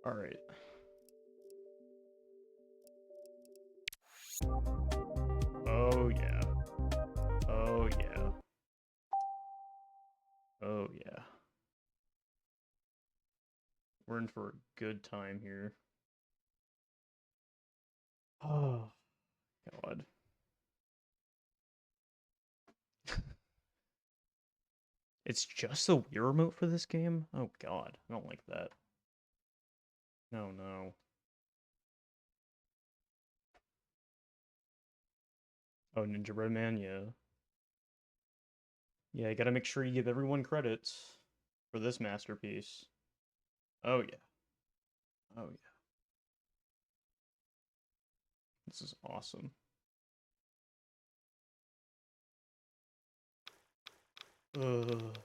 Alright. Oh yeah. Oh yeah. Oh yeah. We're in for a good time here. Oh god. It's just a Wii remote for this game? Oh god, I don't like that. No, no. Oh, Ninja Bread Man, yeah. Yeah, you gotta make sure you give everyone credits for this masterpiece. Oh yeah. Oh yeah. This is awesome. Ugh.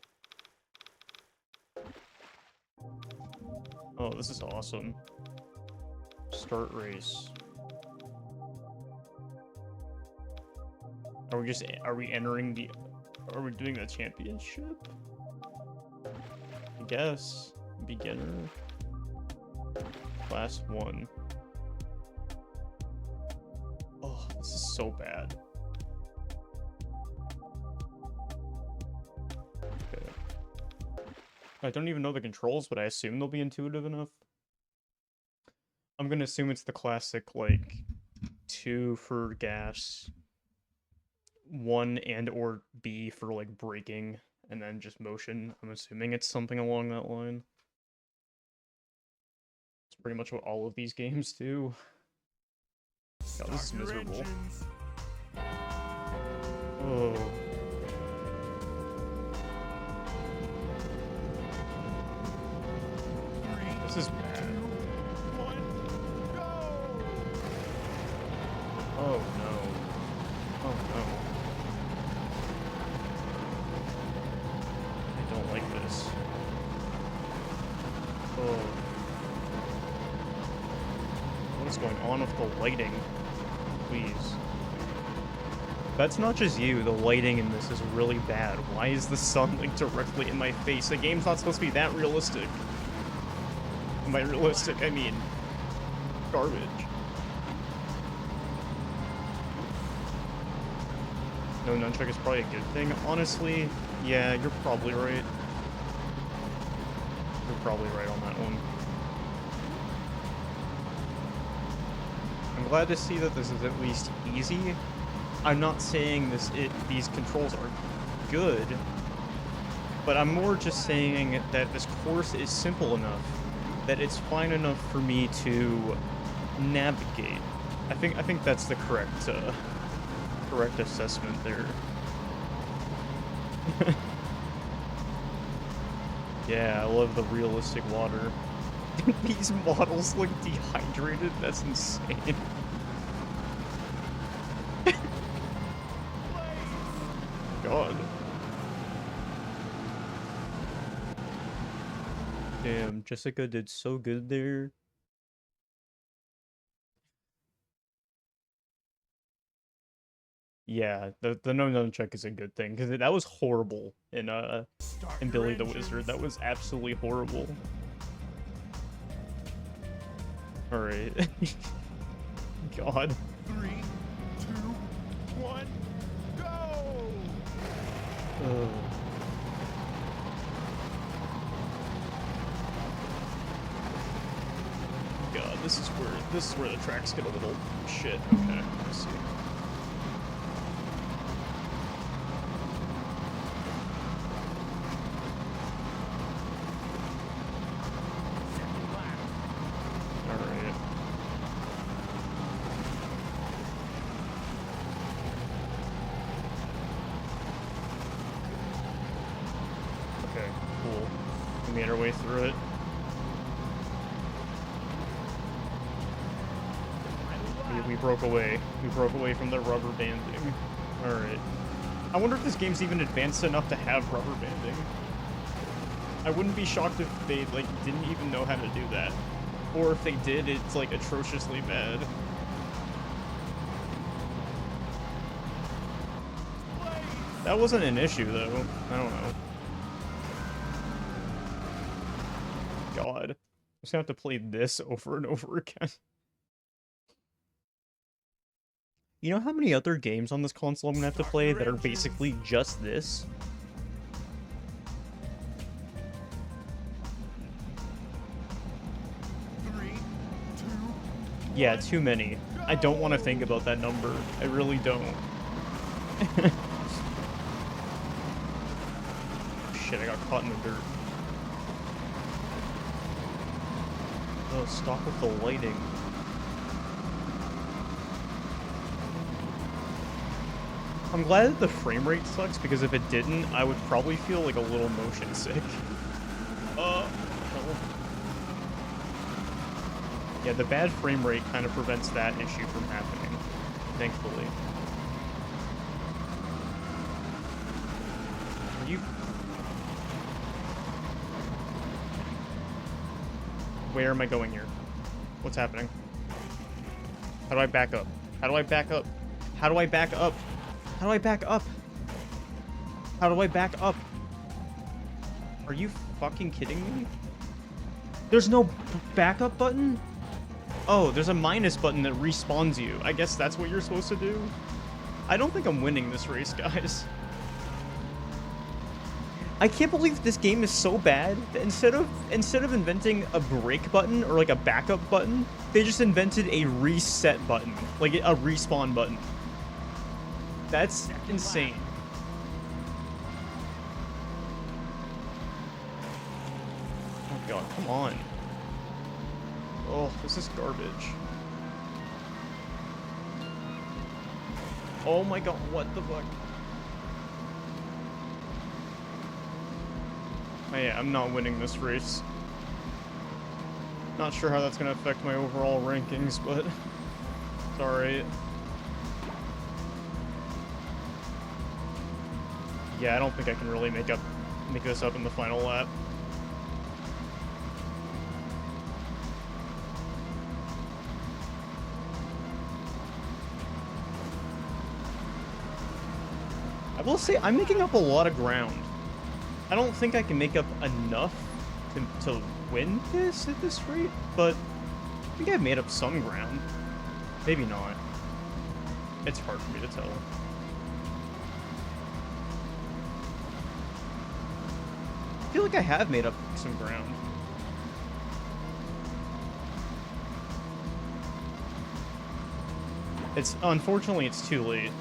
Oh, this is awesome. Start race. Are we entering the, are we doing the championship? I guess. Beginner. Class 1. Oh, this is so bad. Okay. I don't even know the controls, but I assume they'll be intuitive enough. I'm gonna assume it's the classic, like, 2 for gas, 1 and or B for, like, braking, and then just motion. I'm assuming it's something along that line. It's pretty much what all of these games do. God, this is miserable. Oh. This is bad. Oh no. Oh no. I don't like this. Oh. What is going on with the lighting? Please. That's not just you, the lighting in this is really bad. Why is the sun like directly in my face? The game's not supposed to be that realistic. By realistic, I mean garbage. No nunchuck is probably a good thing. Honestly, yeah, you're probably right. You're probably right on that one. I'm glad to see that this is at least easy. I'm not saying these controls are good, but I'm more just saying that this course is simple enough that it's fine enough for me to navigate. I think that's the correct assessment there. Yeah, I love the realistic water. These models look dehydrated. That's insane. God. Damn, Jessica did so good there. Yeah, the no nunchuck is a good thing because that was horrible in Billy the Wizard. That was absolutely horrible. All right. God. 3, 2, 1, go! Ugh. God, this is where the tracks get a little shit. Okay, let's see. Alright. Okay, cool. We made our way through it. We broke away. We broke away from the rubber banding. Alright. I wonder if this game's even advanced enough to have rubber banding. I wouldn't be shocked if they, like, didn't even know how to do that. Or if they did, it's, like, atrociously bad. That wasn't an issue, though. I don't know. God. just gonna have to play this over and over again. You know how many other games on this console I'm gonna have to play that are basically just this? Three, two, Yeah, too many. I don't want to think about that number. I really don't. Shit, I got caught in the dirt. Oh, stop with the lighting. I'm glad that the frame rate sucks, because if it didn't, I would probably feel like a little motion sick. Hell. Yeah, the bad frame rate kind of prevents that issue from happening, thankfully. Are you... Where am I going here? What's happening? How do I back up? How do I back up? How do I back up? How do I back up? How do I back up? Are you fucking kidding me? There's no backup button? Oh, there's a minus button that respawns you. I guess that's what you're supposed to do? I don't think I'm winning this race, guys. I can't believe this game is so bad that instead of inventing a break button or like a backup button, they just invented a reset button, like a respawn button. That's insane. Oh god, come on. Oh, this is garbage. Oh my god, what the fuck? Oh yeah, I'm not winning this race. Not sure how that's gonna affect my overall rankings, but it's alright. Yeah, I don't think I can really make this up in the final lap. I will say, I'm making up a lot of ground. I don't think I can make up enough to win this at this rate, but I think I've made up some ground. Maybe not. It's hard for me to tell. I feel like I have made up some ground. Unfortunately, it's too late.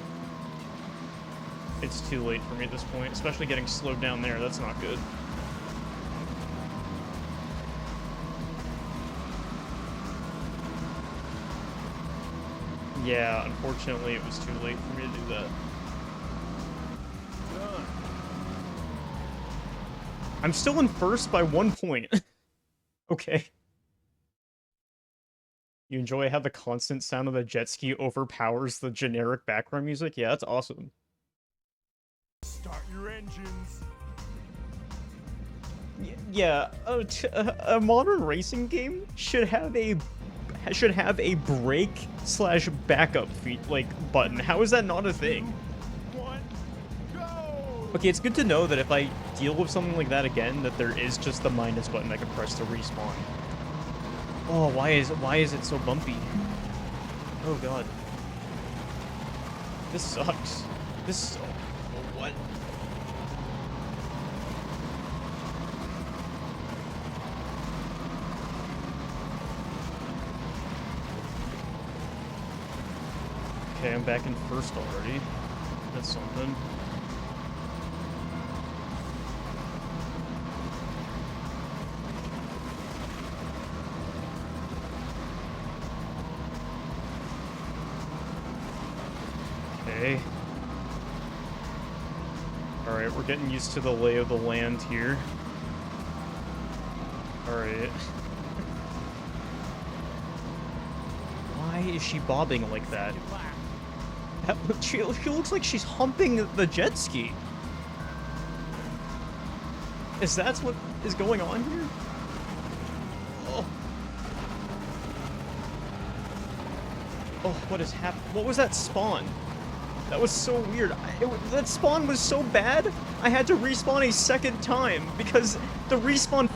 It's too late for me at this point, especially getting slowed down there. That's not good. Yeah, unfortunately, it was too late for me to do that. done. I'm still in first by 1 point. Okay. You enjoy how the constant sound of the jet ski overpowers the generic background music? Yeah, that's awesome. Start your engines. Yeah, a modern racing game should have a break/backup button. How is that not a thing? 1, go! Okay, it's good to know that if I deal with something like that again, that there is just the minus button I can press to respawn. Oh, why is it so bumpy? Oh god. This sucks. This is what? Okay, I'm back in first already. That's something. Okay. Alright, we're getting used to the lay of the land here. Alright. Why is she bobbing like that? She looks like she's humping the jet ski. Is that what is going on here? Oh. Oh, what is happening? What was that spawn? That was so weird. That spawn was so bad, I had to respawn a second time because the respawn...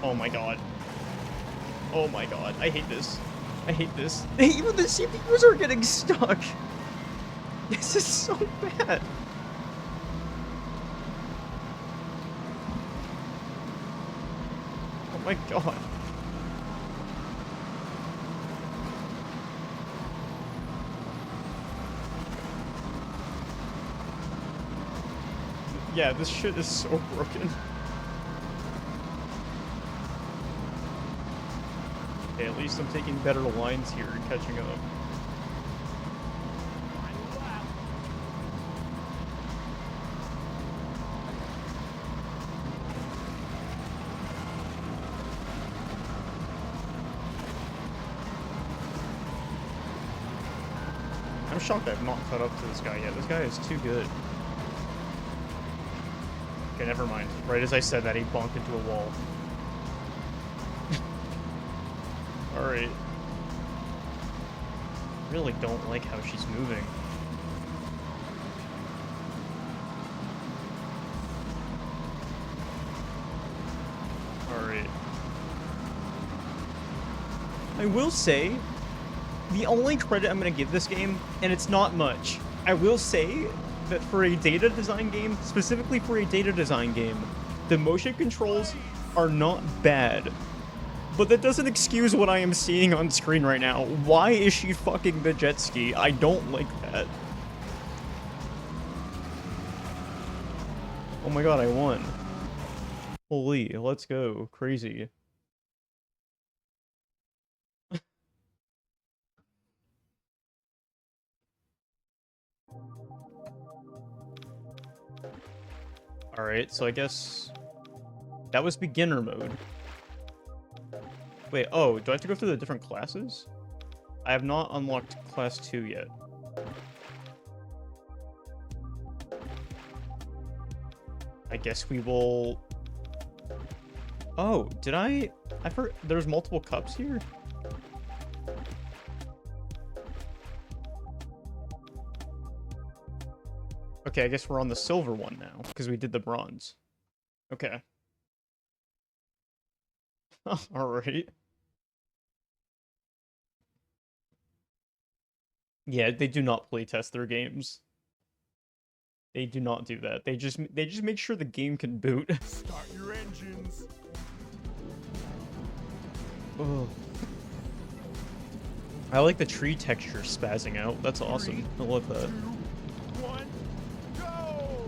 Oh my god. Oh my god, I hate this. I hate this. Even the CPUs are getting stuck. This is so bad. Oh my god. Yeah, this shit is so broken. Okay, at least I'm taking better lines here and catching up. I'm shocked I've not caught up to this guy yet. This guy is too good. Okay, never mind. Right as I said that, he bonked into a wall. Alright. Really don't like how she's moving. Alright. I will say, the only credit I'm gonna give this game, and it's not much, I will say that for a data design game, specifically for a data design game, the motion controls are not bad. But that doesn't excuse what I am seeing on screen right now. Why is she fucking the jet ski? I don't like that. Oh my god, I won. Holy, let's go. Crazy. Alright, so I guess that was beginner mode. Wait, oh, do I have to go through the different classes? I have not unlocked class 2 yet. I guess we will... Oh, did I heard there's multiple cups here? Okay, I guess we're on the silver one now, because we did the bronze. Okay. Alright. Yeah, they do not playtest their games. They do not do that. They just make sure the game can boot. Start your engines. Oh. I like the tree texture spazzing out. That's awesome. I love that. 2, 1, go!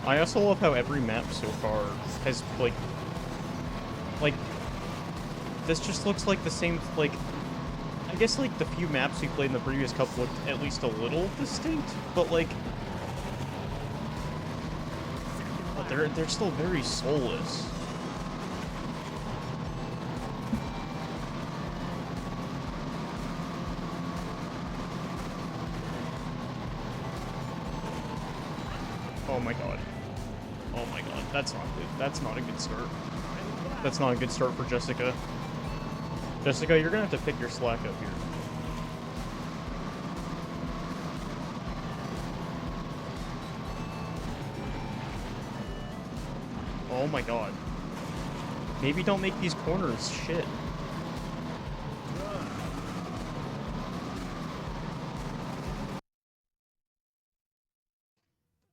I also love how every map so far has, like, this just looks like the same, like, I guess, like, the few maps we played in the previous cup looked at least a little distinct, but, like, but they're still very soulless. Oh my god. Oh my god, that's not good. That's not a good start. That's not a good start for Jessica. Jessica, you're gonna have to pick your slack up here. Oh my god. Maybe don't make these corners shit.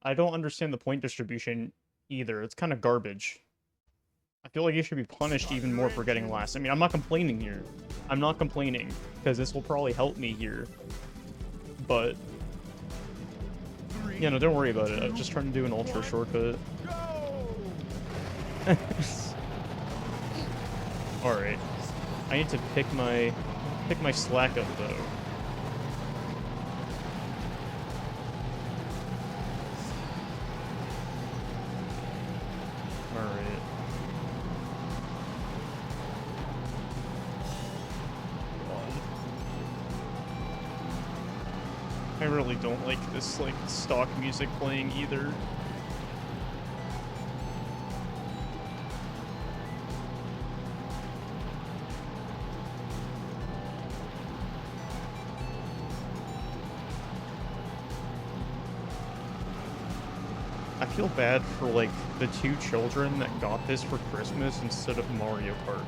I don't understand the point distribution either. It's kind of garbage. I feel like you should be punished even more for getting last. I mean, I'm not complaining here. I'm not complaining, because this will probably help me here. But, yeah, no, don't worry about it. I'm just trying to do an ultra shortcut. Alright. I need to pick my slack up, though. Alright. I really don't like this, like, stock music playing either. I feel bad for, like, the 2 children that got this for Christmas instead of Mario Kart.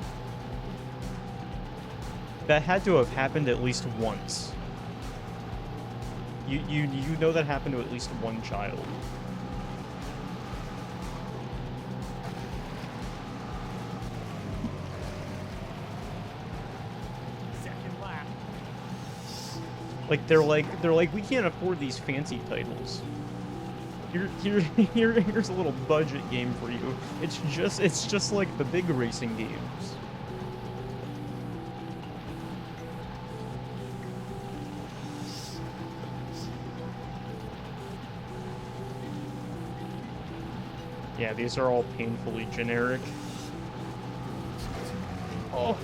That had to have happened at least once. You know that happened to at least one child. Second lap. Like they're like we can't afford these fancy titles. Here's a little budget game for you. It's just like the big racing games. Yeah, these are all painfully generic. Oh.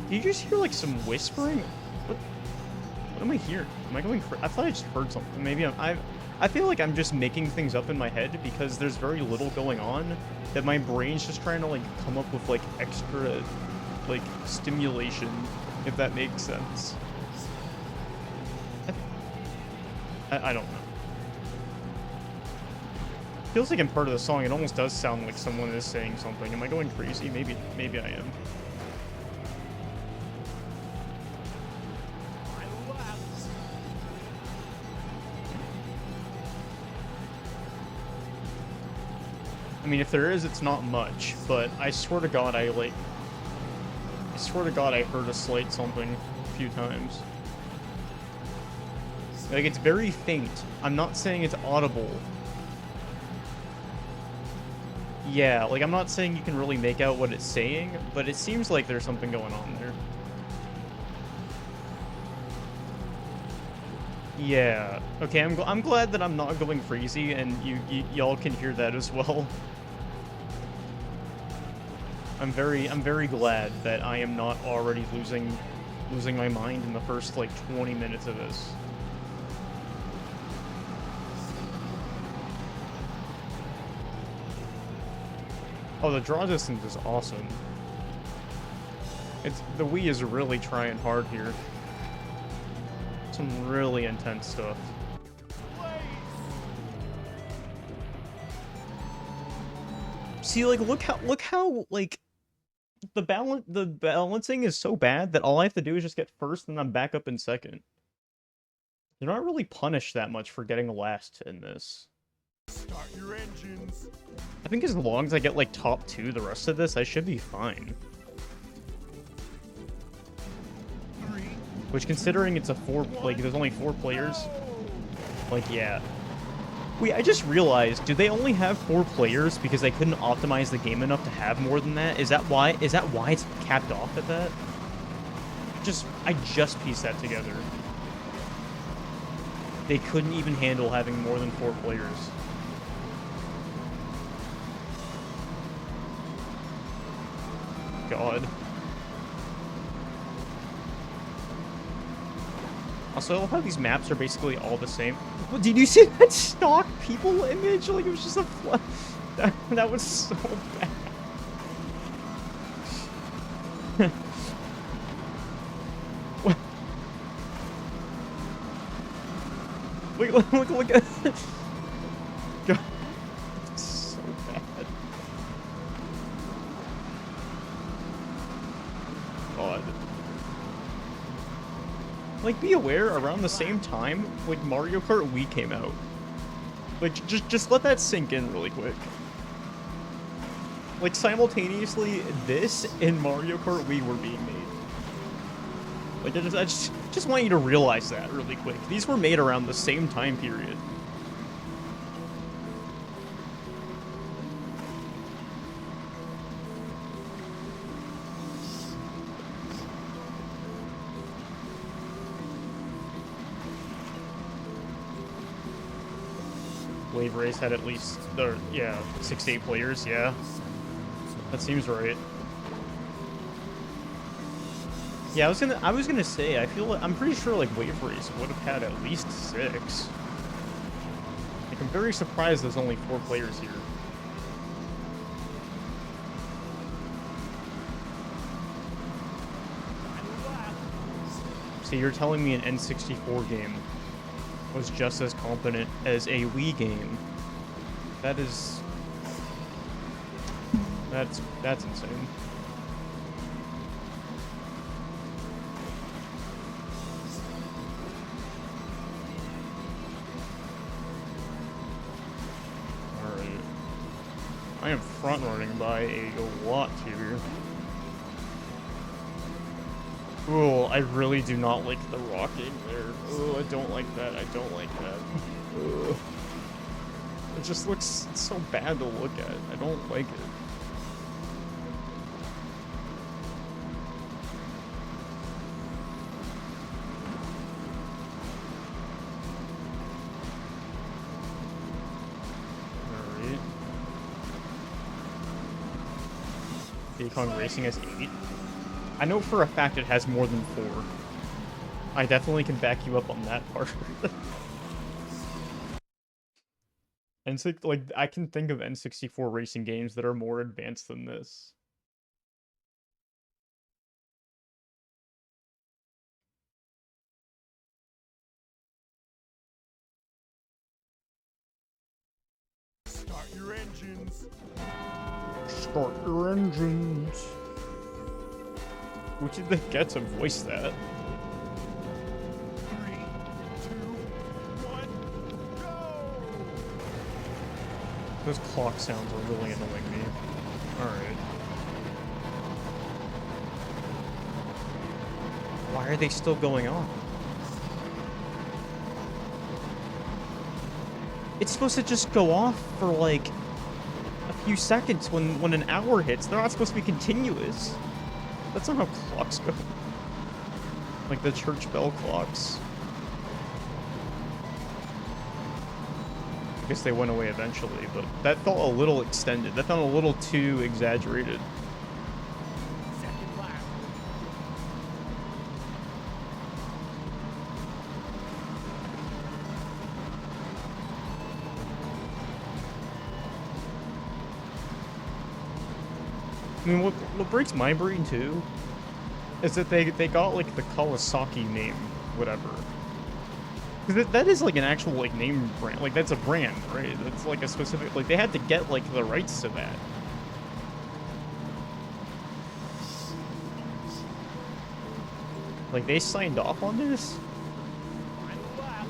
Did you just hear like some whispering? What am I hearing? Am I going for? I thought I just heard something. Maybe I feel like I'm just making things up in my head because there's very little going on. That my brain's just trying to like come up with like extra, like stimulation, if that makes sense. I don't know. Feels like in part of the song, it almost does sound like someone is saying something. Am I going crazy? Maybe I am. I mean, if there is, it's not much, but I swear to God, I heard a slight something a few times. Like, it's very faint. I'm not saying it's audible. Yeah, like, I'm not saying you can really make out what it's saying, but it seems like there's something going on there. Yeah. Okay, I'm glad that I'm not going crazy, and y'all can hear that as well. I'm very glad that I am not already losing my mind in the first, like, 20 minutes of this. Oh, the draw distance is awesome. The Wii is really trying hard here. Some really intense stuff. See, like, look how like the balancing is so bad that all I have to do is just get first and I'm back up in second. You're not really punished that much for getting last in this. Start your engines. I think as long as I get, like, top 2 the rest of this, I should be fine. 3. Which, considering it's a there's only 4 players, like, yeah. Wait, I just realized, do they only have 4 players because they couldn't optimize the game enough to have more than that? Is that why it's capped off at that? I just pieced that together. They couldn't even handle having more than 4 players. God. Also, I love how these maps are basically all the same. Well, did you see that stock people image? Like, it was just a that was so bad. Look at God. It's so bad. God. Like, be aware, around the same time, like, Mario Kart Wii came out. Like, just let that sink in really quick. Like, simultaneously, this and Mario Kart Wii were being made. Like, I just want you to realize that really quick. These were made around the same time period. Wave Race had at least, 6 to 8 players, yeah. That seems right. Yeah, I was gonna say, I'm pretty sure, like, Wave Race would have had at least 6. Like, I'm very surprised there's only 4 players here. So you're telling me an N64 game was just as competent as a Wii game. That is... That's insane. Alright. I am front-running by a lot here. Ooh, I really do not like the rocking there. Ooh, I don't like that. I don't like that. Ugh. It just looks so bad to look at. I don't like it. Alright. Kong Racing has 8. I know for a fact it has more than 4. I definitely can back you up on that part. And like, I can think of N64 racing games that are more advanced than this. Start your engines. Start your engines. Who did they get to voice that? 3, 2, 1, go! Those clock sounds are really annoying me. Alright. Why are they still going on? It's supposed to just go off for like a few seconds when an hour hits. They're not supposed to be continuous. That's not how clocks go. Like the church bell clocks. I guess they went away eventually, but that felt a little extended. That felt a little too exaggerated. Second lap. I mean, what breaks my brain too is that they got like the Kawasaki name, whatever. Because that is like an actual like name brand, like that's a brand, right? That's like a specific, like they had to get like the rights to that. Like they signed off on this? Final lap.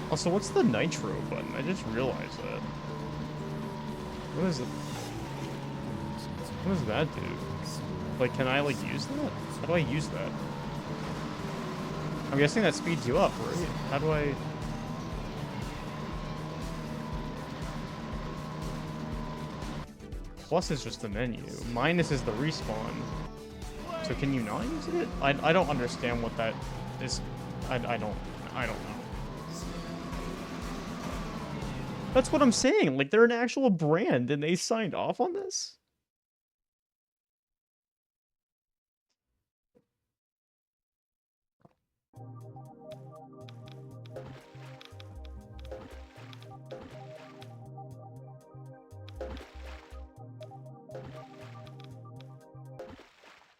Also, what's the nitro button? I just realized that. What is it? What does that do? Like, can I, like, use that? How do I use that? I'm guessing that speeds you up, right? How do I... Plus is just the menu. Minus is the respawn. So can you not use it? I don't understand what that is. I don't know. That's what I'm saying. Like, they're an actual brand, and they signed off on this?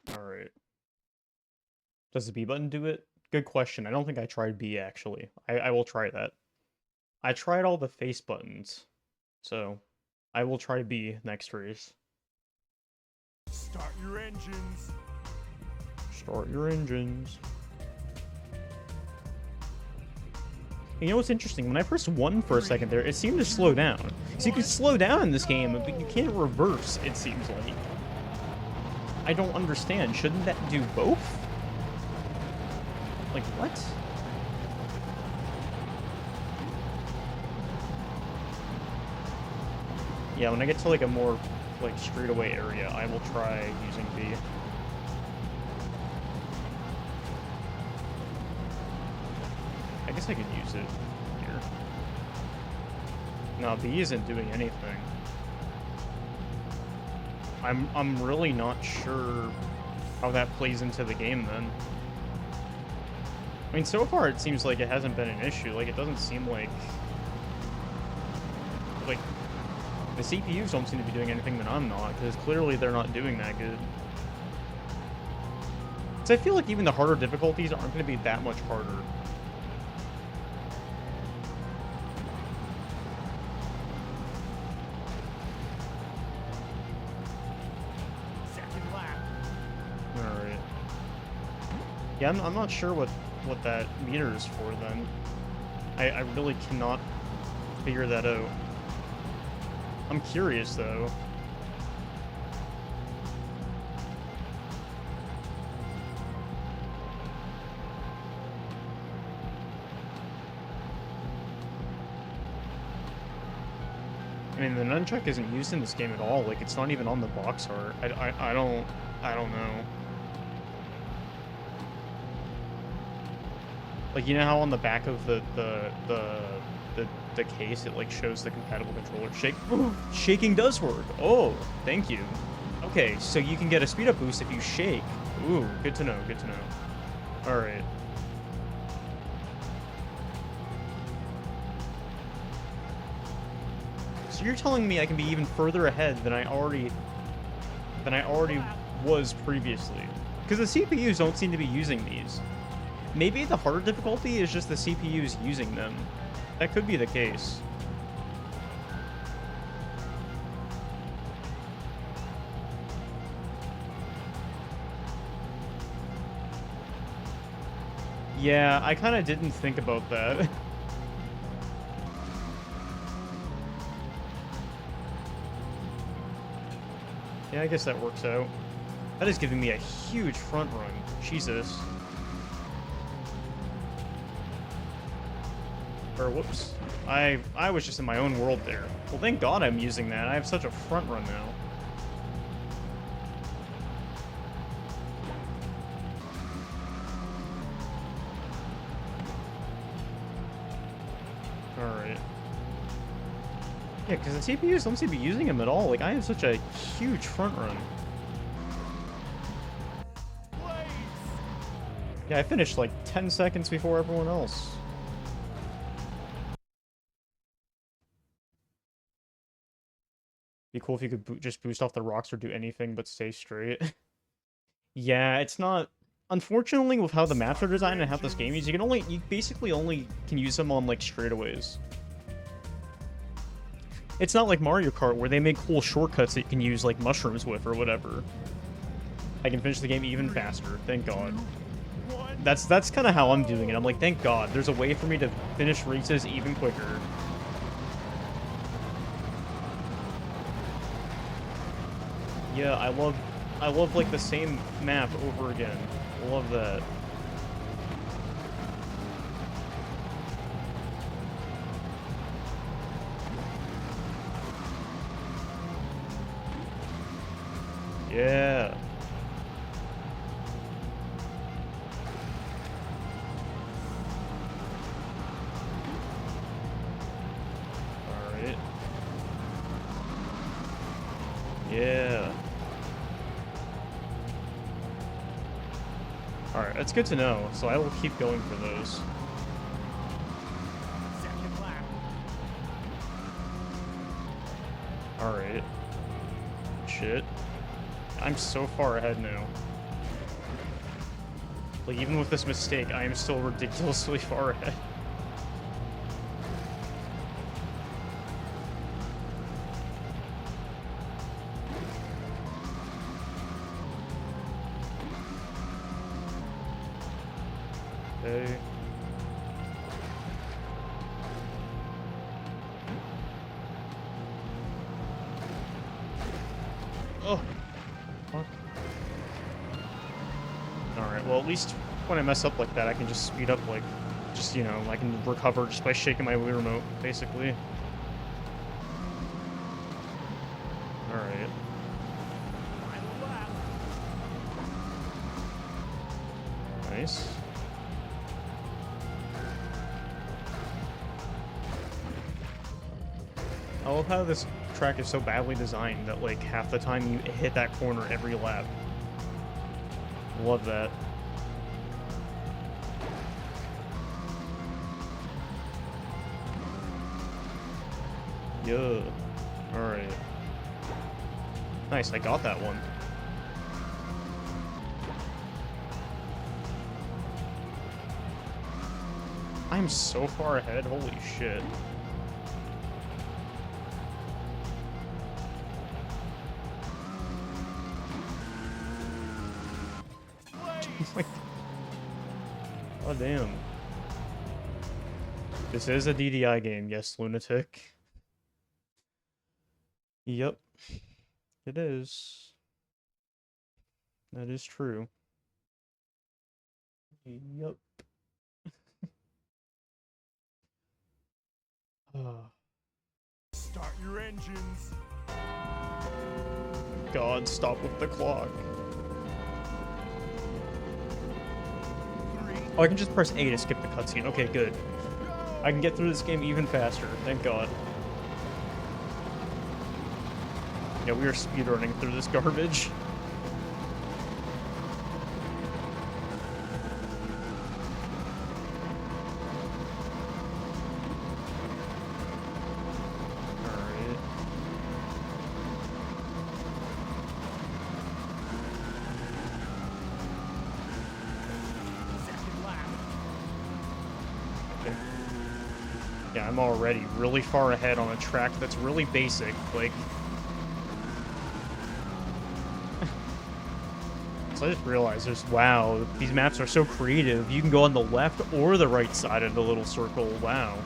Alright. Does the B button do it? Good question. I don't think I tried B, actually. I will try that. I tried all the face buttons, so I will try B next race. Start your engines. Start your engines. You know what's interesting? When I pressed 1 for a second there, it seemed to slow down. So you can slow down in this game, but you can't reverse, it seems like. I don't understand. Shouldn't that do both? Like, what? Yeah, when I get to like a more like straightaway area, I will try using B. I guess I could use it here. No, B isn't doing anything. I'm really not sure how that plays into the game then. I mean, so far it seems like it hasn't been an issue. Like, it doesn't seem like... like, the CPUs don't seem to be doing anything that I'm not, because clearly they're not doing that good. So I feel like even the harder difficulties aren't going to be that much harder. Second lap. Alright. Yeah, I'm not sure what that meter is for then. I really cannot figure that out. I'm curious though. I mean, the nunchuck isn't used in this game at all. Like, it's not even on the box art. I don't know. Like, you know how on the back of the case it like shows the compatible controller. Shaking does work. Oh, thank you. Okay, so you can get a speed up boost if you shake. Ooh, good to know. Good to know. All right. So you're telling me I can be even further ahead than I already was previously? Because the CPUs don't seem to be using these. Maybe the harder difficulty is just the CPUs using them. That could be the case. Yeah, I kind of didn't think about that. Yeah, I guess that works out. That is giving me a huge front run. Jesus. Or, whoops. I was just in my own world there. Well, thank God I'm using that. I have such a front run now. Alright. Yeah, because the CPUs don't seem to be using them at all. Like, I have such a huge front run. Yeah, I finished like 10 seconds before everyone else. Be cool if you could just boost off the rocks or do anything but stay straight. Yeah, it's not... Unfortunately, with how the maps are designed and how this game is, you basically only can use them on, like, straightaways. It's not like Mario Kart, where they make cool shortcuts that you can use, like, mushrooms with or whatever. I can finish the game even faster, thank God. That's kind of how I'm doing it. I'm like, thank God, there's a way for me to finish races even quicker. Yeah, I love like the same map over again. Love that. Yeah. All right. Yeah. Alright, that's good to know, so I will keep going for those. Second lap. Alright. Shit. I'm so far ahead now. Like, even with this mistake, I am still ridiculously far ahead. Okay. Oh, fuck. Alright, well, at least when I mess up like that, I can just speed up, like, just, you know, I can recover just by shaking my Wii remote, basically. Alright. Final lap. Nice. I love how this track is so badly designed that, like, half the time you hit that corner every lap. Love that. Yeah. Alright. Nice, I got that one. I'm so far ahead, holy shit. Like, oh damn. This is a DDI game, yes, lunatic. Yep. It is. That is true. Yep. Start your engines. God, stop with the clock. 3, Oh, I can just press A to skip the cutscene. Okay, good. I can get through this game even faster. Thank God. Yeah, we are speedrunning through this garbage. Alright. second lap. Okay. Yeah, I'm already really far ahead on a track that's really basic. Like, so I just realized wow, these maps are so creative. You can go on the left or the right side of the little circle. Wow.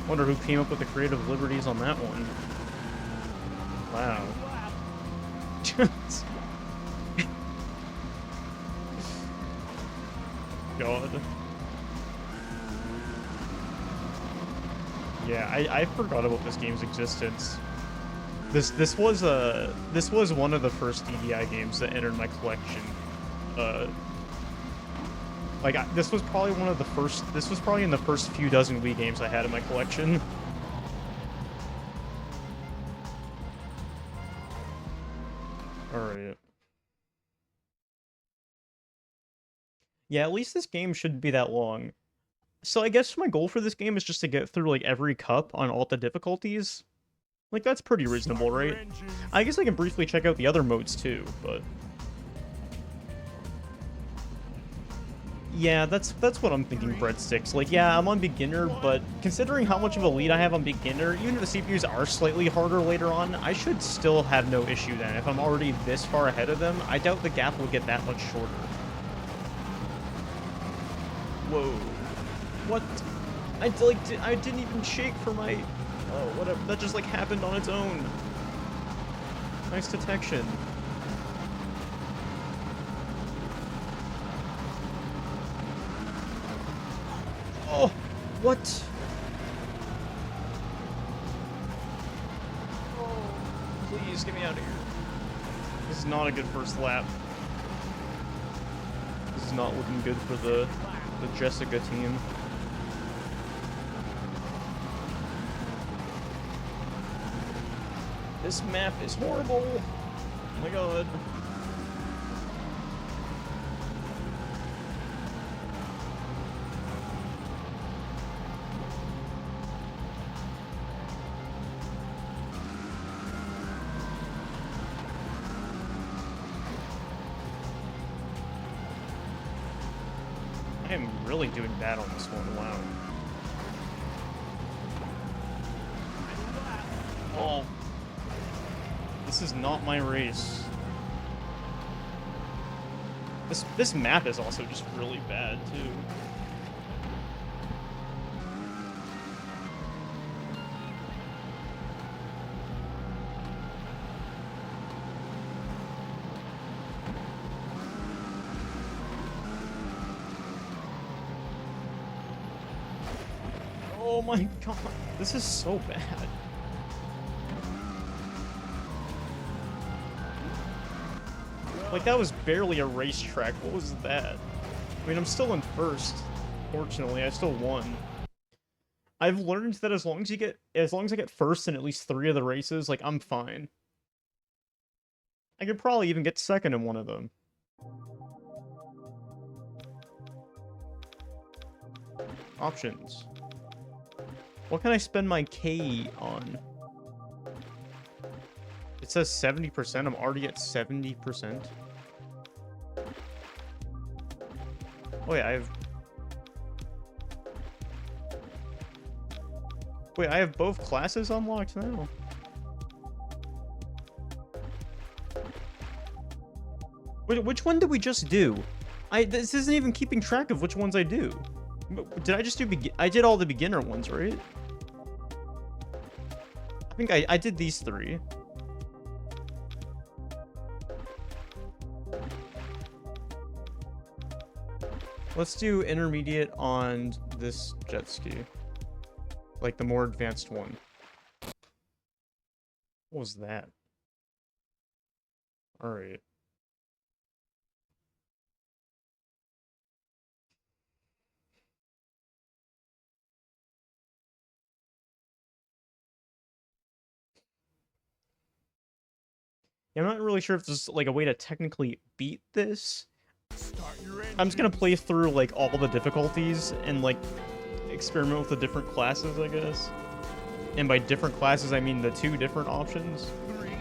Wonder who came up with the creative liberties on that one. Wow. Lap. God. Yeah, I forgot about this game's existence. This was one of the first DDI games that entered my collection. This was probably one of the first. This was probably in the first few dozen Wii games I had in my collection. All right. Yeah, at least this game shouldn't be that long. So I guess my goal for this game is just to get through like every cup on all the difficulties. Like that's pretty reasonable, Start your right? engines. I guess I can briefly check out the other modes too, but yeah, that's what I'm thinking, breadsticks. Like, yeah, I'm on beginner, but considering how much of a lead I have on beginner, even if the CPUs are slightly harder later on, I should still have no issue then. If I'm already this far ahead of them, I doubt the gap will get that much shorter. Whoa. What? I didn't even shake for my... Oh, whatever. That just, like, happened on its own. Nice detection. Oh, what? Oh, please get me out of here. This is not a good first lap. This is not looking good for the Jessica team. This map is horrible. Oh my god. I am really doing bad on this one. Wow. Oh. This is not my race. This map is also just really bad too. Oh my god, this is so bad. Like, that was barely a racetrack. What was that? I mean, I'm still in first. Fortunately, I still won. I've learned that as long as I get first in at least 3 of the races, like, I'm fine. I could probably even get second in one of them. Options. What can I spend my K on? It says 70%. I'm already at 70%. Oh yeah, Wait, I have both classes unlocked now. Which one did we just do? This isn't even keeping track of which ones I do. Did I just do I did all the beginner ones, right? I think I did these 3. Let's do intermediate on this jet ski. Like the more advanced one. What was that? Alright. I'm not really sure if there's like a way to technically beat this. I'm just gonna play through like all the difficulties and like experiment with the different classes, I guess. And by different classes, I mean the 2 different options. 3, 2,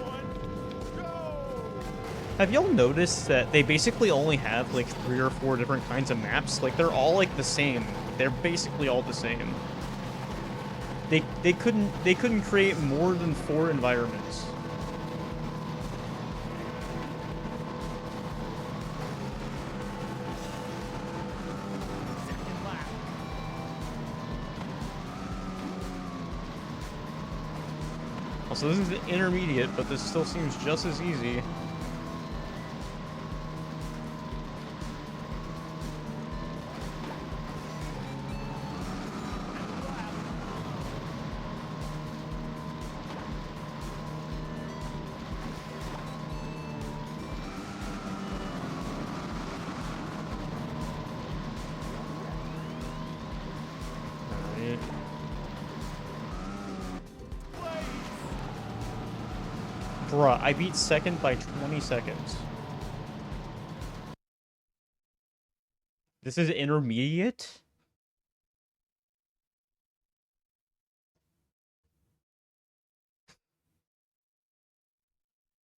1, go! Have y'all noticed that they basically only have like 3 or 4 different kinds of maps? Like they're all like the same. They're basically all the same. They couldn't create more than 4 environments. Second lap. Also, this is the intermediate, but this still seems just as easy. Bruh, I beat second by 20 seconds. This is intermediate?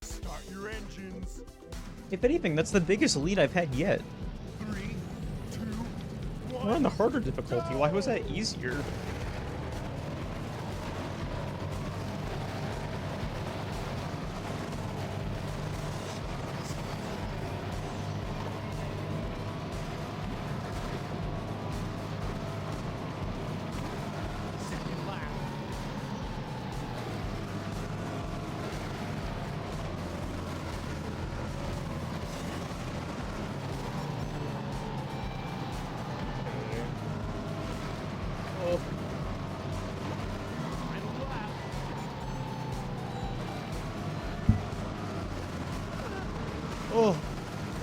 Start your engines. If anything, that's the biggest lead I've had yet. 3, 2, 1. We're on the harder difficulty. Why was that easier? Second lap. Oh. Final lap. Oh.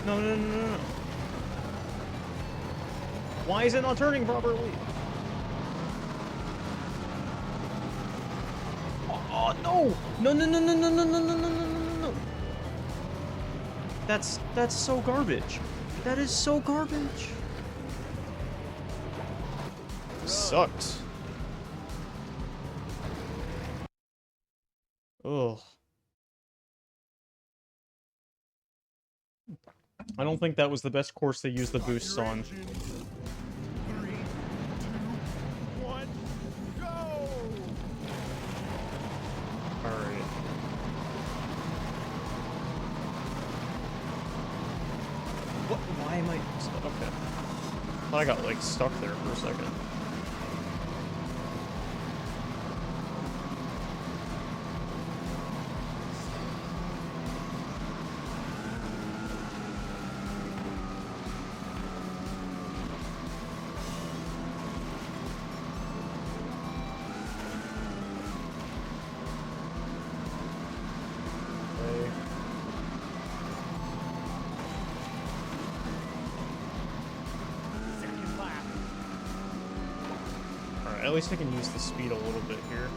No, no, no, no, no. Why is it not turning properly? Oh, no! No, no, no, no, no, no, no, no, no, no, no, no. That's so garbage. That is so garbage. Sucks. Ugh. I don't think that was the best course to use the Start boosts your on. engines. 3, 2, 1, go! Alright. What? Why am I... Okay. I thought I got, like, stuck there for a second. Okay. Second lap. Alright, at least I can use the speed a little bit here.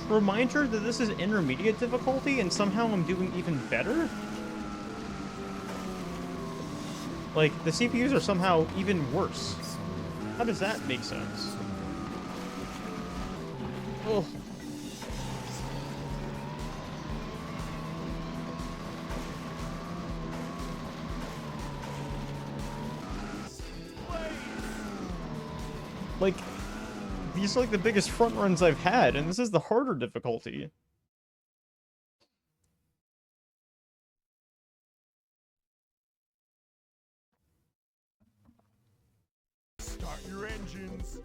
Reminder that this is intermediate difficulty and somehow I'm doing even better? Like, the CPUs are somehow even worse. How does that make sense? Oh. Like, these are like the biggest front runs I've had, and this is the harder difficulty. Start your engines.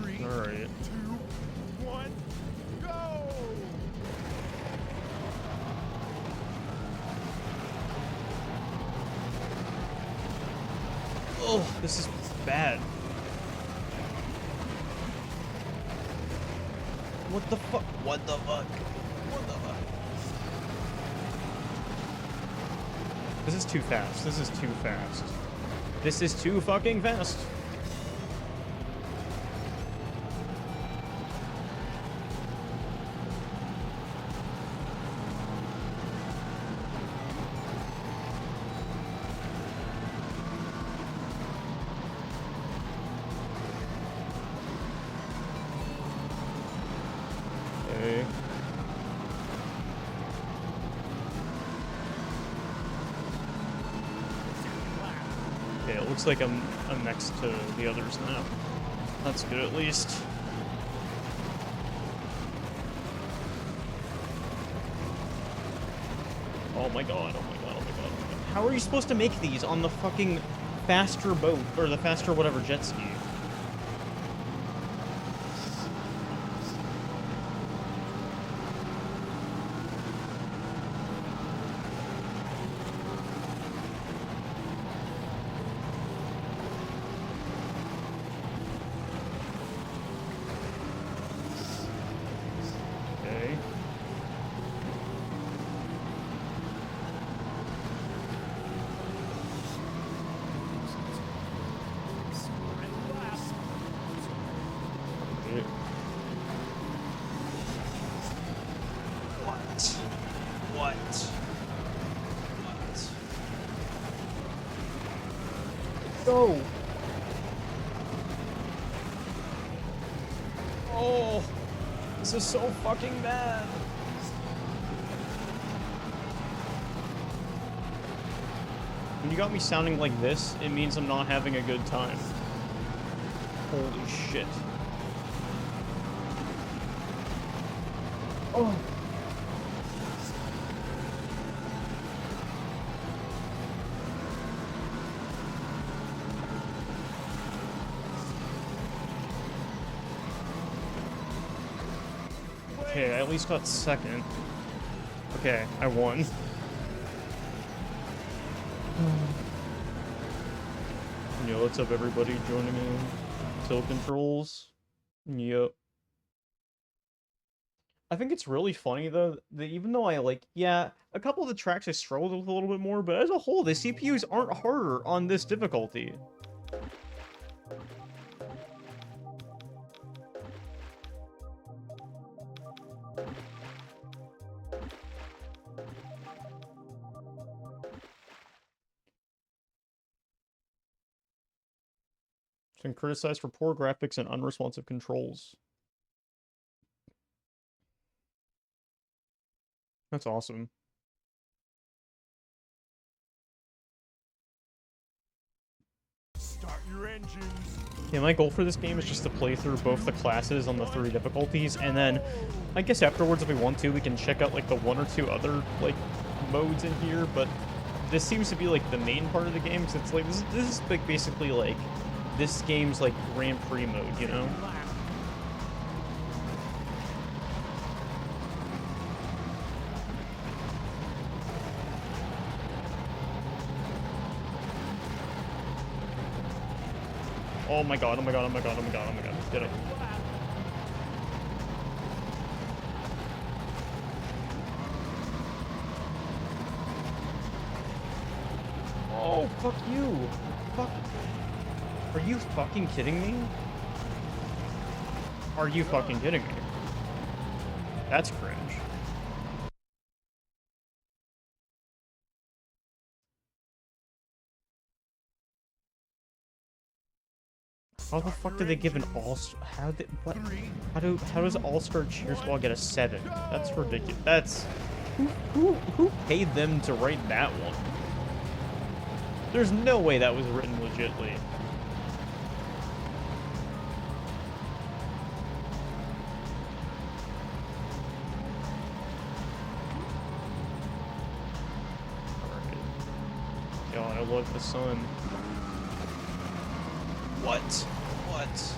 3, All right. 2, 1, go! Oh, this is bad. What the fuck? What the fuck? What the fuck? This is too fast. This is too fast. This is too fucking fast. Okay. Okay, it looks like I'm next to the others now. That's good at least. Oh my god, oh my god, oh my god, oh my god. How are you supposed to make these on the fucking faster boat, or the faster whatever jet ski? Okay. Okay. What? What? What? Go! Oh! This is so fucking bad! When you got me sounding like this, it means I'm not having a good time. Holy shit. Oh! Okay, I at least got second. Okay, I won. Yo, what's up everybody joining in? Tilt controls. Yep. I think it's really funny though, that even though I like, yeah, a couple of the tracks I struggled with a little bit more, but as a whole, the CPUs aren't harder on this difficulty. It's been criticized for poor graphics and unresponsive controls. That's awesome. Start your engines. Yeah, my goal for this game is just to play through both the classes on the 3 difficulties, and then I guess afterwards, if we want to, we can check out like the 1 or 2 other like modes in here. But this seems to be like the main part of the game, because it's like this is like basically like this game's like Grand Prix mode, you know? Oh my god, oh my god, oh my god, oh my god, oh my god. Did I? Oh, fuck you. Fuck. Are you fucking kidding me? Are you fucking kidding me? That's cringe. How the fuck did they give an all-star? How did what? How does All-Star Cheer Squad get a 7? That's ridiculous. That's who paid them to write that one? There's no way that was written legitly. Alright. God, I love the sun. What? What?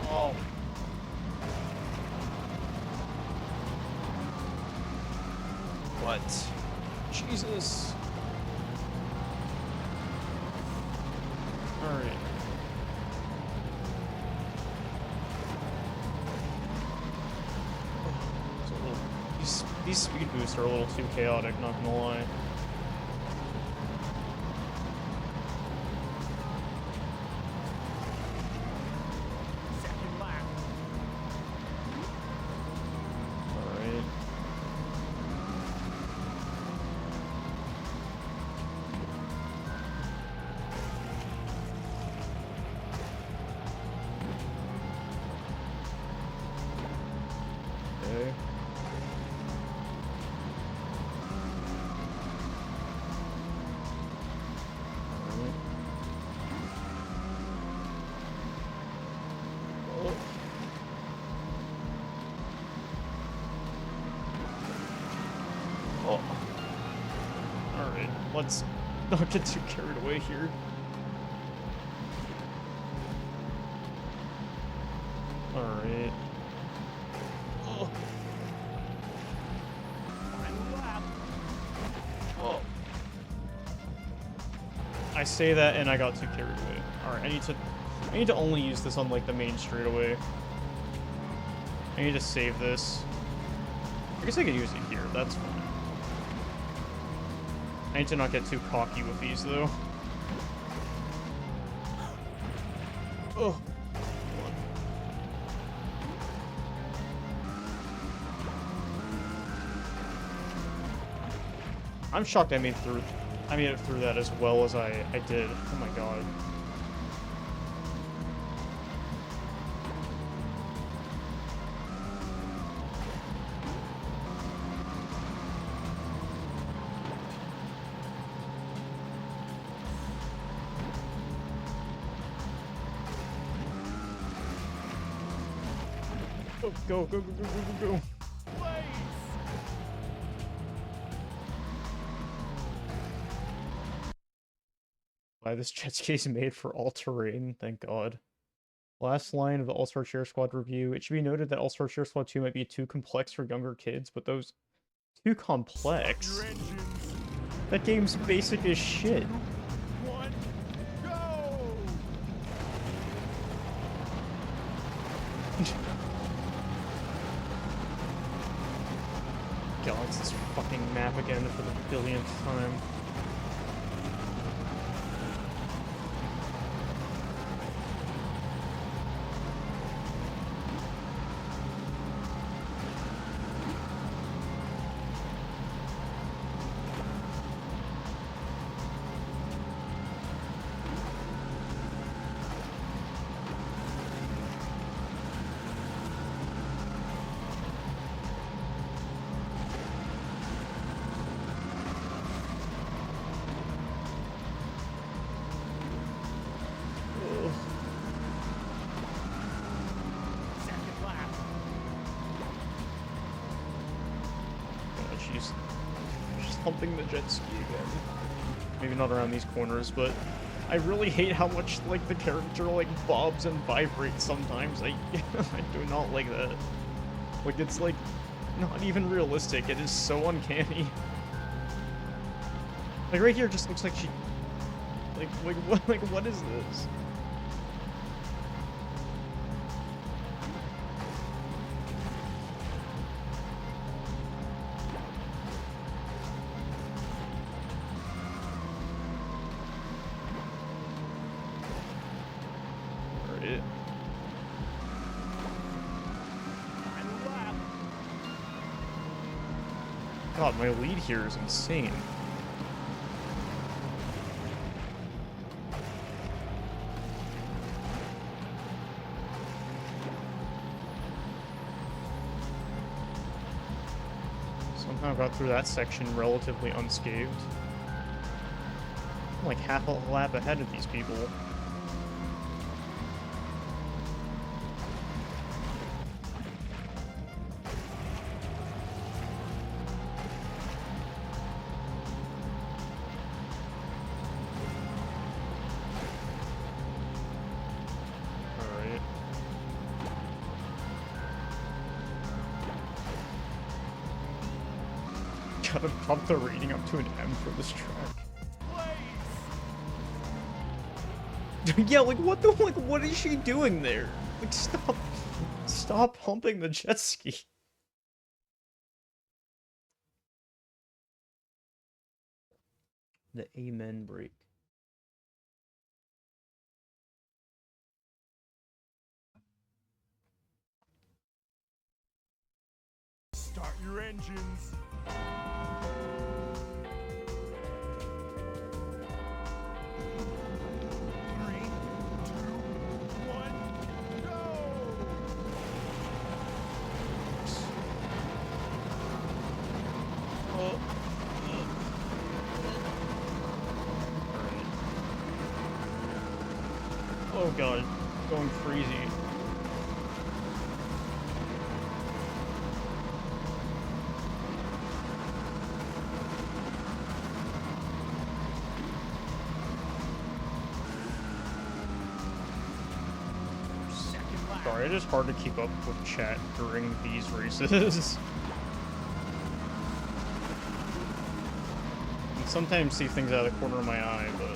Oh. What? Jesus. Alright. These speed boosts are a little too chaotic, not gonna lie. Let's not get too carried away here. Alright. Oh. Oh. I say that and I got too carried away. Alright, I need to only use this on like the main straightaway. I need to save this. I guess I could use it here, that's fine. I need to not get too cocky with these, though. Oh. I'm shocked I made it through that as well as I did. Oh my god. Go, go, go, go, go, go, go. Why this jet ski is made for all terrain, thank god. Last line of the All-Star Cheer Squad review. It should be noted that All-Star Cheer Squad 2 might be too complex for younger kids, but those... Too complex? That game's basic as shit. God, it's this fucking map again for the billionth time. Humping the jet ski again. Maybe not around these corners, but I really hate how much like the character like bobs and vibrates sometimes. I do not like that. Like it's like not even realistic. It is so uncanny. Like right here it just looks like she what is this? God, my lead here is insane. Somehow got through that section relatively unscathed. I'm like half a lap ahead of these people. Gotta pump the rating up to an M for this track. Yeah, like what the what is she doing there? Like stop pumping the jet ski. The amen break. Start your engines. 3, 2, 1, go! Oh god, going crazy. Sorry, it is hard to keep up with chat during these races. I sometimes see things out of the corner of my eye, but...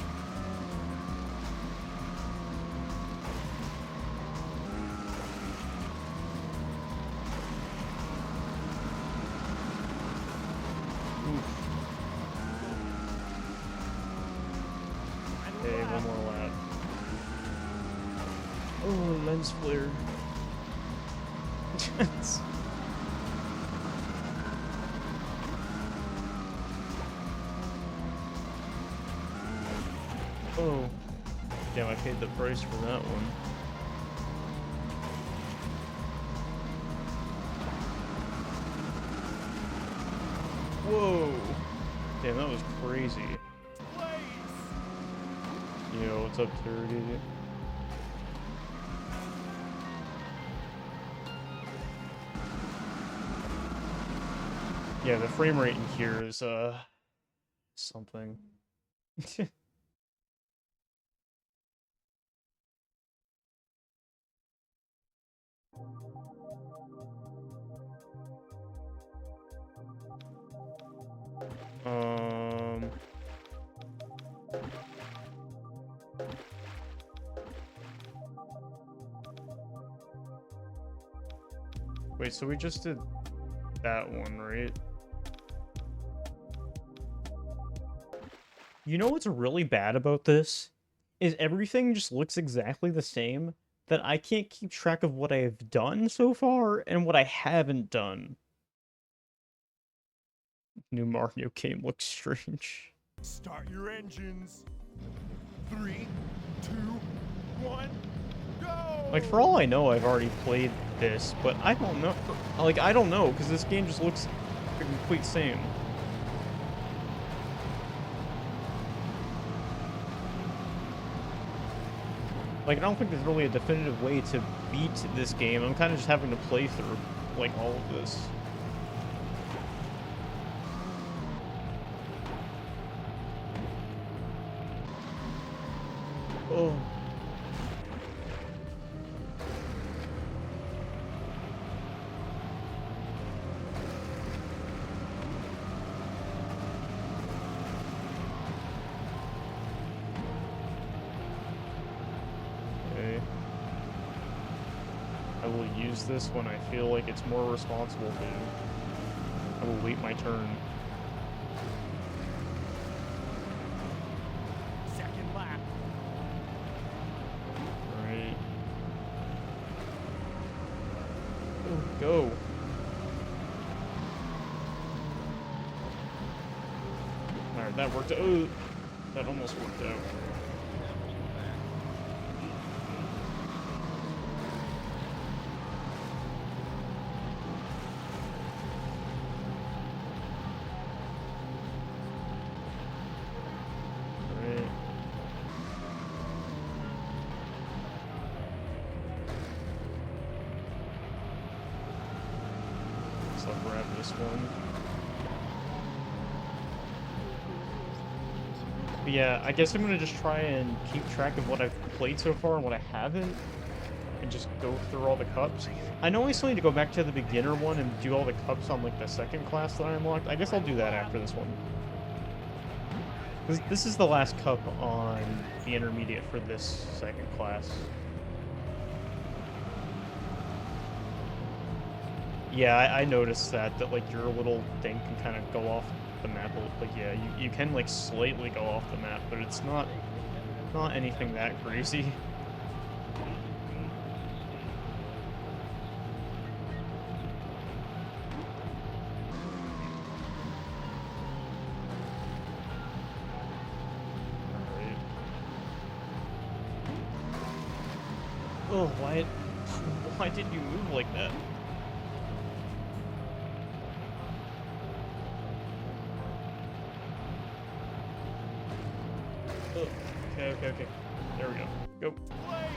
Oof. Okay, one more lap. Oh, lens flare. Oh. Damn, I paid the price for that one. Whoa. Damn, that was crazy. Yo, what's up, Turdy? Yeah, the frame rate in here is, something. Wait, so we just did that one, right? You know what's really bad about this? Is everything just looks exactly the same, that I can't keep track of what I've done so far and what I haven't done. New Mario game looks strange. Start your engines. 3, 2, 1, go! Like, for all I know, I've already played this, but I don't know. Like, I don't know, because this game just looks the complete same. Like, I don't think there's really a definitive way to beat this game. I'm kind of just having to play through, like, all of this. Oh. I will use this when I feel like it's more responsible to. I will wait my turn. Second lap. Alright. Oh, go. that worked. Oh, that almost worked out. Alright. So I'll grab this one. But yeah, I guess I'm gonna just try and keep track of what I've played so far and what I haven't, and just go through all the cups. I know I still need to go back to the beginner one and do all the cups on like the second class that I unlocked. I guess I'll do that after this one. This is the last cup on the intermediate for this second class. Yeah, I noticed that like your little thing can kind of go off the map. Like yeah, you can like slightly go off the map, but it's not anything that crazy. Alright. Oh, why did you move like that? Oh, okay. There we go. Go. Place.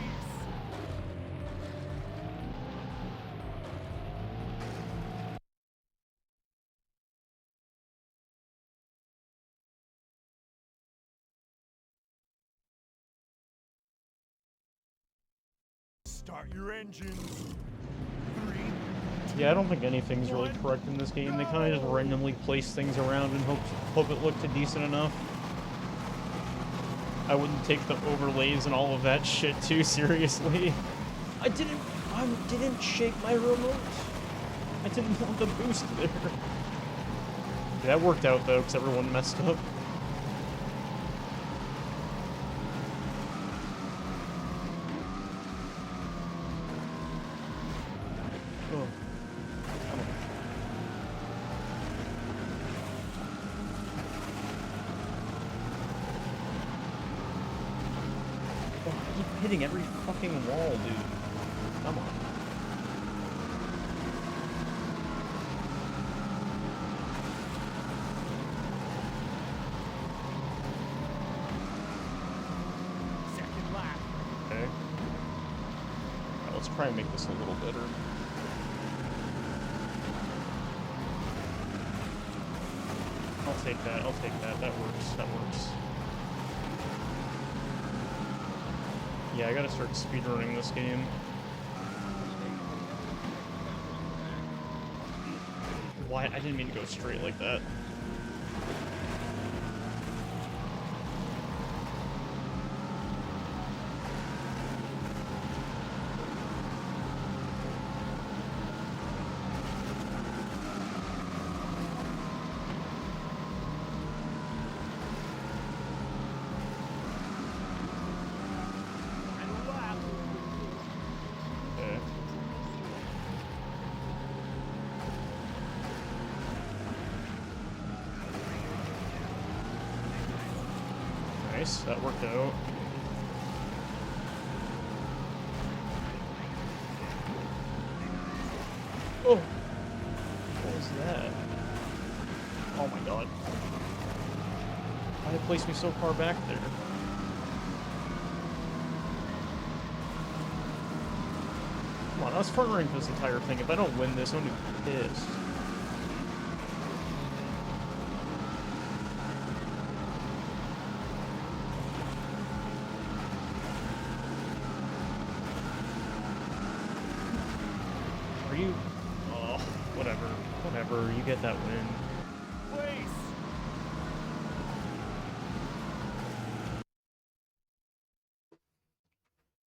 Start your engines. 3, Yeah, I don't think anything's really correct in this game. They kind of just randomly place things around and hope it looked decent enough. I wouldn't take the overlays and all of that shit too seriously. I didn't shake my remote. I didn't want the boost there. That worked out though, because everyone messed up. Oh. Come on. Oh, I keep hitting every fucking wall, dude. Come on. second lap. Okay. Alright, let's try and make this a little better. I'll take that. That works. Yeah, I gotta start speedrunning this game. Why? I didn't mean to go straight like that. Final lap. Okay. Nice, that worked out. Oh! What was that? Oh my god. Why did it place me so far back there? Come on, I was front running for this entire thing. If I don't win this, I'm gonna be pissed. Are you? Oh, whatever. You get that win. Place.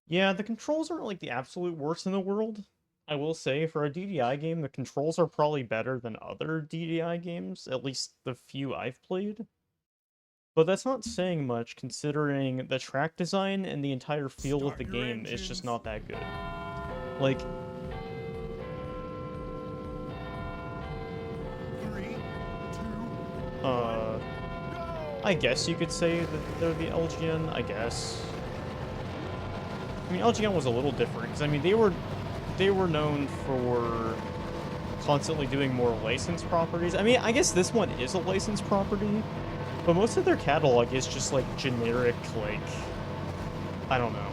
Yeah, the controls aren't like the absolute worst in the world. I will say, for a DDI game, the controls are probably better than other DDI games, at least the few I've played. But that's not saying much, considering the track design and the entire feel of Start the your game is just engines. not that good. Like, 3, 2, uh... go. I guess you could say that they're the LGN, I guess. I mean, LGN was a little different, because, I mean, they were known for constantly doing more licensed properties. I mean, I guess this one is a licensed property, but most of their catalog is just, like, generic, like, I don't know.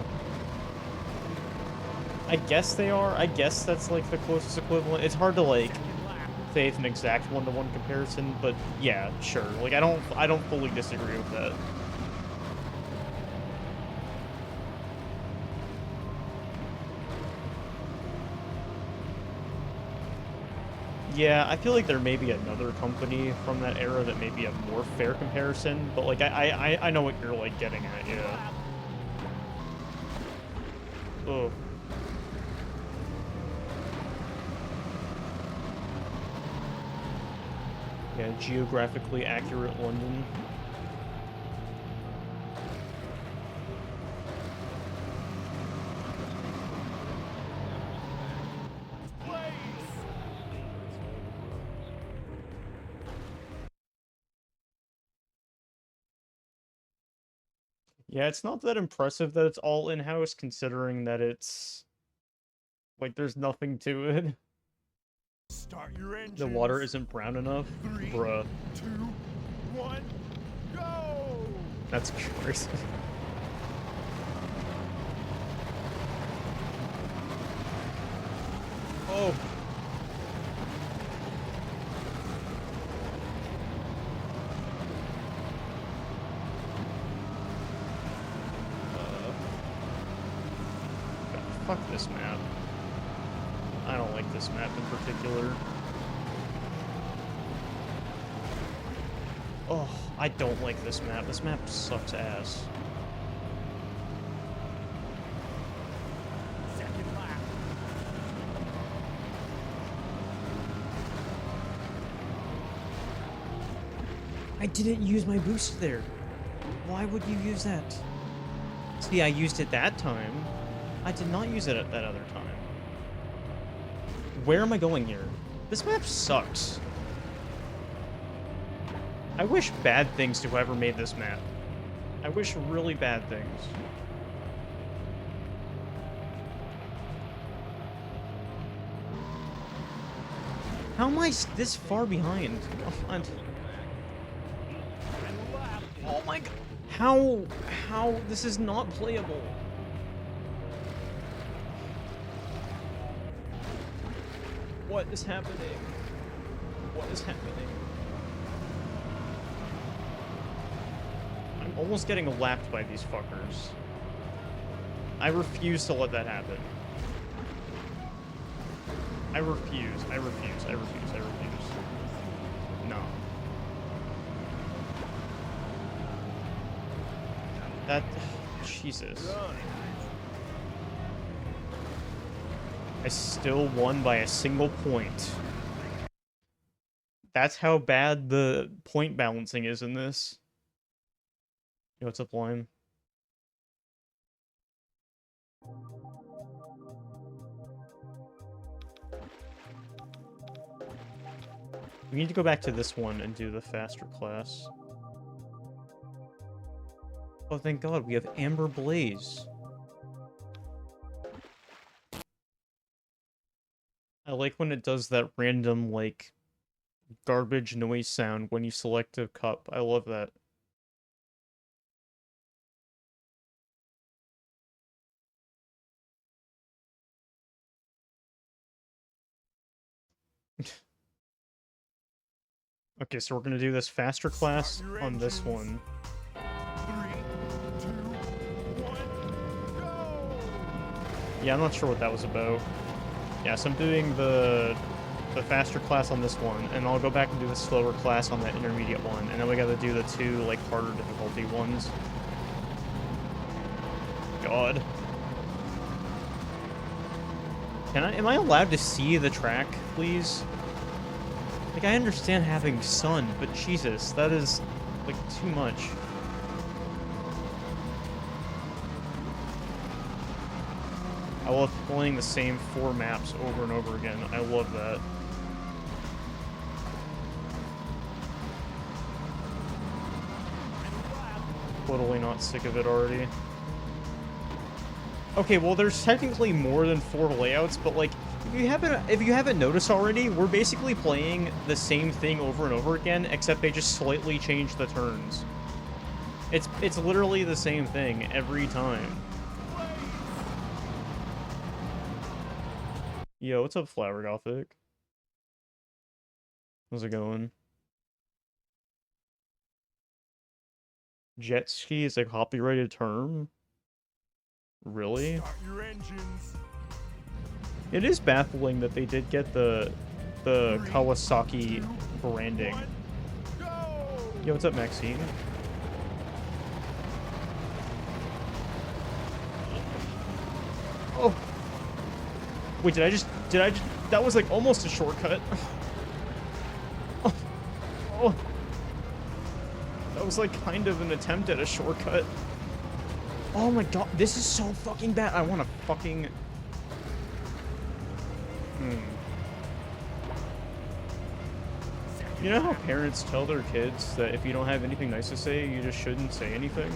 I guess they are. I guess that's, like, the closest equivalent. It's hard to, like, say it's an exact one-to-one comparison, but yeah, sure. Like, I don't fully disagree with that. Yeah, I feel like there may be another company from that era that may be a more fair comparison, but, like, I know what you're, like, getting at, yeah. Ugh. Yeah, geographically accurate London. Yeah, it's not that impressive that it's all in-house, considering that it's... like, there's nothing to it. Start your engines. The water isn't brown enough? 3, Bruh. 2, 1, go! That's crazy. Oh. Fuck this map. I don't like this map in particular. Oh, I don't like this map. This map sucks ass. Second lap. I didn't use my boost there. Why would you use that? See, I used it that time. I did not use it at that other time. Where am I going here? This map sucks. I wish bad things to whoever made this map. I wish really bad things. How am I this far behind? God. Oh my god. How? This is not playable. What is happening? What is happening? I'm almost getting lapped by these fuckers. I refuse to let that happen. I refuse. I refuse. I refuse. I refuse. No. That... Jesus. I still won by a single point. That's how bad the point balancing is in this. Yo, what's up, Lime? We need to go back to this one and do the faster class. Oh, thank God, we have Amber Blaze. I like when it does that random, like, garbage noise sound when you select a cup. I love that. Okay, so we're gonna do this faster class on this one. 3, 2, 1, go! Yeah, I'm not sure what that was about. Yeah, so I'm doing the faster class on this one, and I'll go back and do the slower class on that intermediate one, and then we gotta do the two, like, harder difficulty ones. God. Am I allowed to see the track, please? Like, I understand having sun, but Jesus, that is, like, too much. I love playing the same 4 maps over and over again. I love that. totally not sick of it already. Okay, well, there's technically more than 4 layouts, but like, if you haven't noticed already, we're basically playing the same thing over and over again, except they just slightly change the turns. It's literally the same thing every time. Yo, what's up, Flower Gothic? How's it going? Jet ski is a copyrighted term? Really? Start your engines. It is baffling that they did get the Kawasaki branding. Go! Yo, what's up, Maxine? Oh. Wait, did I just, that was like almost a shortcut. Oh. Oh. That was like kind of an attempt at a shortcut. Oh my god, this is so fucking bad. I want to fucking... You know how parents tell their kids that if you don't have anything nice to say, you just shouldn't say anything?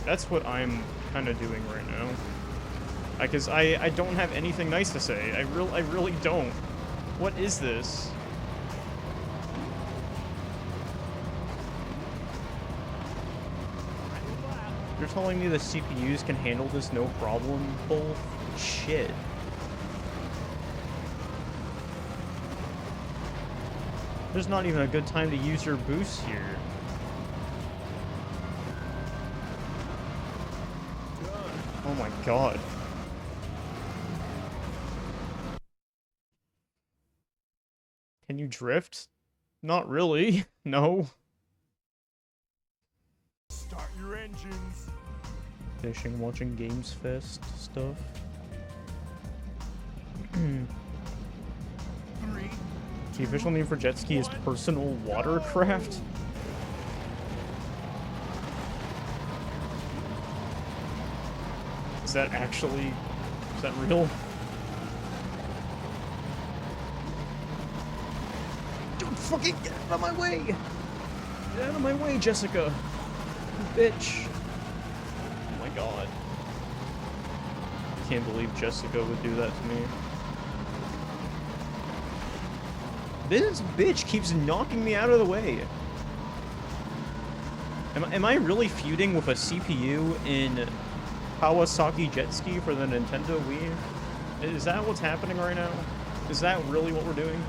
That's what I'm kind of doing right now. Because I don't have anything nice to say. I really don't. What is this? You're telling me the CPUs can handle this no problem? Bullshit. There's not even a good time to use your boost here. Oh my god. Can you drift? Not really. No. Start your engines. Fishing, watching Games Fest stuff. 3, The official name for jet ski is personal watercraft. Is that actually... is that real? Don't fucking get out of my way! Get out of my way, Jessica! You bitch! Oh my god. I can't believe Jessica would do that to me. This bitch keeps knocking me out of the way. Am I really feuding with a CPU in Kawasaki Jet Ski for the Nintendo Wii? Is that what's happening right now? Is that really what we're doing?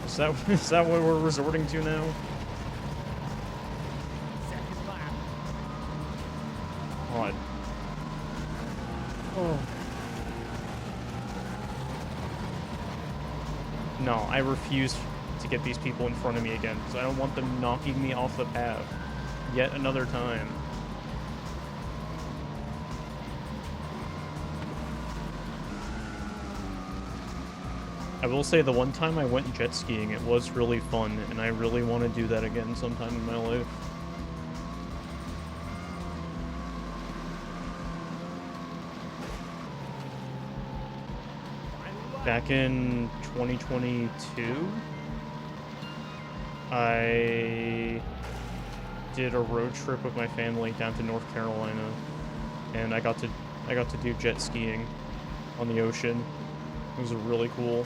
Is that what we're resorting to now? second lap. God. Oh. No, I refuse to get these people in front of me again, because I don't want them knocking me off the path yet another time. I will say the one time I went jet skiing, it was really fun, and I really want to do that again sometime in my life. Back in 2022, I did a road trip with my family down to North Carolina, and I got to do jet skiing on the ocean. It was really cool.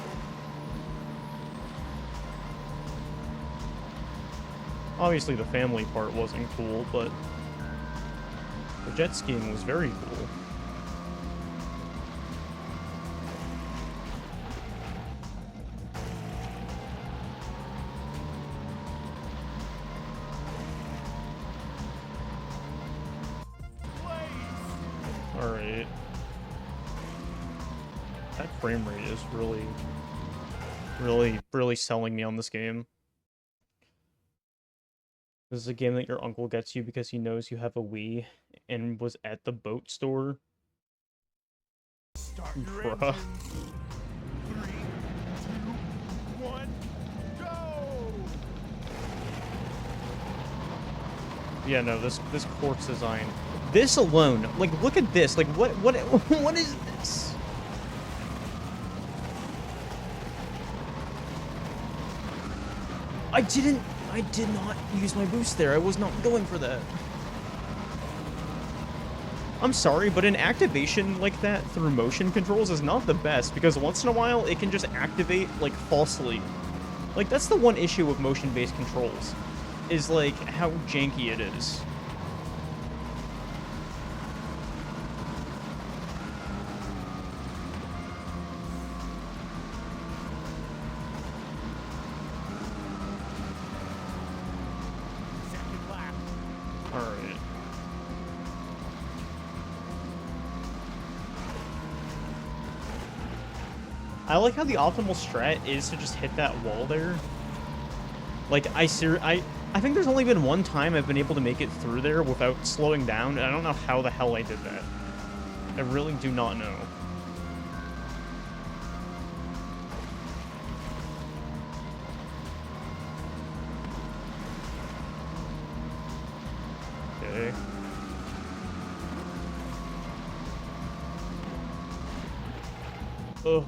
Obviously, the family part wasn't cool, but the jet skiing was very cool. Alright. That frame rate is really selling me on this game. This is a game that your uncle gets you because he knows you have a Wii and was at the boat store. Start your Bruh. engines. 3, 2, 1, go! Yeah, no, this course design. This alone, like, look at this. Like, what is this? I did not use my boost there. I was not going for that. I'm sorry, but an activation like that through motion controls is not the best, because once in a while it can just activate, like, falsely. Like, that's the one issue with motion-based controls, is, like, how janky it is. Second lap. Alright. I like how the optimal strat is to just hit that wall there. Like, I think there's only been one time I've been able to make it through there without slowing down, and I don't know how the hell I did that. I really do not know. Okay. Ugh.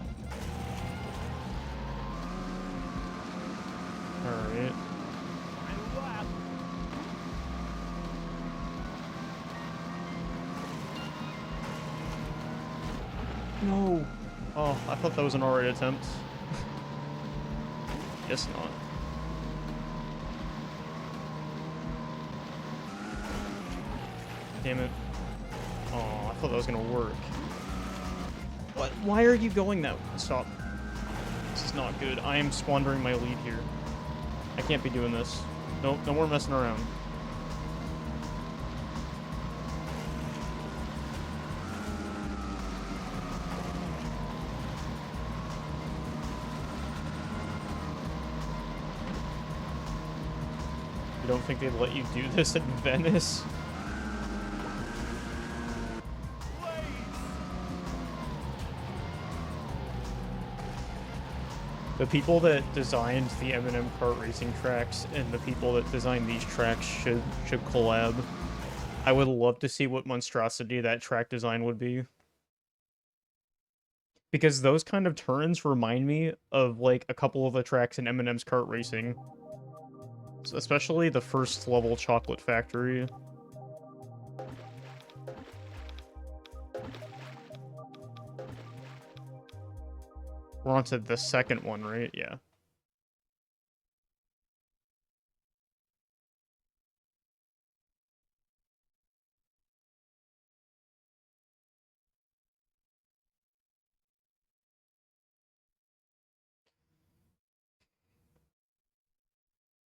Alright. Final lap. No. Oh, I thought that was an alright attempt. Guess not. Damn it. Oh, I thought that was gonna work. What? Why are you going that way? Stop. This is not good. I am squandering my lead here. I can't be doing this. No, no more messing around. You don't think they'd let you do this in Venice? The people that designed the M&M kart racing tracks and the people that designed these tracks should collab. I would love to see what monstrosity that track design would be. Because those kind of turns remind me of, like, a couple of the tracks in M&M's kart racing. Especially the first level Chocolate Factory. We're on to the second one, right? Yeah.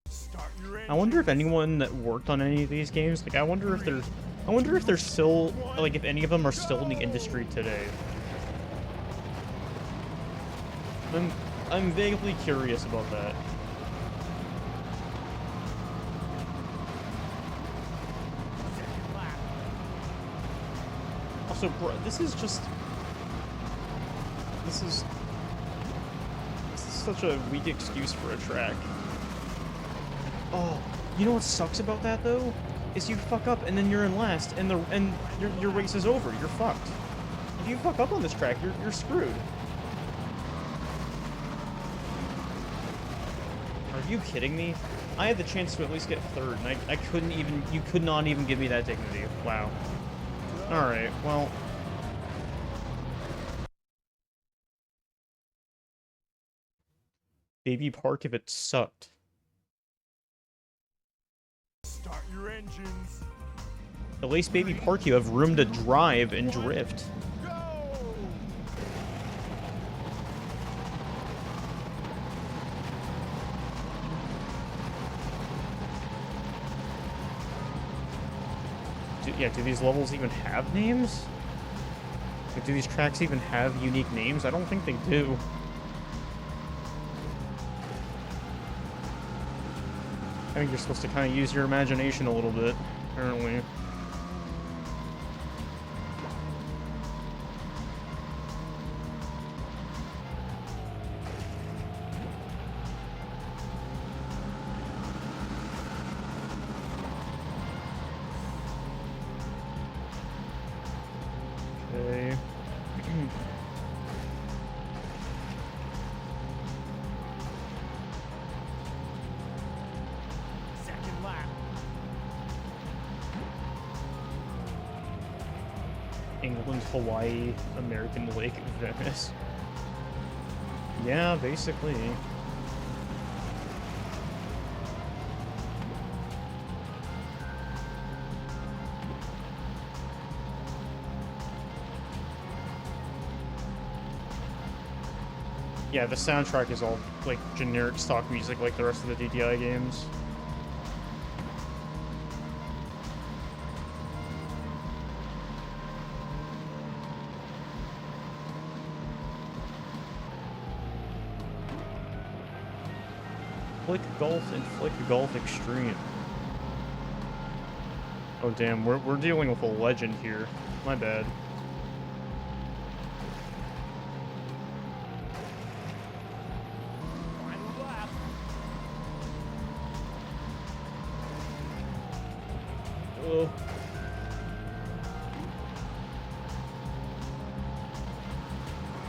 Start your I wonder if engines. anyone that worked on any of these games, like, I wonder if they're still, like, if any of them are still in the industry today. I'm vaguely curious about that. Second lap. Also, bro, this is such a weak excuse for a track. Oh, you know what sucks about that though? Is you fuck up and then you're in last, and your race is over. You're fucked. If you fuck up on this track, you're screwed. Are you kidding me? I had the chance to at least get third, and I couldn't even. You could not even give me that dignity. Wow. All right. Well. Baby Park if it sucked. Start your engines. At least Baby Park you have room to drive and drift. Go! Do these levels even have names? Like, do these tracks even have unique names? I don't think they do. I think you're supposed to kind of use your imagination a little bit, apparently. Okay. Portland, Hawaii, American Lake, Venice. Yeah, basically. Yeah, the soundtrack is all, like, generic stock music like the rest of the DDI games. Flick Golf and Flick Golf Extreme. Oh damn, we're dealing with a legend here. My bad. Final lap. Oh.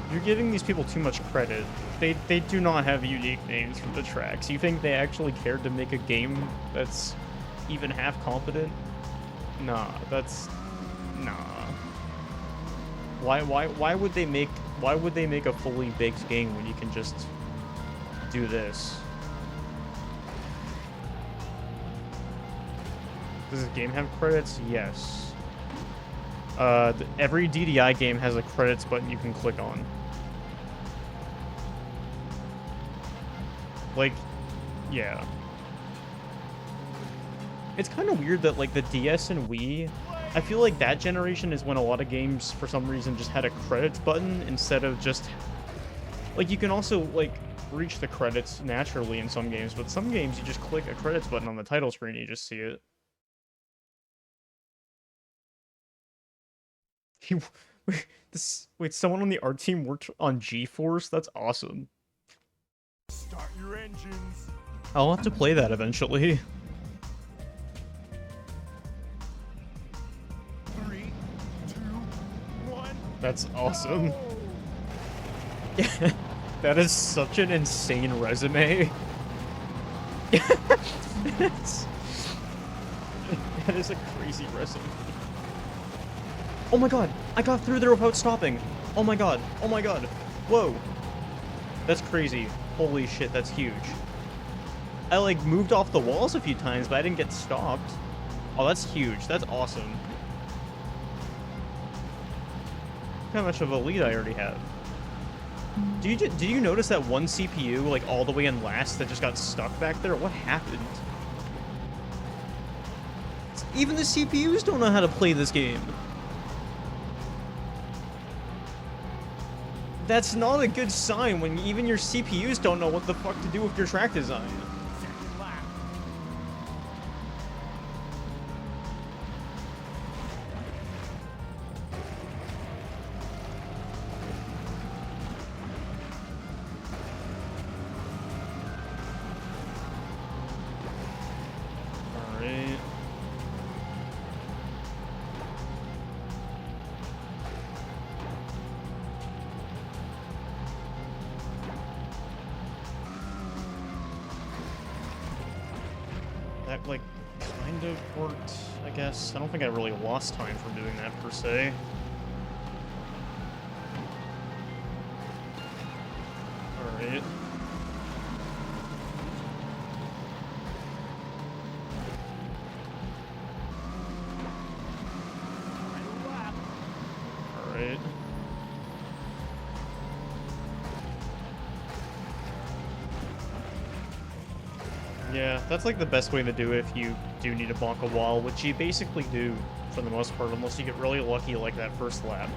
You're giving these people too much credit. They do not have unique names for the tracks. You think they actually cared to make a game that's even half competent? Nah, that's nah. Why would they make a fully baked game when you can just do this? Does this game have credits? Yes. Every DDI game has a credits button you can click on. Like, yeah. It's kind of weird that, like, the DS and Wii, I feel like that generation is when a lot of games, for some reason, just had a credits button instead of just... Like, you can also, like, reach the credits naturally in some games, but some games you just click a credits button on the title screen and you just see it. Wait, someone on the art team worked on G-Force? That's awesome. Start your engines. I'll have to play that eventually. 3, 2, 1. That's awesome. Go! Yeah, that is such an insane resume. It's- that is a crazy resume. Oh my god, I got through there without stopping. Oh my god, oh my god. Whoa. That's crazy. Holy shit, that's huge. I, like, moved off the walls a few times, but I didn't get stopped. Oh, that's huge. That's awesome. Look how much of a lead I already have. Did you notice that one CPU, like, all the way in last that just got stuck back there? What happened? Even the CPUs don't know how to play this game. That's not a good sign when even your CPUs don't know what the fuck to do with your track design. Second lap. Alright. That, like, kind of worked, I guess. I don't think I really lost time from doing that, per se. Alright. Final lap. Alright. Yeah, that's like the best way to do it if you do need to bonk a wall, which you basically do for the most part, unless you get really lucky like that first lap.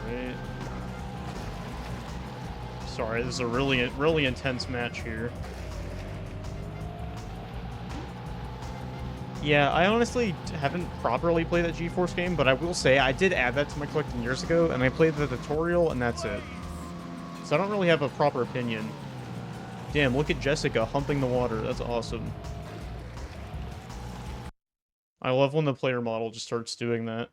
Alright. Sorry, this is a really intense match here. Yeah, I honestly haven't properly played that GeForce game, but I will say I did add that to my collection years ago, and I played the tutorial, and that's it. So I don't really have a proper opinion. Damn, look at Jessica humping the water. That's awesome. I love when the player model just starts doing that.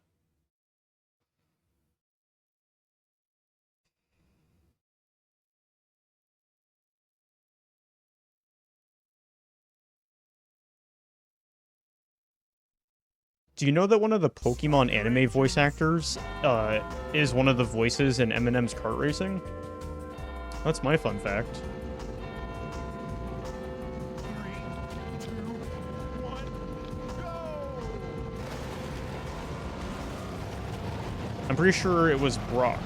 Do you know that one of the Pokemon anime voice actors is one of the voices in Eminem's kart racing? That's my fun fact. 3, 2, 1, go! I'm pretty sure it was Brock.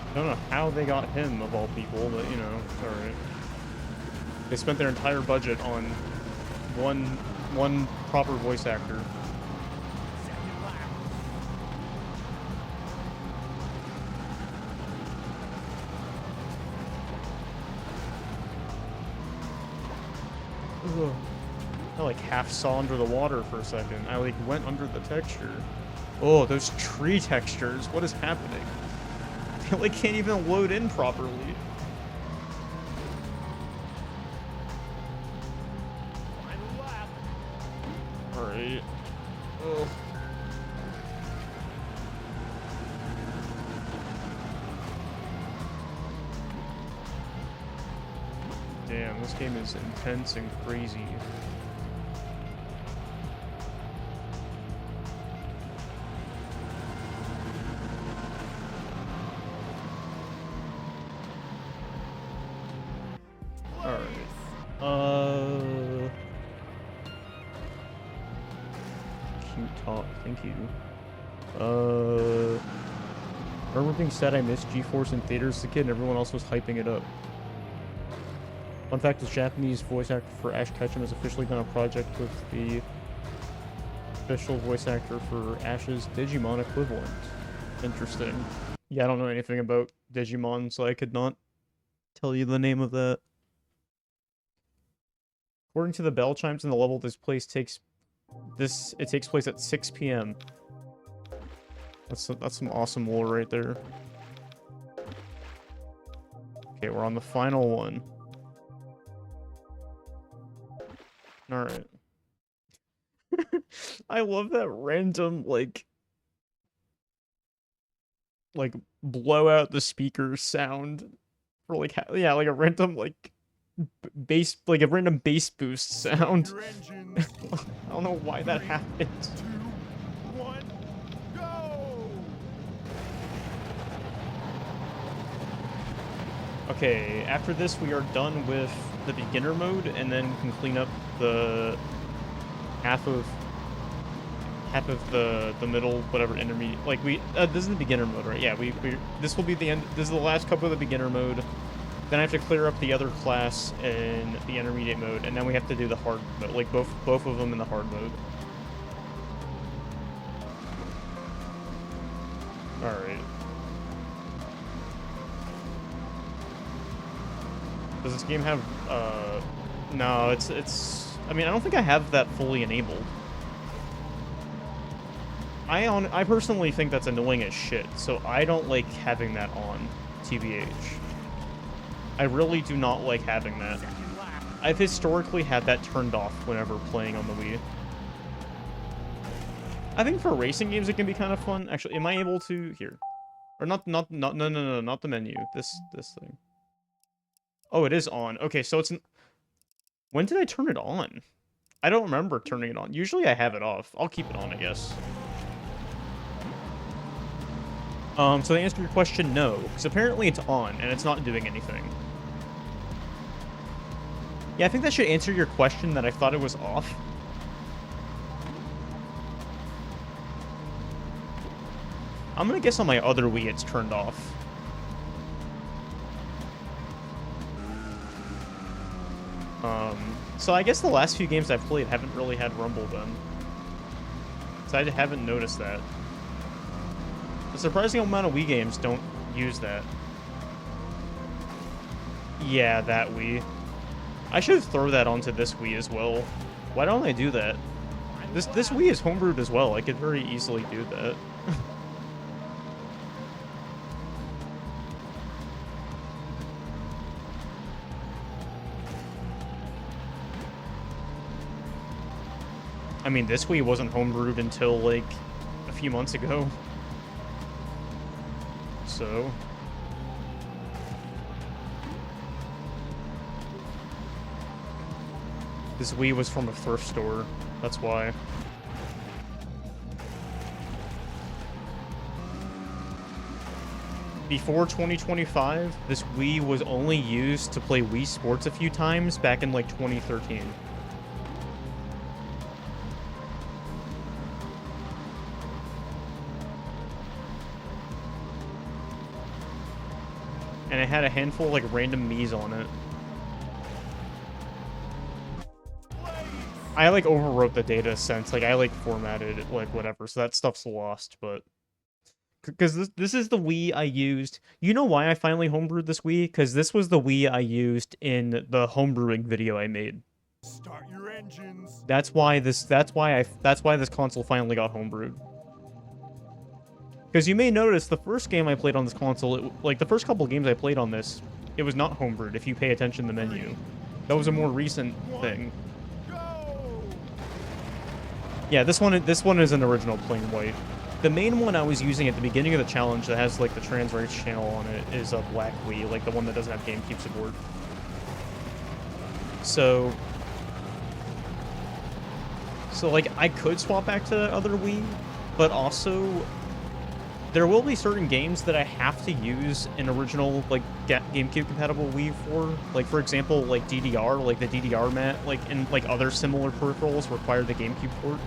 I don't know how they got him, of all people, but, you know, it's alright. They spent their entire budget on one proper voice actor. Second lap. Ugh. I, like, half saw under the water for a second. I, like, went under the texture. Oh, those tree textures. What is happening? They, like, can't even load in properly. Final lap. Alright. Oh. Damn, this game is intense and crazy. Cute talk, thank you. Remember being said I missed GeForce in theaters as a kid and everyone else was hyping it up. Fun fact is Japanese voice actor for Ash Ketchum has officially done a project with the official voice actor for Ash's Digimon equivalent. Interesting. Yeah, I don't know anything about Digimon, so I could not tell you the name of that. According to the bell chimes in the level, it takes place at 6 p.m. That's some awesome lore right there. Okay, we're on the final one. All right. I love that random like blow out the speakers sound for like yeah, like a random like bass, like a random bass boost sound. Your engines. I don't know why that 3, happened. 2, 1, go! Okay, after this we are done with the beginner mode, and then we can clean up the half of the middle, whatever, intermediate. Like this is the beginner mode, right? Yeah, this will be the end. This is the last couple of the beginner mode. Then I have to clear up the other class in the intermediate mode, and then we have to do the hard mode, like both of them in the hard mode. All right. Does this game have, no, it's, I mean, I don't think I have that fully enabled. I personally think that's annoying as shit, so I don't like having that on, TBH. I really do not like having that. Second lap. I've historically had that turned off whenever playing on the Wii. I think for racing games it can be kind of fun. Actually, am I able to, here. Or no, not the menu. This thing. Oh, it is on. Okay, so it's... When did I turn it on? I don't remember turning it on. Usually I have it off. I'll keep it on, I guess. So to answer your question, no. Because apparently it's on, and it's not doing anything. Yeah, I think that should answer your question that I thought it was off. I'm gonna guess on my other Wii it's turned off. So I guess the last few games I've played haven't really had Rumble then. So I haven't noticed that. A surprising amount of Wii games don't use that. Yeah, that Wii. I should throw that onto this Wii as well. Why don't I do that? This Wii is homebrewed as well. I could very easily do that. I mean, this Wii wasn't homebrewed until, like, a few months ago. So... This Wii was from a thrift store. That's why. Before 2025, this Wii was only used to play Wii Sports a few times back in, like, 2013. And it had a handful of, like, random Miis on it. I, like, overwrote the data since, like, I, like, formatted it, like, whatever, so that stuff's lost, but... Because this is the Wii I used... You know why I finally homebrewed this Wii? Because this was the Wii I used in the homebrewing video I made. Start your engines. That's why this console finally got homebrewed. Because you may notice the first game I played on this console, like, the first couple games I played on this, it was not homebrewed, if you pay attention to the menu. That was a more recent thing. Yeah, this one is an original plain white. The main one I was using at the beginning of the challenge that has, like, the trans rights channel on it is a black Wii, like the one that doesn't have GameCube support. So, like, I could swap back to the other Wii, but also, there will be certain games that I have to use an original, like, GameCube-compatible Wii for. Like, for example, like, DDR, like, the DDR mat, like, and, like, other similar peripherals require the GameCube port.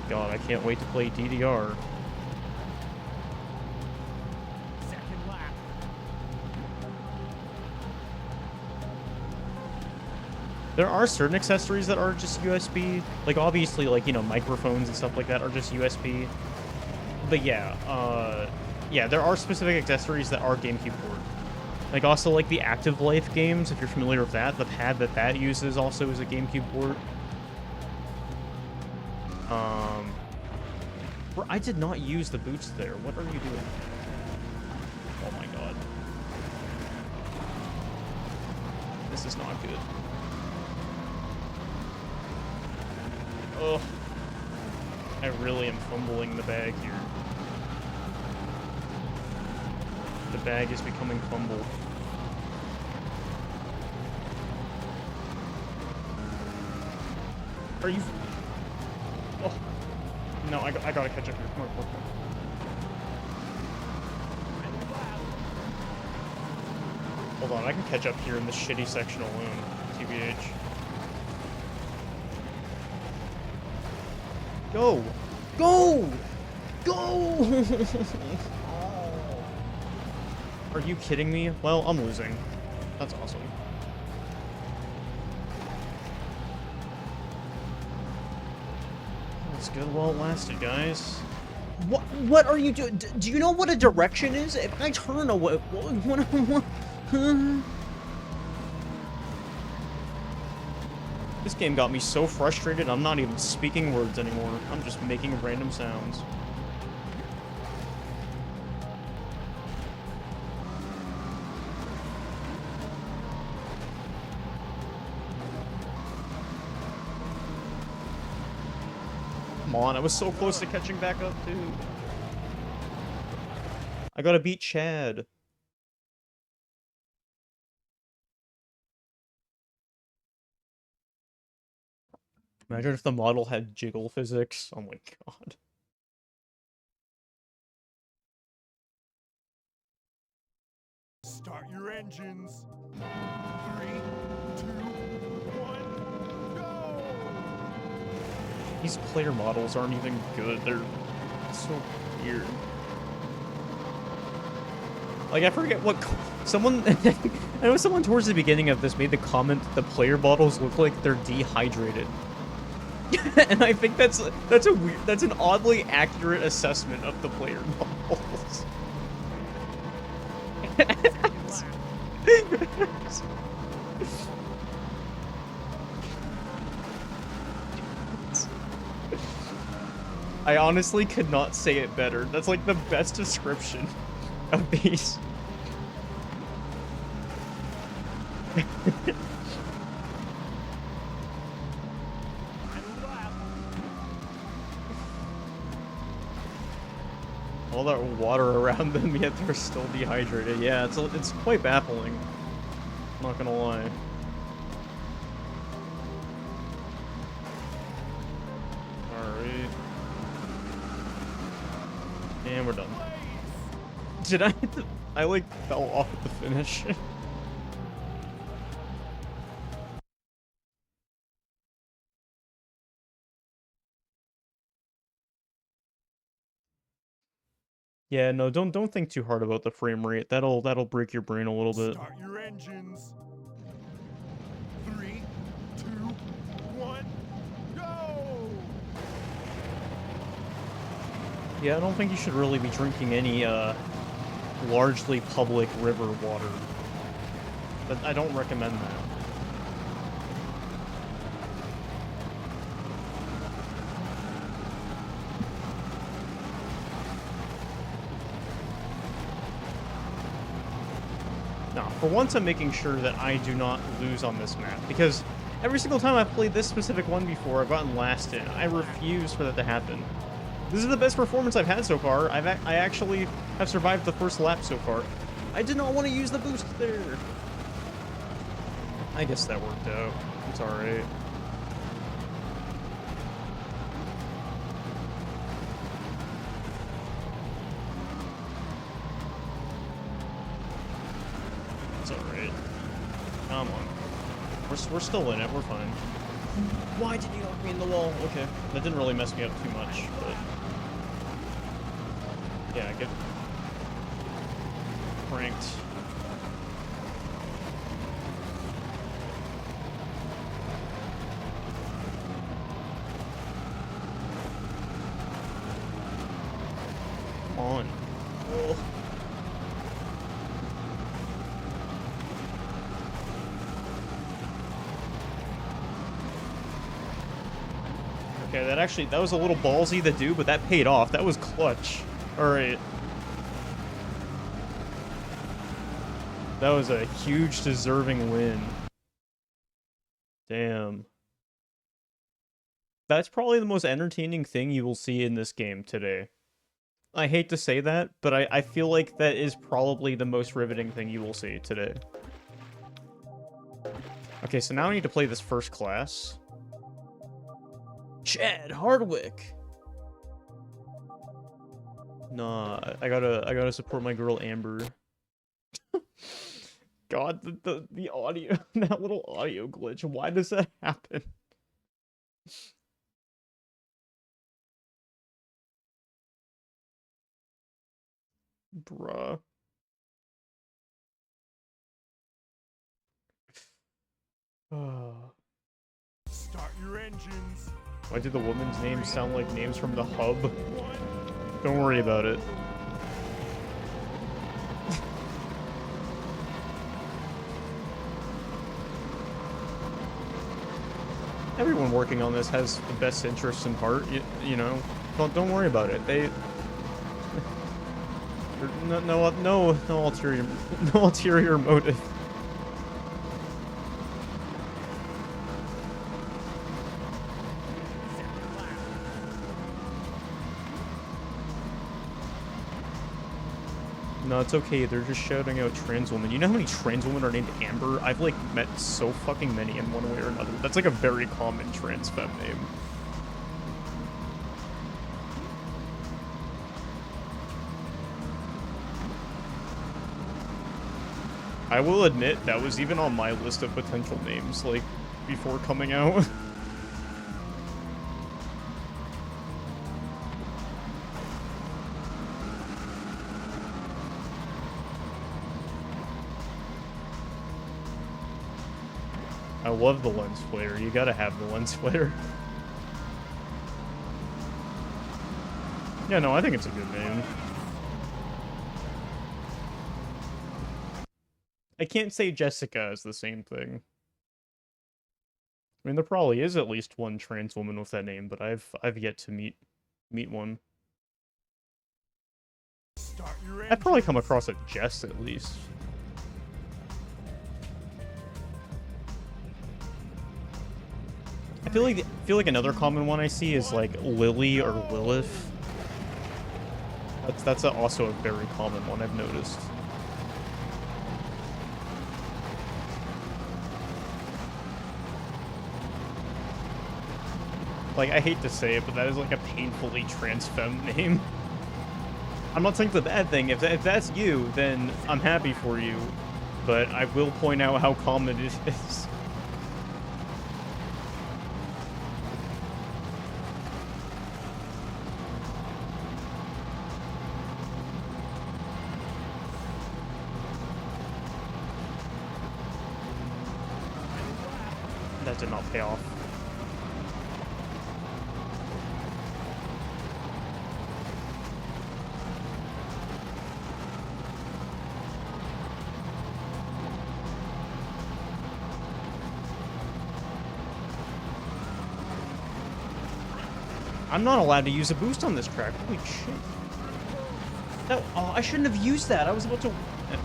God, I can't wait to play DDR. Second lap. There are certain accessories that are just USB. Like, obviously, like, you know, microphones and stuff like that are just USB. But yeah, yeah, there are specific accessories that are GameCube port. Like, also, like, the Active Life games, if you're familiar with that, the pad that uses also is a GameCube port. I did not use the boots there. What are you doing? Oh my god. This is not good. Ugh. I really am fumbling the bag here. The bag is becoming fumbled. Are you... Oh. No, I gotta catch up here. Come on, come on, come on. Hold on, I can catch up here in this shitty section alone. TBH. Go! Go! Go! Are you kidding me? Well, I'm losing. That's awesome. That's good while it lasted, guys. What are you doing? Do you know what a direction is? If I turn away, what This game got me so frustrated, I'm not even speaking words anymore. I'm just making random sounds. Come on, I was so close to catching back up, too. I gotta beat Chad. Imagine if the model had jiggle physics. Oh my god. Start your engines. 3, 2, 1, go! These player models aren't even good. They're so weird. Like, I forget what... Someone... I know someone towards the beginning of this made the comment that the player models look like they're dehydrated. And I think that's an oddly accurate assessment of the player models. I honestly could not say it better. That's like the best description. of these. Final lap. All that water around them, yet they're still dehydrated. Yeah, it's quite baffling. Not gonna lie. Alright. And we're done. Did I hit the... I, like, fell off at the finish. Yeah, no, don't think too hard about the frame rate. That'll break your brain a little bit. Start your engines. 3, 2, 1, go! Yeah, I don't think you should really be drinking any, largely public river water. But I don't recommend that. No, for once I'm making sure that I do not lose on this map, because every single time I've played this specific one before, I've gotten last in. I refuse for that to happen. This is the best performance I've had so far. I actually have survived the first lap so far. I did not want to use the boost there. I guess that worked out. It's alright. It's alright. Come on. We're still in it. We're fine. Why did you knock me in the wall? Okay. That didn't really mess me up too much, but... yeah, get... pranked. Come on. Oh. Okay, that was a little ballsy to do, but that paid off. That was clutch. Alright. That was a huge deserving win. Damn. That's probably the most entertaining thing you will see in this game today. I hate to say that, but I feel like that is probably the most riveting thing you will see today. Okay, so now I need to play this first class. Chad Hardwick. Nah, I gotta support my girl Amber. God, the audio, that little audio glitch. Why does that happen? Bruh. Start your engines. Why did the woman's names sound like names from the hub? Don't worry about it. Everyone working on this has the best interests in heart, you know. Don't worry about it. They no ulterior motive. No, it's okay. They're just shouting out trans women. You know how many trans women are named Amber? I've, like, met so fucking many in one way or another. That's, like, a very common trans femme name. I will admit, that was even on my list of potential names, like, before coming out. I love the lens flare. You gotta have the lens flare. Yeah, no, I think it's a good name. I can't say Jessica is the same thing. I mean, there probably is at least one trans woman with that name, but I've yet to meet one. Start your I've probably come engines. across a Jess at least. I feel like another common one I see is like Lily or Lilith. That's also a very common one I've noticed. Like, I hate to say it, but that is like a painfully trans femme name. I'm not saying it's a bad thing. If that's you, then I'm happy for you. But I will point out how common it is. That did not pay off. I'm not allowed to use a boost on this track. Holy shit. That, oh, I shouldn't have used that. I was about to...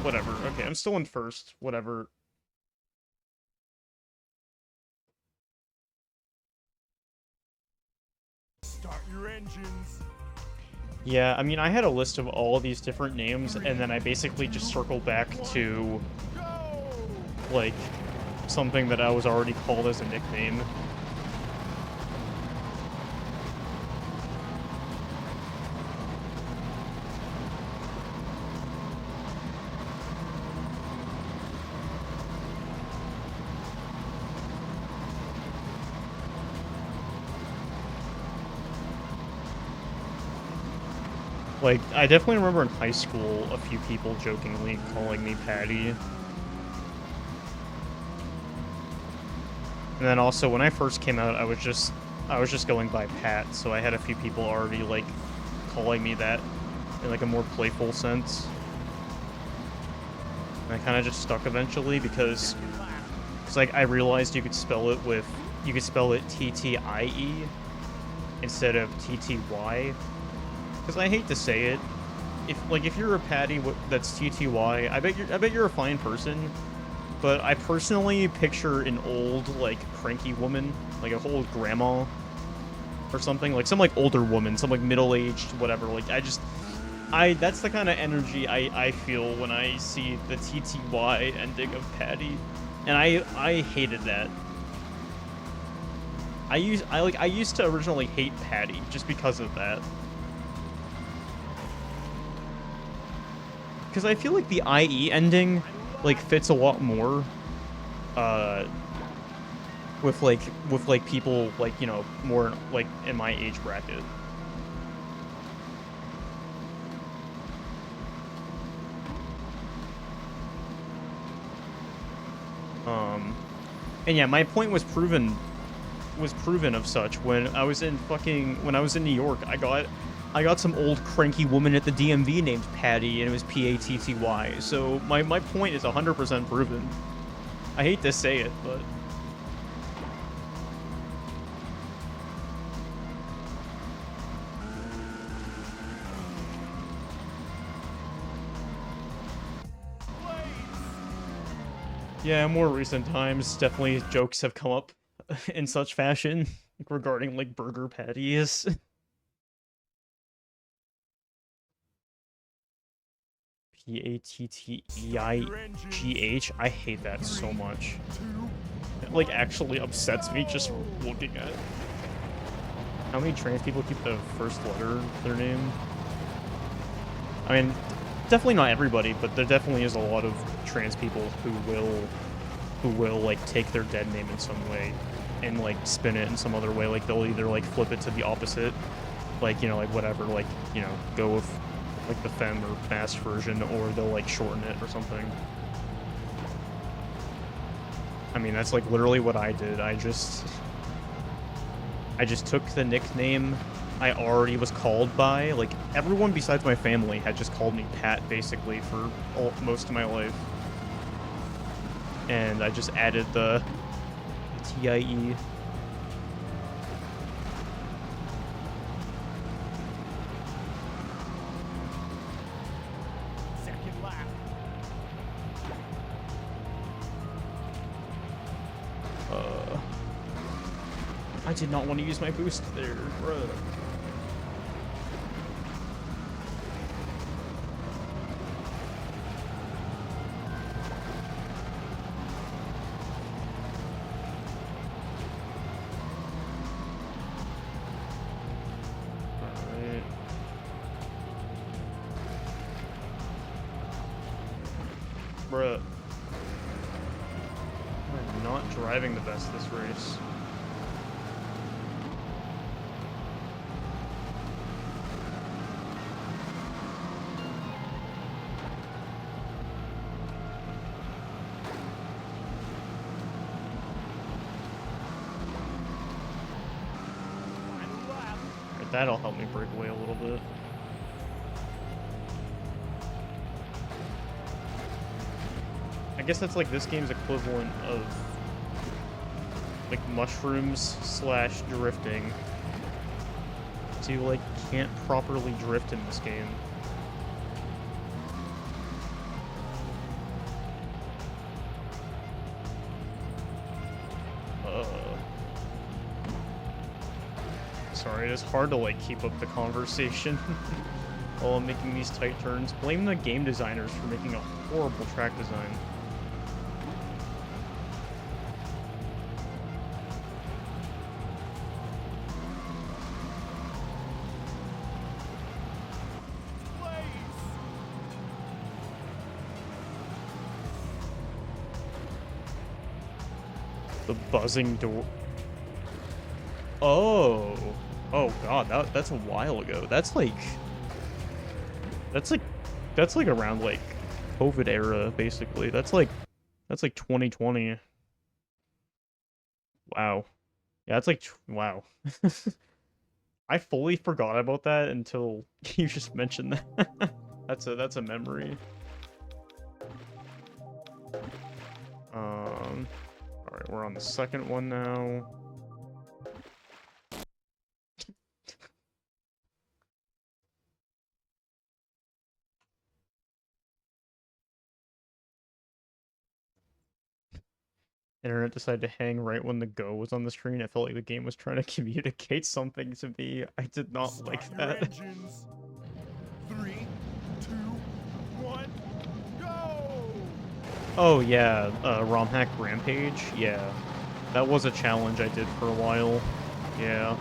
Whatever. Okay, I'm still in first. Whatever. Start your engines. Yeah, I mean, I had a list of all of these different names, and then I basically just circled back to, Go! like, something that I was already called as a nickname. Like, I definitely remember in high school a few people jokingly calling me Patty. And then also, when I first came out, I was just going by Pat, so I had a few people already, like, calling me that in, like, a more playful sense. And I kind of just stuck eventually because, like, I realized you could spell it T-T-I-E instead of T-T-Y. Because I hate to say it, if you're a Patty that's TTY, I bet you're a fine person. But I personally picture an old, like, cranky woman, like a old grandma or something, like some like older woman, some like middle-aged, whatever. Like that's the kind of energy I feel when I see the TTY ending of Patty, and I hated that. I used to originally hate Patty just because of that. Because I feel like the IE ending, like, fits a lot more, with people, like, you know, more, like, in my age bracket. And yeah, my point was proven of such when I was in New York. I got some old cranky woman at the DMV named Patty, and it was P-A-T-T-Y. So my point is 100% proven. I hate to say it, but... Yeah, more recent times, definitely jokes have come up in such fashion regarding, like, burger patties. P-A-T-T-E-I-G-H. I hate that so much. It, like, actually upsets me just looking at it. How many trans people keep the first letter of their name? I mean, definitely not everybody, but there definitely is a lot of trans people who will like take their dead name in some way and like spin it in some other way. Like they'll either like flip it to the opposite, like, you know, like whatever, like, you know, go with like the femme or mass version, or they'll like shorten it or something. I mean, that's like literally what I did. I just took the nickname I already was called by. Like, everyone besides my family had just called me Pat, basically, for most of my life. And I just added the T-I-E. I did not want to use my boost there, bruh. Alright. Bruh. I'm not driving the best this race. Alright, that'll help me break away a little bit. I guess that's like this game's equivalent of like mushrooms / drifting. So you like can't properly drift in this game. Sorry, it is hard to like keep up the conversation while I'm making these tight turns. Blame the game designers for making a horrible track design. The buzzing door. Oh. Oh god, that's a while ago. That's like around like COVID era basically. That's like 2020. Wow. Yeah, that's like wow. I fully forgot about that until you just mentioned that. That's a memory. Alright, we're on the second one now. Internet decided to hang right when the go was on the screen. I felt like the game was trying to communicate something to me. I did not like that. Engines. 3, 2, 1, go! Oh yeah, ROM hack Rampage. Yeah, that was a challenge I did for a while. Yeah.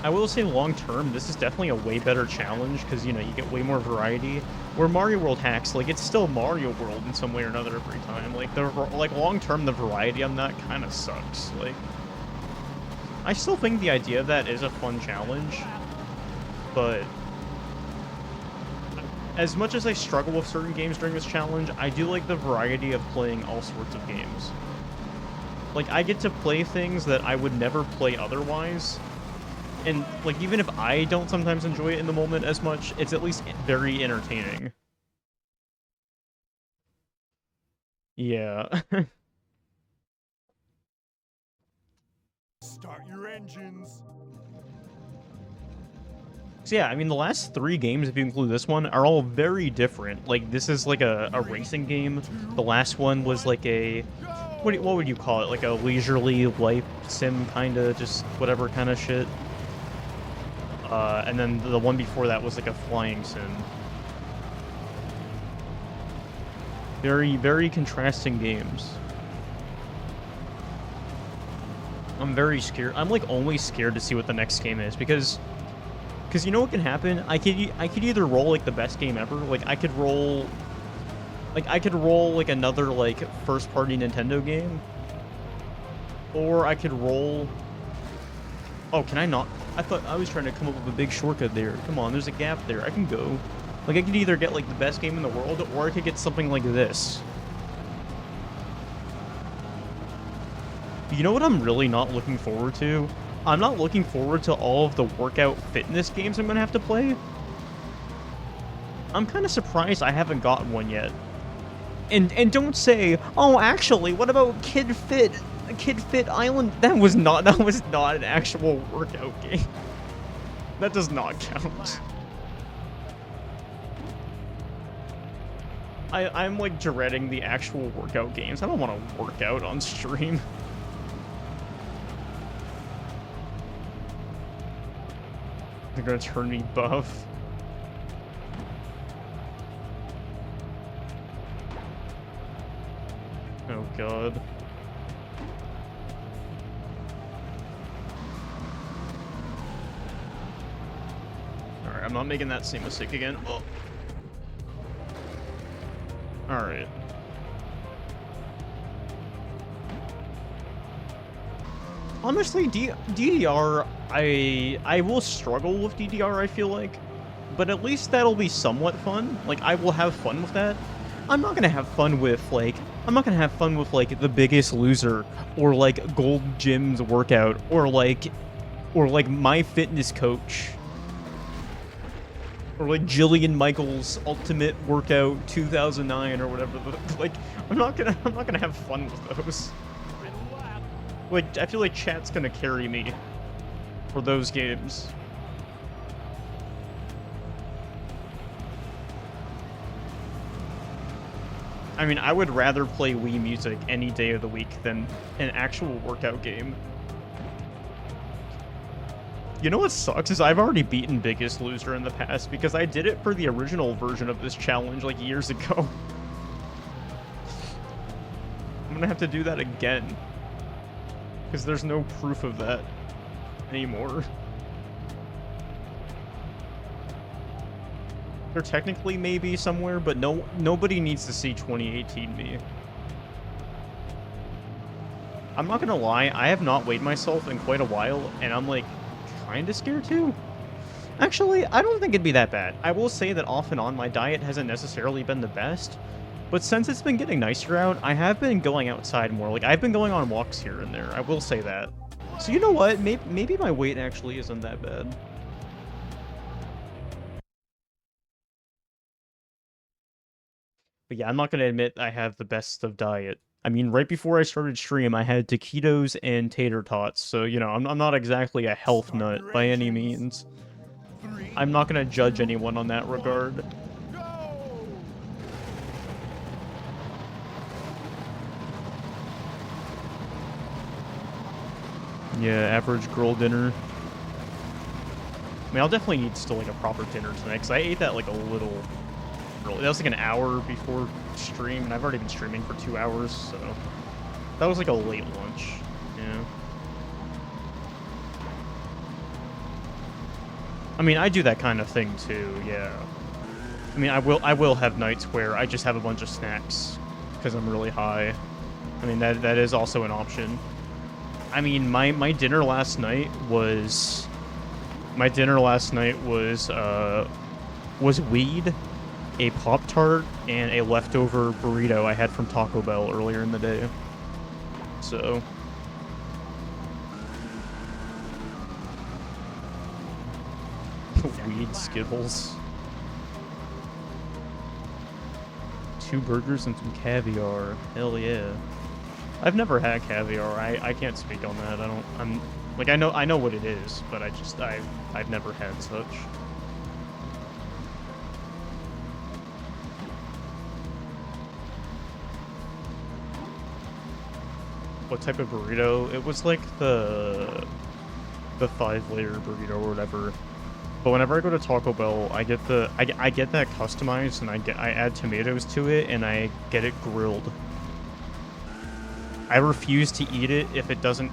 I will say long term, this is definitely a way better challenge because, you know, you get way more variety. Where Mario World hacks, like, it's still Mario World in some way or another every time. Like, long term, the variety on that kind of sucks. Like, I still think the idea of that is a fun challenge, but as much as I struggle with certain games during this challenge, I do like the variety of playing all sorts of games. Like, I get to play things that I would never play otherwise. And, like, even if I don't sometimes enjoy it in the moment as much, it's at least very entertaining. Yeah. Start your engines. So yeah, I mean, the last 3 games, if you include this one, are all very different. Like, this is like a racing game. The last one was like a... What would you call it? Like a leisurely life sim, kind of, just whatever kind of shit. And then the one before that was like a flying sim. Very, very contrasting games. I'm very scared. I'm like only scared to see what the next game is because you know what can happen? I could either roll like the best game ever. Like I could roll like another like first party Nintendo game, or I could roll. Oh, can I not? I thought I was trying to come up with a big shortcut there. Come on, there's a gap there. I can go. Like, I could either get, like, the best game in the world, or I could get something like this. You know what I'm really not looking forward to? I'm not looking forward to all of the workout fitness games I'm gonna have to play. I'm kind of surprised I haven't gotten one yet. And don't say, oh, actually, what about Kid Fit Island? That was not an actual workout game. That does not count. I'm like dreading the actual workout games. I don't want to work out on stream. They're gonna turn me buff. Oh god. Alright, I'm not making that same mistake again. Oh. Alright. Honestly, DDR, I will struggle with DDR, I feel like. But at least that'll be somewhat fun. Like, I will have fun with that. I'm not gonna have fun with, like, The Biggest Loser, or, like, Gold Gym's workout, or, like, My Fitness Coach. Or, like, Jillian Michaels' Ultimate Workout 2009, or whatever. Like, I'm not gonna have fun with those. Like, I feel like chat's gonna carry me for those games. I mean, I would rather play Wii Music any day of the week than an actual workout game. You know what sucks is I've already beaten Biggest Loser in the past because I did it for the original version of this challenge like years ago. I'm gonna have to do that again. Because there's no proof of that anymore. There technically may be somewhere, but nobody needs to see 2018 me. I'm not gonna lie, I have not weighed myself in quite a while, and I'm like, kinda scared too. Actually, I don't think it'd be that bad. I will say that off and on my diet hasn't necessarily been the best, but since it's been getting nicer out, I have been going outside more. Like, I've been going on walks here and there, I will say that. So you know what, maybe my weight actually isn't that bad. But yeah, I'm not going to admit I have the best of diet. I mean, right before I started stream, I had taquitos and tater tots, so, you know, I'm not exactly a health nut by any means. I'm not going to judge anyone on that regard. Yeah, average girl dinner. I mean, I'll definitely need still, like, a proper dinner tonight, because I ate that, like, a little... That was like an hour before stream, and I've already been streaming for 2 hours, so that was like a late lunch. Yeah. I mean, I do that kind of thing too. Yeah. I mean, I will have nights where I just have a bunch of snacks because I'm really high. I mean, that is also an option. I mean, my dinner last night was weed, a Pop-Tart, and a leftover burrito I had from Taco Bell earlier in the day. So... weed Skittles. 2 burgers and some caviar. Hell yeah. I've never had caviar. I can't speak on that. I know what it is, but I've never had such. What type of burrito? It was like the 5-layer burrito or whatever. But whenever I go to Taco Bell, I get that customized, and I add tomatoes to it, and I get it grilled. I refuse to eat it if it doesn't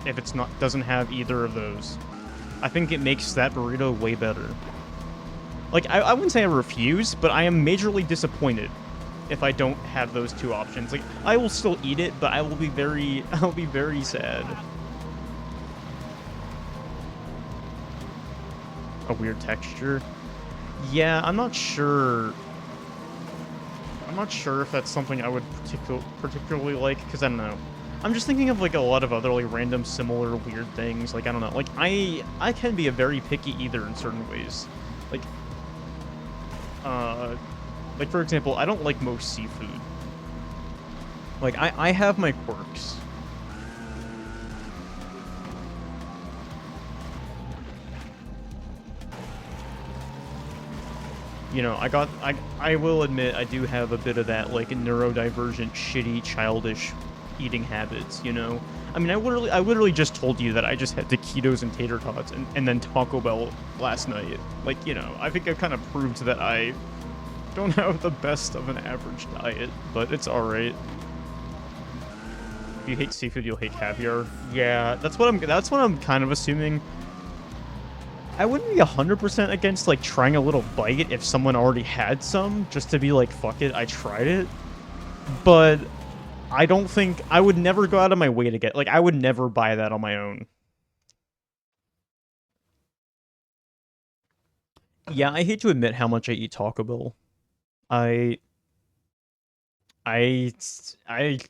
have either of those. I think it makes that burrito way better. Like, I wouldn't say I refuse, but I am majorly disappointed if I don't have those 2 options. Like, I will still eat it, but I'll be very sad. A weird texture. Yeah, I'm not sure if that's something I would particularly like, because I don't know. I'm just thinking of like a lot of other like random similar weird things. Like, I don't know. Like, I can be a very picky eater in certain ways. Like for example, I don't like most seafood. Like, I have my quirks. You know, I will admit I do have a bit of that like neurodivergent, shitty, childish eating habits, you know? I mean, I literally just told you that I just had taquitos and tater tots and then Taco Bell last night. Like, you know, I think I've kind of proved that I don't have the best of an average diet, but it's alright. If you hate seafood, you'll hate caviar. Yeah, that's what I'm kind of assuming. I wouldn't be 100% against, like, trying a little bite if someone already had some, just to be like, fuck it, I tried it. But I don't think... I would never go out of my way to get... Like, I would never buy that on my own. Yeah, I hate to admit how much I eat Taco Bell. I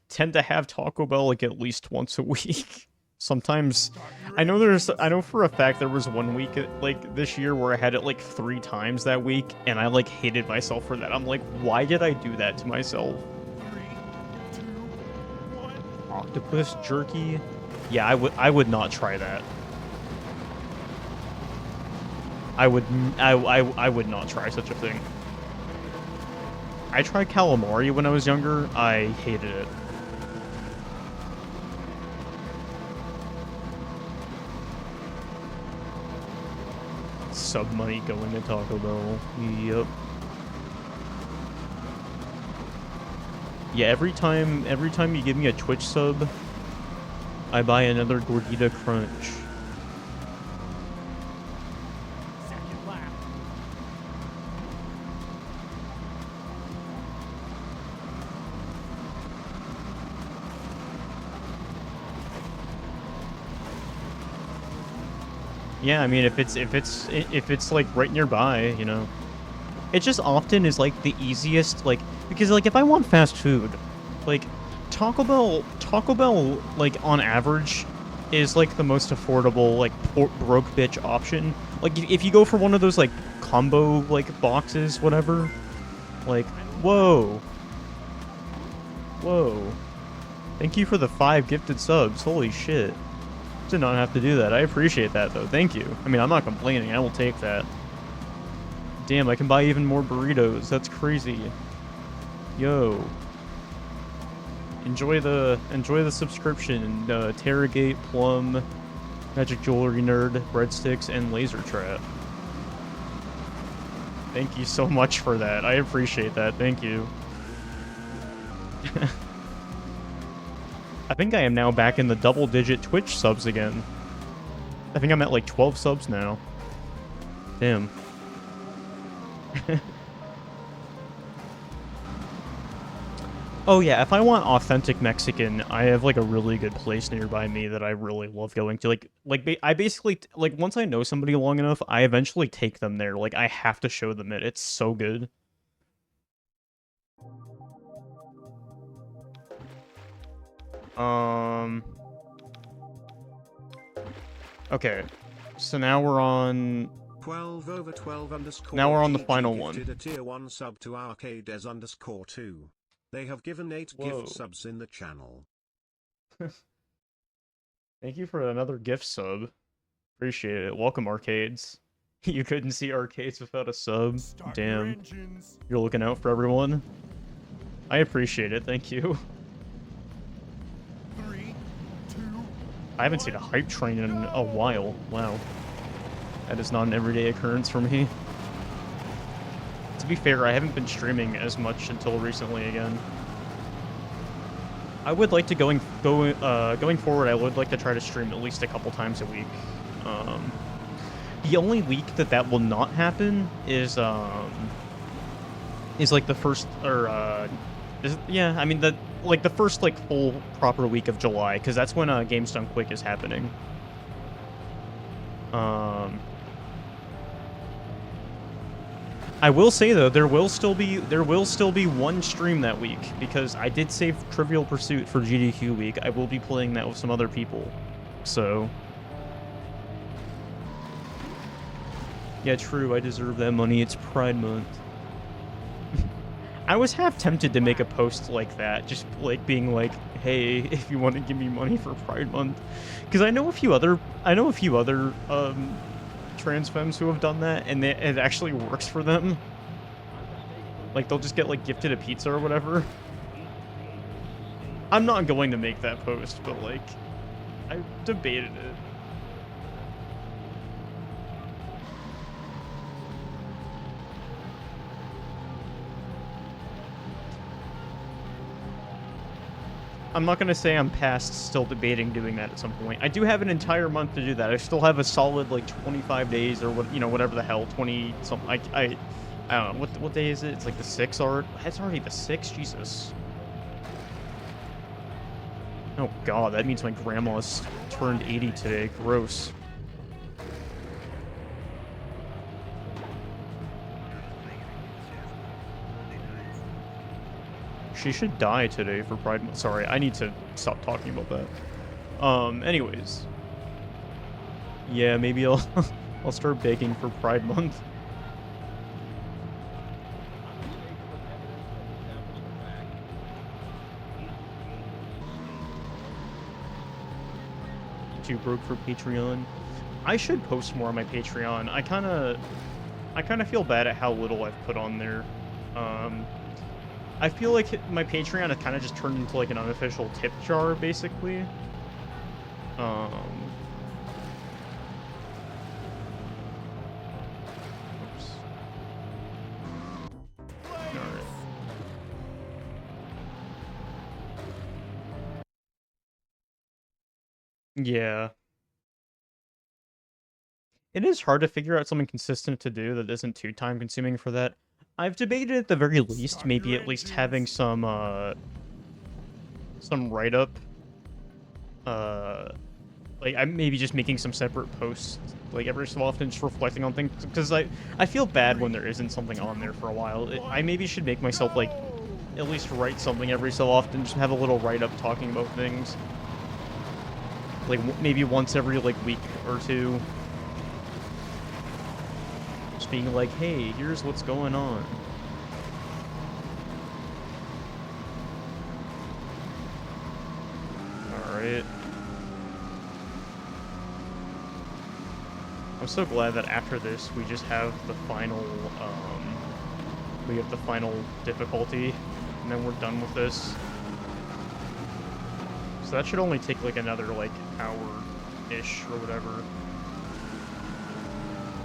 tend to have Taco Bell, like, at least once a week. Sometimes... I know for a fact there was one week, like, this year where I had it, like, 3 times that week, and I, like, hated myself for that. I'm like, why did I do that to myself? Octopus jerky? Yeah, I would not try that. I would not try such a thing. I tried calamari when I was younger. I hated it. Sub money going to Taco Bell. Yep. Yeah, every time you give me a Twitch sub, I buy another Gordita Crunch. Second lap. Yeah, I mean, if it's like right nearby, you know, it just often is like the easiest, like, because like if I want fast food, like Taco Bell, like on average, is like the most affordable, like broke bitch option. Like if you go for one of those like combo like boxes, whatever, like whoa, thank you for the 5 gifted subs. Holy shit. Did not have to do that. I appreciate that, though. Thank you. I mean, I'm not complaining. I will take that. Damn, I can buy even more burritos. That's crazy. Yo. Enjoy the subscription. Terragate, Plum, Magic Jewelry Nerd, Breadsticks, and Laser Trap. Thank you so much for that. I appreciate that. Thank you. I think I am now back in the double-digit Twitch subs again. I think I'm at like 12 subs now. Damn. Oh yeah, if I want authentic Mexican, I have like a really good place nearby me that I really love going to. I basically, like, once I know somebody long enough, I eventually take them there. Like, I have to show them it. It's so good. Okay, so now we're on 12/12 Now we're on the GG final one. gifted a tier 1 sub to Arcades_2. They have given 8 Whoa. gift subs in the channel. Thank you for another gift sub. Appreciate it. Welcome, Arcades. You couldn't see Arcades without a sub. Start your Damn. engines. You're looking out for everyone. I appreciate it. Thank you. 3, 2, I haven't seen a hype train in a while. Wow. That is not an everyday occurrence for me. To be fair, I haven't been streaming as much until recently again. I would like to going forward, I would like to try to stream at least a couple times a week. The only week that will not happen is like the first, or yeah, I mean the first like full proper week of July, because that's when Games Done Quick is happening. I will say though, there will still be one stream that week, because I did save Trivial Pursuit for GDQ week. I will be playing that with some other people, so yeah, true. I deserve that money. It's Pride Month. I was half tempted to make a post like that, just like being like, "Hey, if you want to give me money for Pride Month," because I know a few other trans femmes who have done that, and it actually works for them. Like, they'll just get, like, gifted a pizza or whatever. I'm not going to make that post, but, like, I debated it. I'm not going to say I'm past still debating doing that at some point. I do have an entire month to do that. I still have a solid, like, 25 days or what, you know, whatever the hell, 20 something. I don't know. What day is it? It's like the 6th or it's already the 6th? Jesus. Oh god, that means my grandma's turned 80 today. Gross. She should die today for Pride Month. Sorry, I need to stop talking about that. Anyways. Yeah, maybe I'll I'll start begging for Pride Month. Too broke for Patreon. I should post more on my Patreon. I kind of feel bad at how little I've put on there. I feel like my Patreon has kind of just turned into like an unofficial tip jar, basically. Oops. Alright. Yeah. It is hard to figure out something consistent to do that isn't too time consuming for that. I've debated at the very least, maybe at least having some write-up. Like, I'm maybe just making some separate posts, like, every so often, just reflecting on things, because I feel bad when there isn't something on there for a while. I maybe should make myself, like, at least write something every so often, just have a little write-up talking about things. Like, maybe once every, like, week or two. Just being like, hey, here's what's going on. Alright. I'm so glad that after this, we just have the final, we have the final difficulty, and then we're done with this. So that should only take, like, another, like, hour-ish or whatever.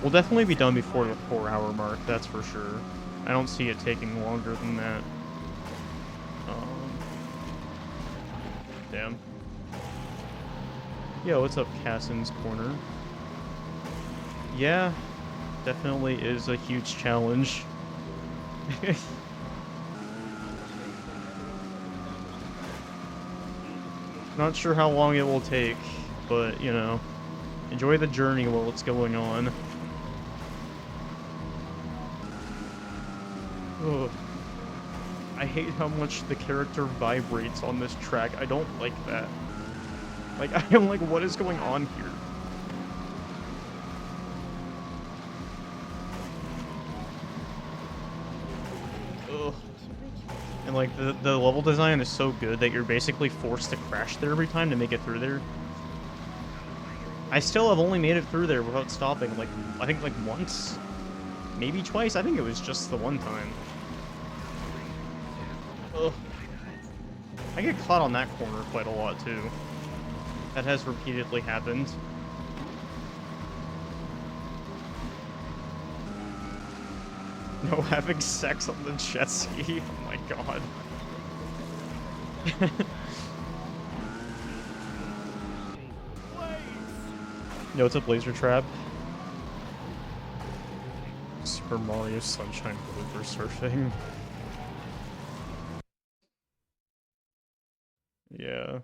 We'll definitely be done before the 4-hour mark, that's for sure. I don't see it taking longer than that. Damn. Yo, what's up, Cassin's Corner? Yeah, definitely is a huge challenge. Not sure how long it will take, but, you know, enjoy the journey while it's going on. Ugh. I hate how much the character vibrates on this track. I don't like that. Like, I am like, what is going on here? Ugh. And like, the level design is so good that you're basically forced to crash there every time to make it through there. I still have only made it through there without stopping, like, I think like once? Maybe twice? I think it was just the one time. Ugh. I get caught on that corner quite a lot, too. That has repeatedly happened. No having sex on the jet ski? Oh my god. Yo, what's up, Laser Trap? Super Mario Sunshine blooper surfing. Yeah.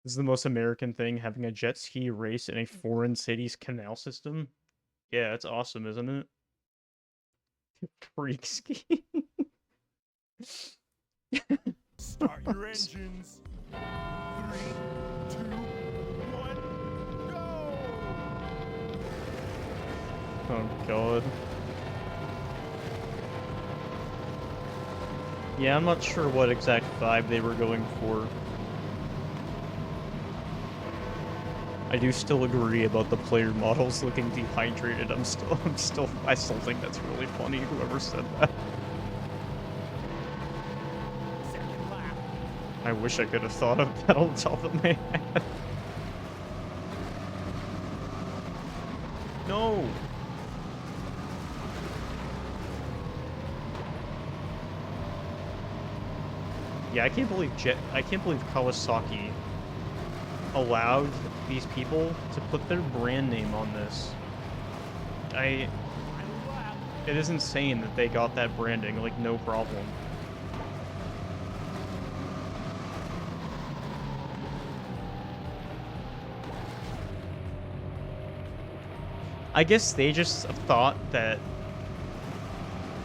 This is the most American thing, having a jet ski race in a foreign city's canal system. Yeah, it's awesome, isn't it? Freak ski. Start your engines. 3, 2, 1, go! Oh god. Yeah, I'm not sure what exact vibe they were going for. I do still agree about the player models looking dehydrated. I still think that's really funny, whoever said that. Second lap. I wish I could have thought of that on top of my head. No! Yeah, I can't believe Kawasaki allowed these people to put their brand name on this. Final lap. It is insane that they got that branding, like, no problem. I guess they just thought that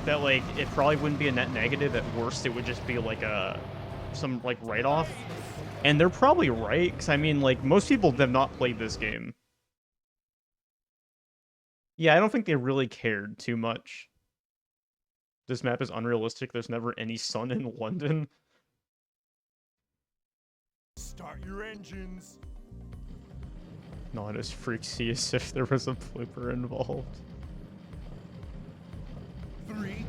like it probably wouldn't be a net negative. At worst, it would just be like some like write-off. And they're probably right, because I mean, like, most people have not played this game. Yeah, I don't think they really cared too much. This map is unrealistic. There's never any sun in London. Start your engines. Not as freaky as if there was a flipper involved. 3,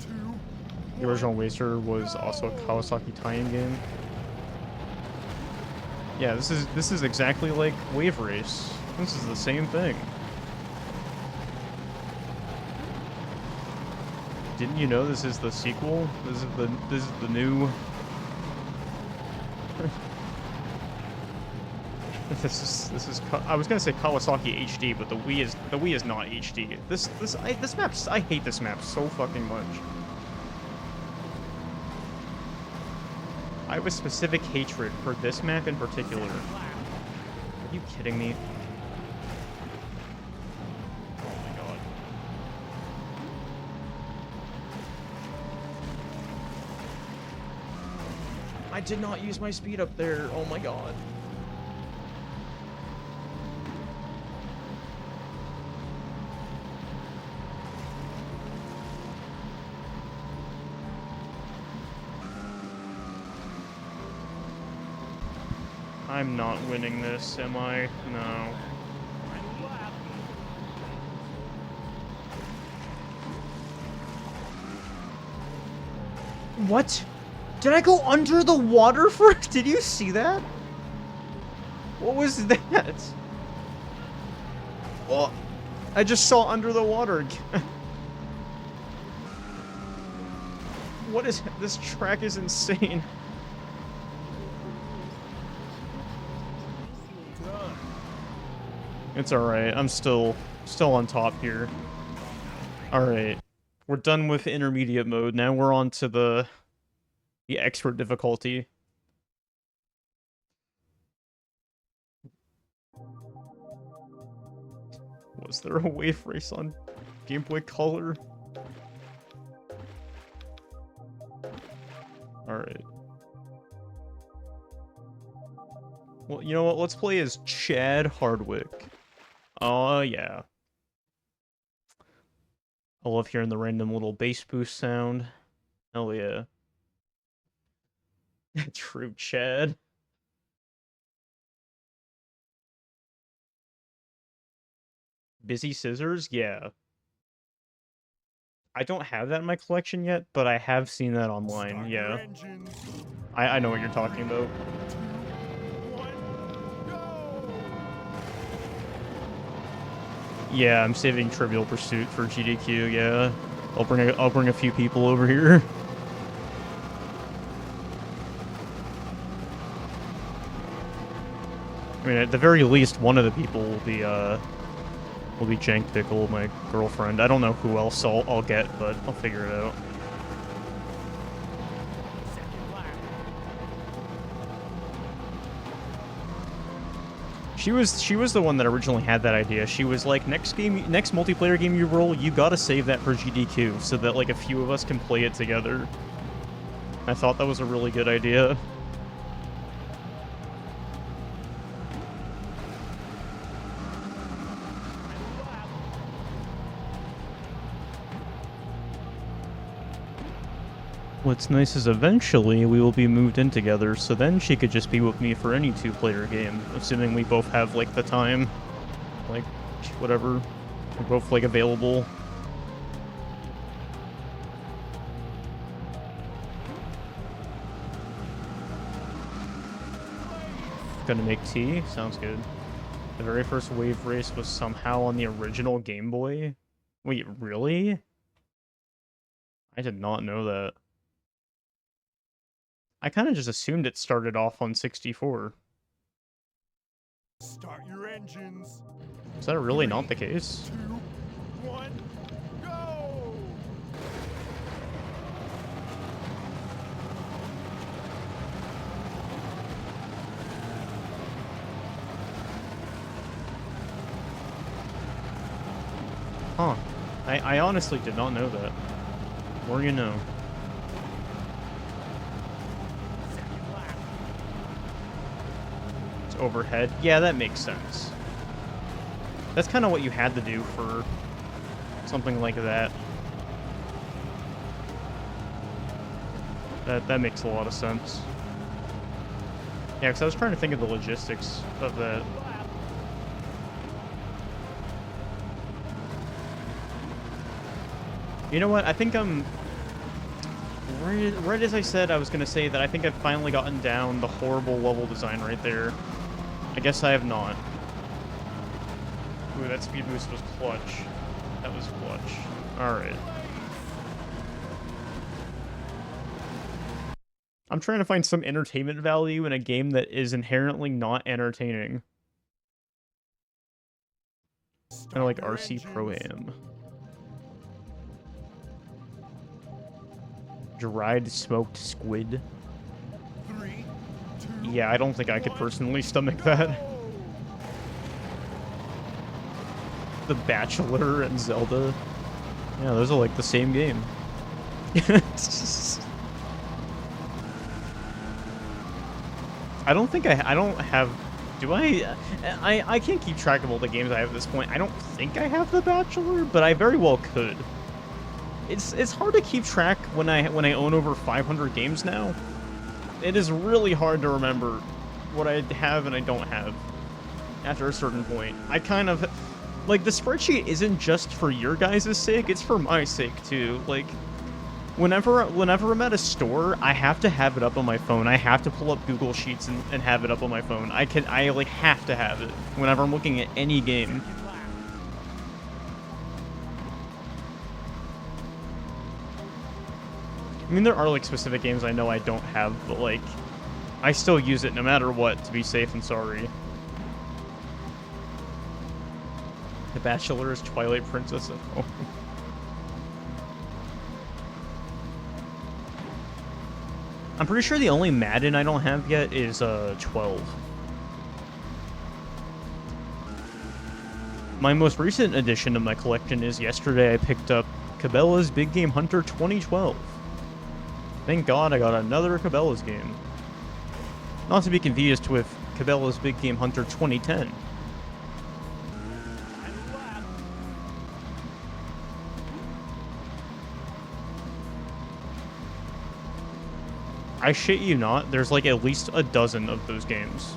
2, The original Waster was also a Kawasaki tie-in game. Yeah, this is exactly like Wave Race. This is the same thing. Didn't you know this is the sequel? This is the new. This is. I was gonna say Kawasaki HD, but the Wii is not HD. This map. I hate this map so fucking much. I have a specific hatred for this map in particular. Are you kidding me? Oh my god. I did not use my speed up there. Oh my god. I'm not winning this, am I? No. final lap. What? Did I go under the water for it? Did you see that? What was that? Oh, I just saw under the water again. What is this track is insane. Done. It's alright, I'm still on top here. Alright. We're done with intermediate mode. Now we're on to the expert difficulty. Was there a wave race on Game Boy Color? Alright. Well, you know what? Let's play as Chad Hardwick. Oh, yeah. I love hearing the random little bass boost sound. Hell yeah. True Chad. Busy Scissors? Yeah. I don't have that in my collection yet, but I have seen that online, Start your yeah. engines. I know what you're talking about. 1, go. Yeah, I'm saving Trivial Pursuit for GDQ, yeah. I'll bring a few people over here. I mean, at the very least, one of the people will be Jank Pickle, my girlfriend. I don't know who else I'll get, but I'll figure it out. Second lap. She was the one that originally had that idea. She was like, next multiplayer game you roll, you gotta save that for GDQ, so that like a few of us can play it together. I thought that was a really good idea. What's nice is eventually we will be moved in together, so then she could just be with me for any two-player game, assuming we both have, like, the time. Like, whatever. We're both, like, available. Gonna make tea? Sounds good. The very first wave race was somehow on the original Game Boy? Wait, really? I did not know that. I kind of just assumed it started off on 64. Start your engines. Is that really not the case? 2, 1, go! Huh. I honestly did not know that. More you know. Second lap. It's overhead. Yeah, that makes sense. That's kind of what you had to do for something like that. That makes a lot of sense. Yeah, because I was trying to think of the logistics of that. Lap. You know what? I think I'm... Right as I said, I was going to say that I think I've finally gotten down the horrible level design right there. I guess I have not. Ooh, that speed boost was clutch. That was clutch. Alright. I'm trying to find some entertainment value in a game that is inherently not entertaining. Kind of like Start your RC engines. Pro-Am. Dried smoked squid. 3, 2, Yeah, I don't think I could 1, personally stomach that. go! The Bachelor and Zelda. Yeah, those are like the same game. I don't think I don't have... Do I? I can't keep track of all the games I have at this point. I don't think I have The Bachelor, but I very well could. It's hard to keep track when I own over 500 games now. It is really hard to remember what I have and I don't have after a certain point. I kind of... Like, the spreadsheet isn't just for your guys' sake, it's for my sake, too. Like, whenever I'm at a store, I have to have it up on my phone. I have to pull up Google Sheets and have it up on my phone. I, like, have to have it whenever I'm looking at any game. Second lap. I mean, there are, like, specific games I know I don't have, but, like, I still use it no matter what to be safe and sorry. The Bachelor is Twilight Princess at home. I'm pretty sure the only Madden I don't have yet is 12. My most recent addition to my collection is yesterday I picked up Cabela's Big Game Hunter 2012. Thank God I got another Cabela's game. Not to be confused with Cabela's Big Game Hunter 2010. Final lap. I shit you not, there's like at least a dozen of those games.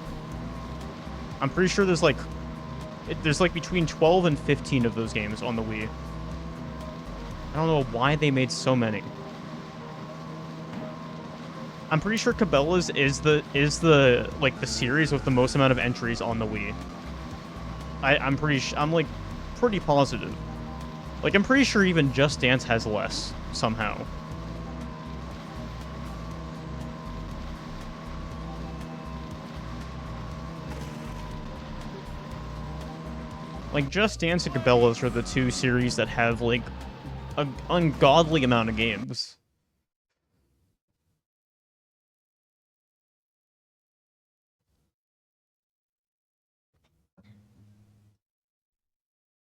I'm pretty sure there's like between 12 and 15 of those games on the Wii. I don't know why they made so many. I'm pretty sure Cabela's is the like the series with the most amount of entries on the Wii. I'm like pretty positive. Like I'm pretty sure even Just Dance has less somehow. Like Just Dance and Cabela's are the two series that have like an ungodly amount of games.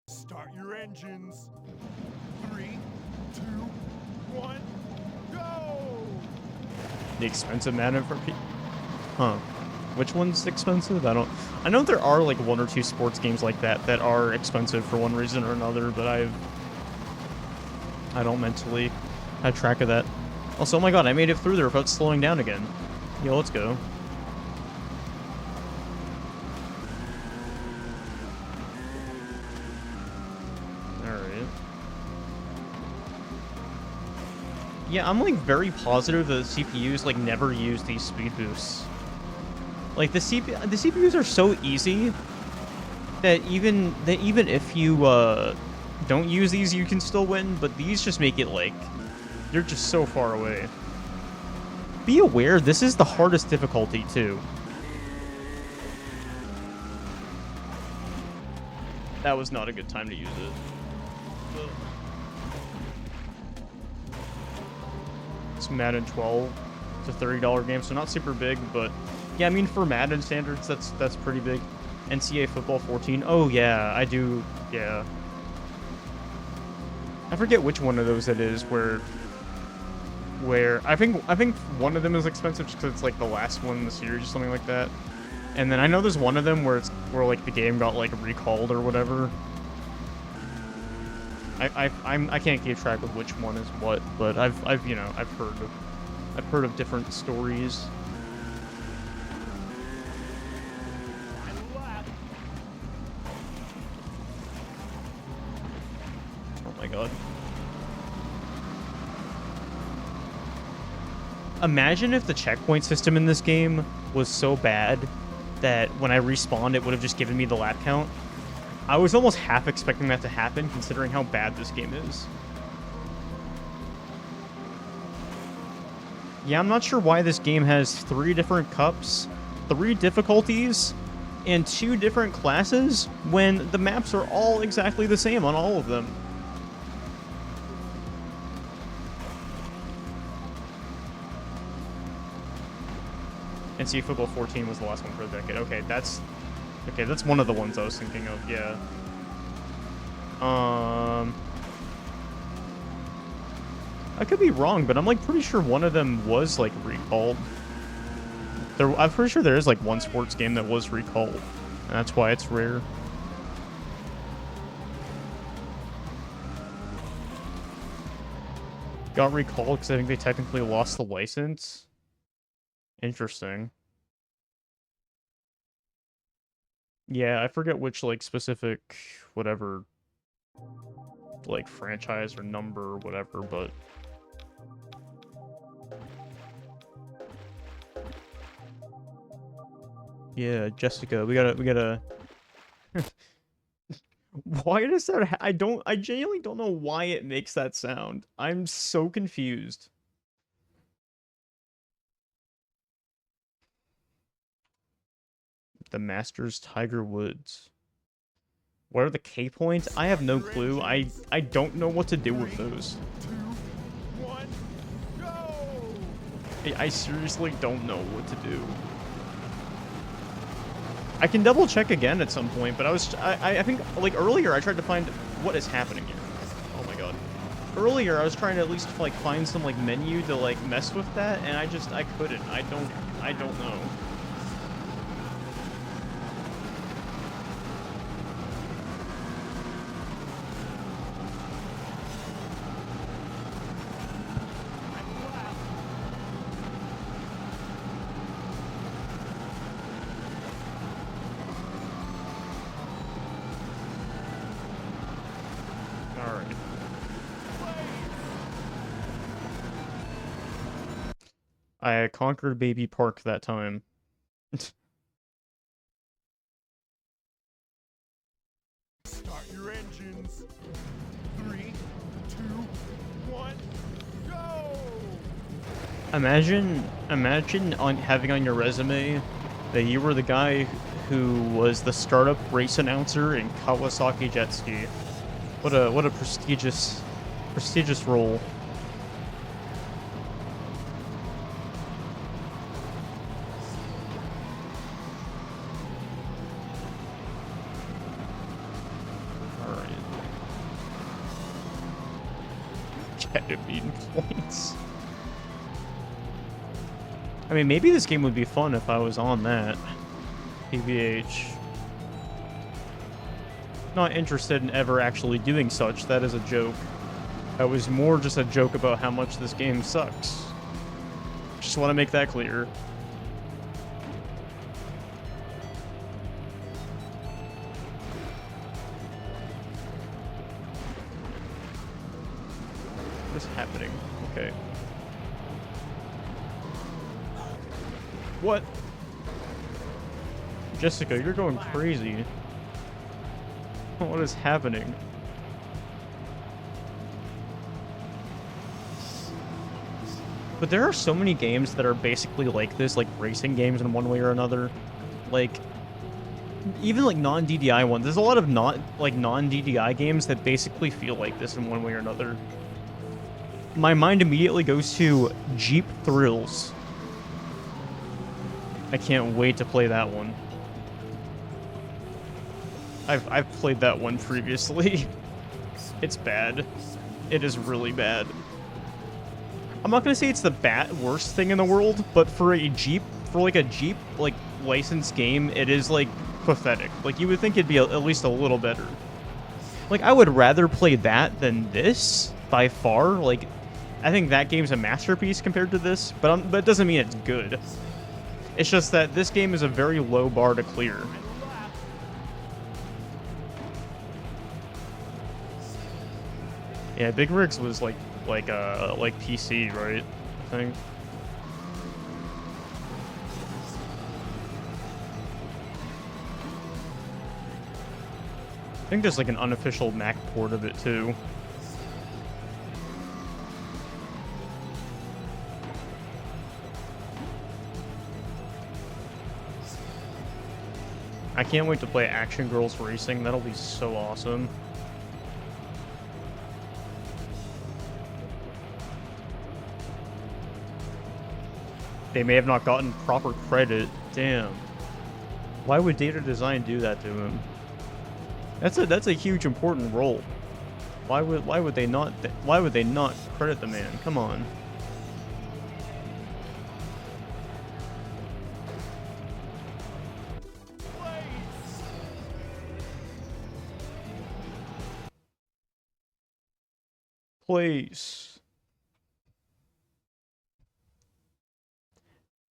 Start your engines. 3, 2, 1, go! The expensive Madden for people. Huh. Which one's expensive? I know there are like one or two sports games like that that are expensive for one reason or another, but I don't mentally have track of that. Also, oh my god, I made it through there without slowing down again. Yo, let's go. Alright. Yeah, I'm like very positive that the CPUs like never use these speed boosts. Like the CPUs are so easy that even if you don't use these, you can still win. But these just make it like you're just so far away. Be aware, this is the hardest difficulty too. That was not a good time to use it. It's Madden 12. It's a $30 game, so not super big, but yeah, I mean for Madden standards, that's pretty big. NCAA Football 14. Oh yeah, I do. Yeah. I forget which one of those it is where I think one of them is expensive just because it's like the last one in the series or something like that. And then I know there's one of them where like the game got like recalled or whatever. I can't keep track of which one is what, but I've heard of different stories. Oh my god. Imagine if the checkpoint system in this game was so bad that when I respawned, it would have just given me the lap count. I was almost half expecting that to happen, considering how bad this game is. Yeah, I'm not sure why this game has 3 different cups, 3 difficulties, and 2 different classes, when the maps are all exactly the same on all of them. NCAA Football 14 was the last one for the decade. Okay, that's one of the ones I was thinking of. Yeah. I could be wrong, but I'm like pretty sure one of them was like recalled. I'm pretty sure there is like one sports game that was recalled, and that's why it's rare. Got recalled because I think they technically lost the license. Interesting. Yeah, I forget which, like, specific, whatever, like, franchise or number or whatever, but... Yeah, Jessica, we gotta... Why does that I genuinely don't know why it makes that sound. I'm so confused. The Masters, Tiger Woods. What are the K points? I have no clue. I don't know what to do with those. 2, 1, go! I seriously don't know what to do. I can double check again at some point, but I think like earlier I tried to find what is happening here. Oh my god. Earlier I was trying to at least like find some like menu to like mess with that, and I couldn't. I don't know. I conquered Baby Park that time. Start your engines. 3, 2, 1, go! Imagine having on your resume that you were the guy who was the startup race announcer in Kawasaki Jet Ski. What a prestigious role. Ketamine points. I mean, maybe this game would be fun if I was on that. PVH. Not interested in ever actually doing such. That is a joke. That was more just a joke about how much this game sucks. Just want to make that clear. What is happening? Okay. What? Jessica, you're going crazy. What is happening? But there are so many games that are basically like this, like racing games in one way or another. Like, even like non-DDI ones. There's a lot of non-DDI games that basically feel like this in one way or another. My mind immediately goes to Jeep Thrills. I can't wait to play that one. I've played that one previously. It's bad. It is really bad. I'm not gonna say it's the worst thing in the world, but for a Jeep, like licensed game, it is like pathetic. Like you would think it'd be at least a little better. Like I would rather play that than this by far. Like I think that game's a masterpiece compared to this, but it doesn't mean it's good. It's just that this game is a very low bar to clear. Yeah, Big Rigs was like PC, right? I think. I think there's like an unofficial Mac port of it too. I can't wait to play Action Girls Racing. That'll be so awesome. They may have not gotten proper credit. Damn. Why would data design do that to him? That's a huge important role. Why would they not credit the man? Come on. Place.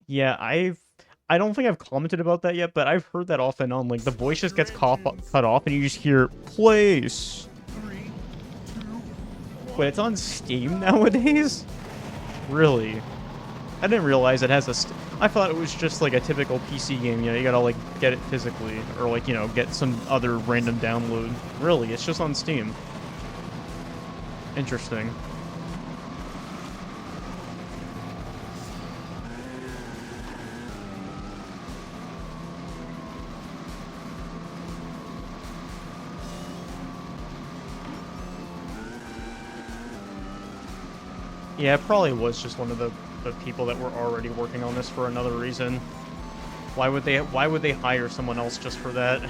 Yeah, I don't think I've commented about that yet, but I've heard that off and on. Like the voice just gets cut off, and you just hear place. 3, 2, Wait, it's on Steam nowadays? Really? I didn't realize it has a. I thought it was just like a typical PC game. You know, you gotta like get it physically, or like get some other random download. Really, it's just on Steam. Interesting. Yeah, it probably was just one of the people that were already working on this for another reason. Why would they hire someone else just for that?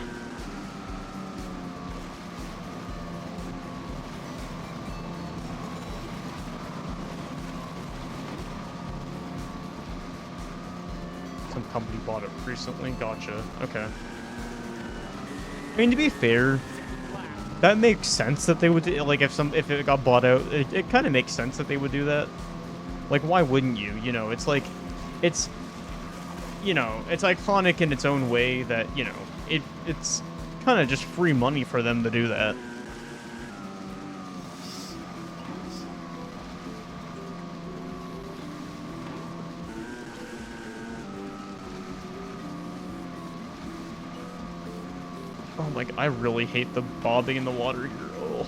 Some company bought it recently. Gotcha. Okay. I mean, to be fair, that makes sense that they would like if it got bought out. It kind of makes sense that they would do that. Like, why wouldn't you? You know, it's like, it's iconic in its own way that it's kind of just free money for them to do that. Oh my god, I really hate the bobbing in the water here. Oh.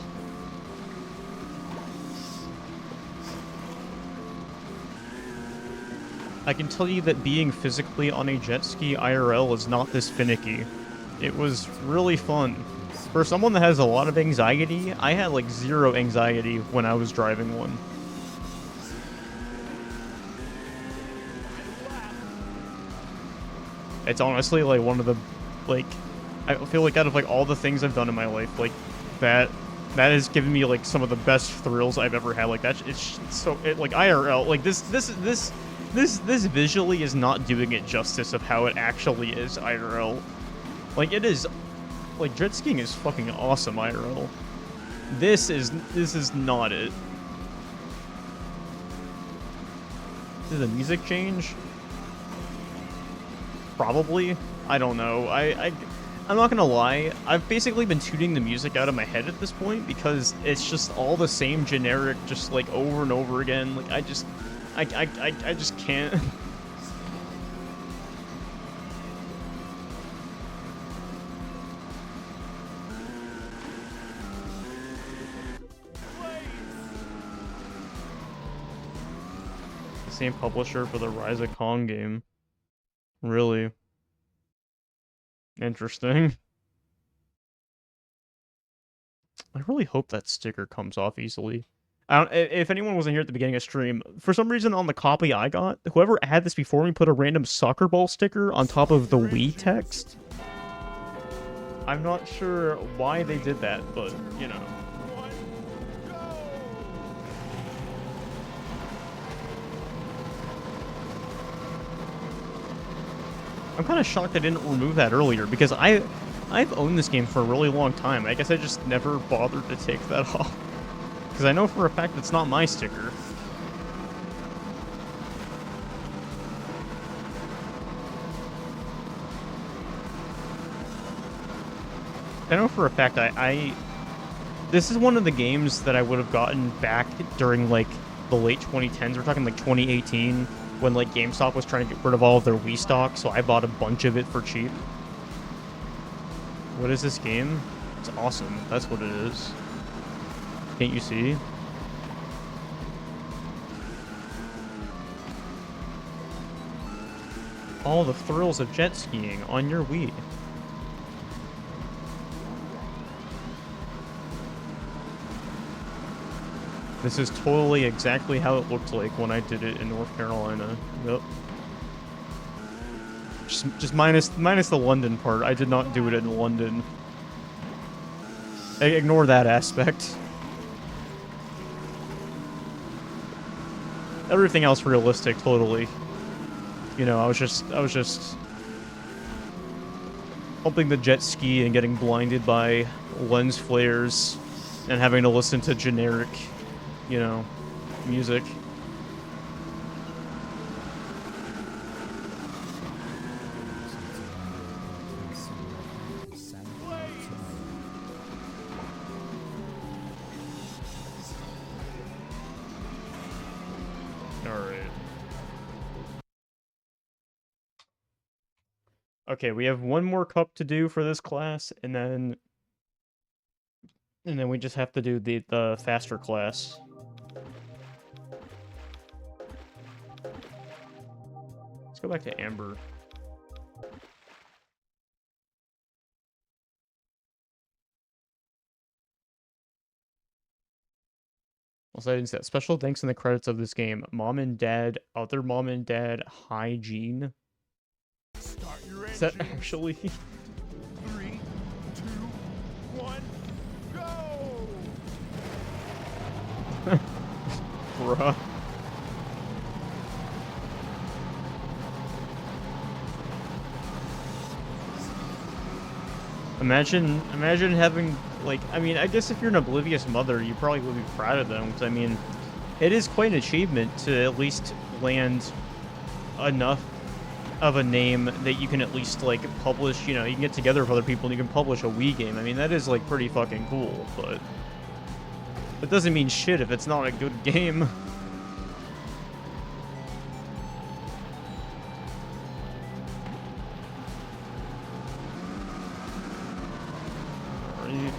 I can tell you that being physically on a jet ski IRL is not this finicky. It was really fun. For someone that has a lot of anxiety, I had like 0 anxiety when I was driving one. It's honestly like one of the, like, I feel like out of like all the things I've done in my life, like that has given me like some of the best thrills I've ever had. Like it's so like IRL, like this visually is not doing it justice of how it actually is IRL. Like it is, like jet skiing is fucking awesome IRL. This is not it. Did the music change? Probably. I don't know. I'm not gonna lie. I've basically been tuning the music out of my head at this point because it's just all the same generic, just like over and over again. Like I just can't. The same publisher for the Rise of Kong game. Really? Interesting. I really hope that sticker comes off easily. If anyone wasn't here at the beginning of stream, for some reason on the copy I got, whoever had this before me put a random soccer ball sticker on top of the Wii text. I'm not sure why they did that, but, you know. I'm kind of shocked I didn't remove that earlier, because I've owned this game for a really long time. I guess I just never bothered to take that off. Because I know for a fact it's not my sticker. I know for a fact this is one of the games that I would have gotten back during, like, the late 2010s. We're talking, like, 2018, when, like, GameStop was trying to get rid of all of their Wii stock, so I bought a bunch of it for cheap. What is this game? It's awesome. That's what it is. Can't you see? All the thrills of jet skiing on your Wii. This is totally exactly how it looked like when I did it in North Carolina. Yep. Just minus the London part. I did not do it in London. Ignore that aspect. Everything else realistic, totally. You know, I was just humping the jet ski and getting blinded by lens flares and having to listen to generic, you know, music. Okay, we have one more cup to do for this class, and then we just have to do the faster class. Let's go back to Amber. Also, I didn't say that. Special thanks in the credits of this game. Mom and Dad, other Mom and Dad, Hygiene. Start your Is that engines. actually? 3, 2, 1, go! Bruh. Imagine having, like, I mean, I guess if you're an oblivious mother, you probably would be proud of them, because, I mean, it is quite an achievement to at least land enough of a name that you can at least, like, publish, you know, you can get together with other people and you can publish a Wii game. I mean, that is, like, pretty fucking cool, but it doesn't mean shit if it's not a good game. Alright.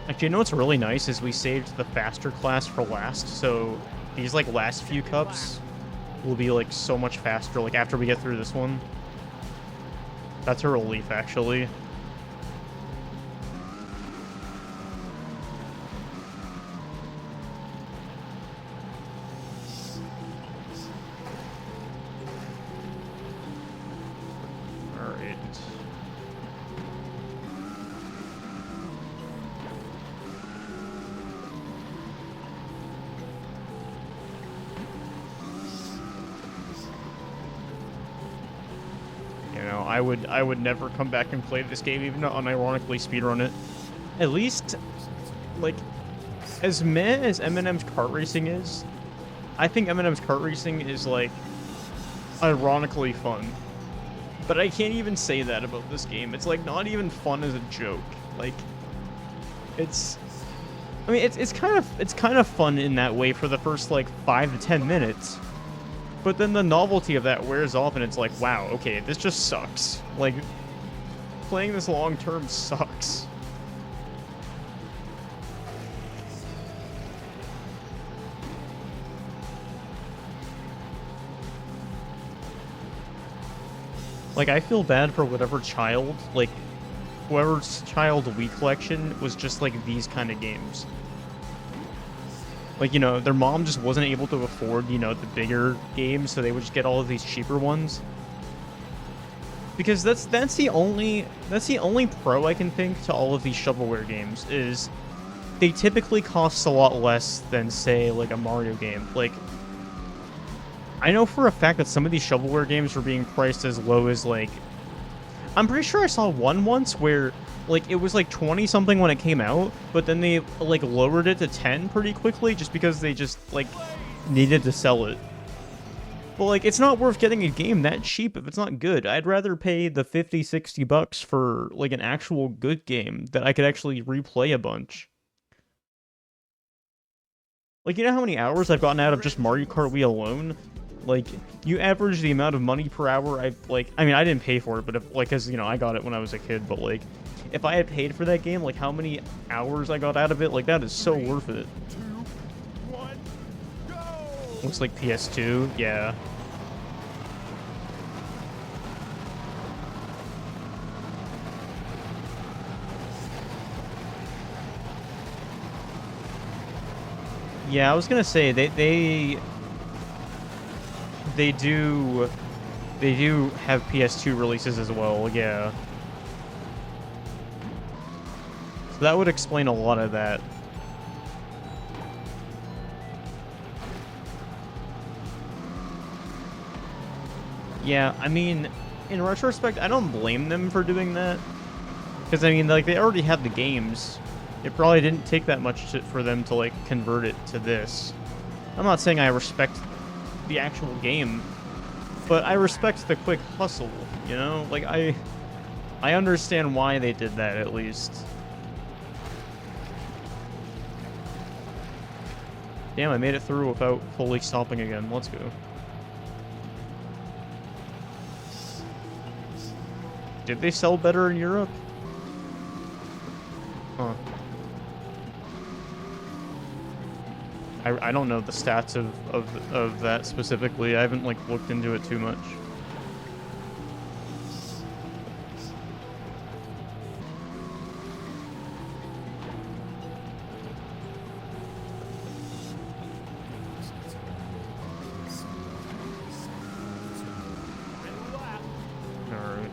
Actually, you know what's really nice is we saved the faster class for last, so these, like, last few cups will be, like, so much faster, like, after we get through this one. That's a relief, actually. Alright. I would never come back and play this game, even to unironically speedrun it. At least, like, as meh as Eminem's kart racing is, I think Eminem's kart racing is, like, ironically fun. But I can't even say that about this game. It's, like, not even fun as a joke. Like, it's... I mean, it's kind of fun in that way for the first, like, 5 to 10 minutes. But then the novelty of that wears off, and it's like, wow, okay, this just sucks. Like, playing this long-term sucks. Like, I feel bad for whatever child, like, whoever's child Wii collection was just, like, these kind of games. Like, you know, their mom just wasn't able to afford, you know, the bigger games, so they would just get all of these cheaper ones. Because that's the only pro I can think to all of these shovelware games, is they typically cost a lot less than, say, like, a Mario game. Like, I know for a fact that some of these shovelware games were being priced as low as, like... I'm pretty sure I saw one once where, like, it was, like, 20-something when it came out, but then they, like, lowered it to 10 pretty quickly just because they just, like, needed to sell it. But, like, it's not worth getting a game that cheap if it's not good. I'd rather pay the 50, 60 bucks for, like, an actual good game that I could actually replay a bunch. Like, you know how many hours I've gotten out of just Mario Kart Wii alone? Like, you average the amount of money per hour I mean, I didn't pay for it, but if, like, cause, you know, I got it when I was a kid, but, like, if I had paid for that game, like, how many hours I got out of it, like, that is so worth it. 2, 1, go! Looks like PS2, yeah. Yeah, I was gonna say, they do have PS2 releases as well, yeah. So that would explain a lot of that. Yeah, I mean, in retrospect, I don't blame them for doing that. Because, I mean, like, they already had the games. It probably didn't take that much for them to, like, convert it to this. I'm not saying I respect the actual game, but I respect the quick hustle, you know? Like, I understand why they did that, at least. Damn, I made it through without fully stopping again. Let's go. Did they sell better in Europe? Huh. I don't know the stats of that specifically. I haven't, like, looked into it too much. Alright.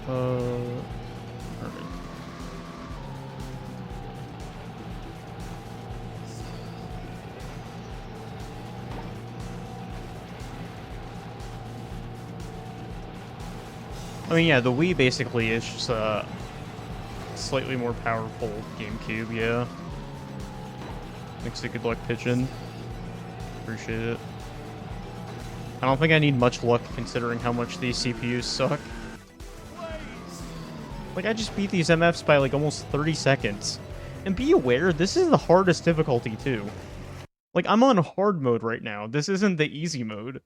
Alright. I mean, yeah, the Wii basically is just a slightly more powerful GameCube, yeah. Thanks, a good luck pitching. Appreciate it. I don't think I need much luck considering how much these CPUs suck. Like, I just beat these MFs by, like, almost 30 seconds. And be aware, this is the hardest difficulty, too. Like, I'm on hard mode right now. This isn't the easy mode.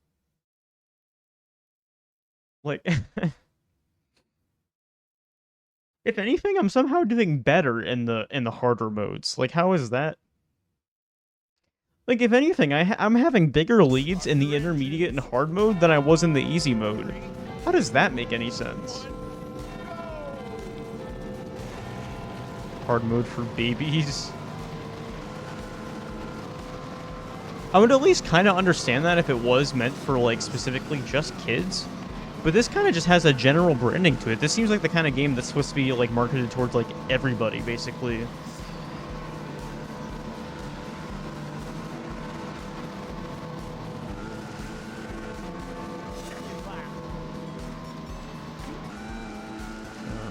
Like... If anything, I'm somehow doing better in the harder modes. Like, how is that? Like, if anything, I'm having bigger leads in the intermediate and hard mode than I was in the easy mode. How does that make any sense? Hard mode for babies. I would at least kind of understand that if it was meant for, like, specifically just kids. But this kind of just has a general branding to it. This seems like the kind of game that's supposed to be, like, marketed towards, like, everybody, basically.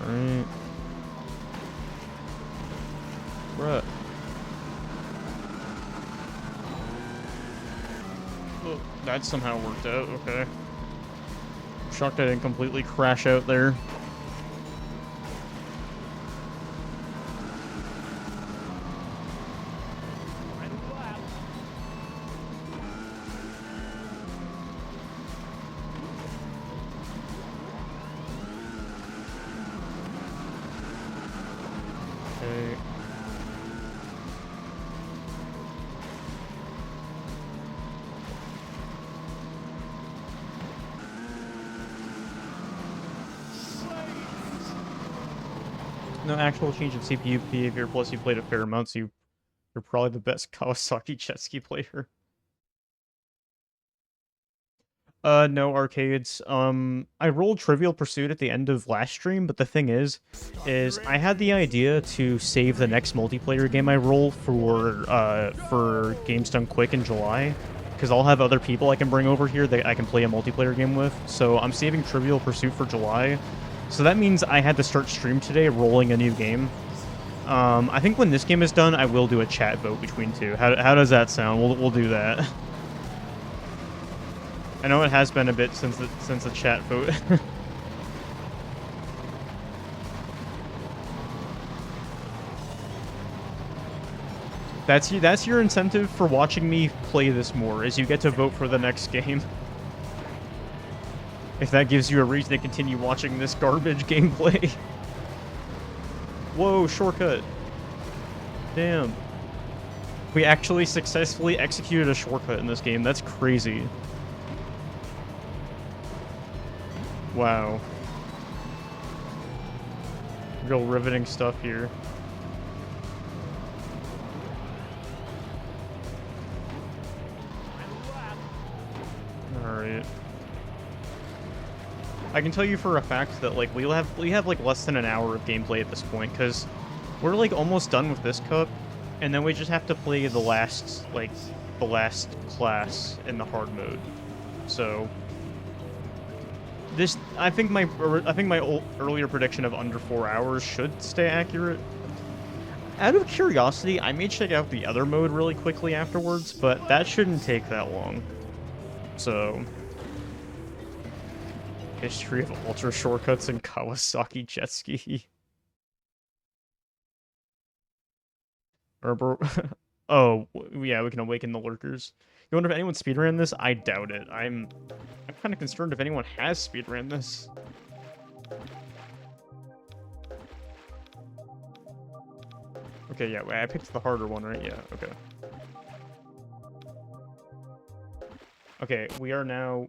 Alright. Bruh. Oh, that somehow worked out, okay. Shocked I didn't completely crash out there. Okay. No actual change of CPU behavior, plus you played a fair amount, so you're probably the best Kawasaki Jet Ski player. No arcades. I rolled Trivial Pursuit at the end of last stream, but the thing is I had the idea to save the next multiplayer game I roll for Games Done Quick in July, because I'll have other people I can bring over here that I can play a multiplayer game with. So I'm saving Trivial Pursuit for July. So that means I had to start stream today rolling a new game. I think when this game is done, I will do a chat vote between two. How does that sound? We'll do that. I know it has been a bit since the chat vote. That's your incentive for watching me play this more, is you get to vote for the next game. If that gives you a reason to continue watching this garbage gameplay. Whoa, shortcut. Damn. We actually successfully executed a shortcut in this game. That's crazy. Wow. Real riveting stuff here. Alright. I can tell you for a fact that, like, we have like less than an hour of gameplay at this point, because we're like almost done with this cup, and then we just have to play the last class in the hard mode. So this, I think my earlier prediction of under 4 hours should stay accurate. Out of curiosity, I may check out the other mode really quickly afterwards, but that shouldn't take that long. So, history of ultra shortcuts in Kawasaki Jet Ski. Oh, yeah, we can awaken the lurkers. You wonder if anyone speedran this? I doubt it. I'm kind of concerned if anyone has speedran this. Okay, yeah, I picked the harder one, right? Yeah, okay. Okay, we are now...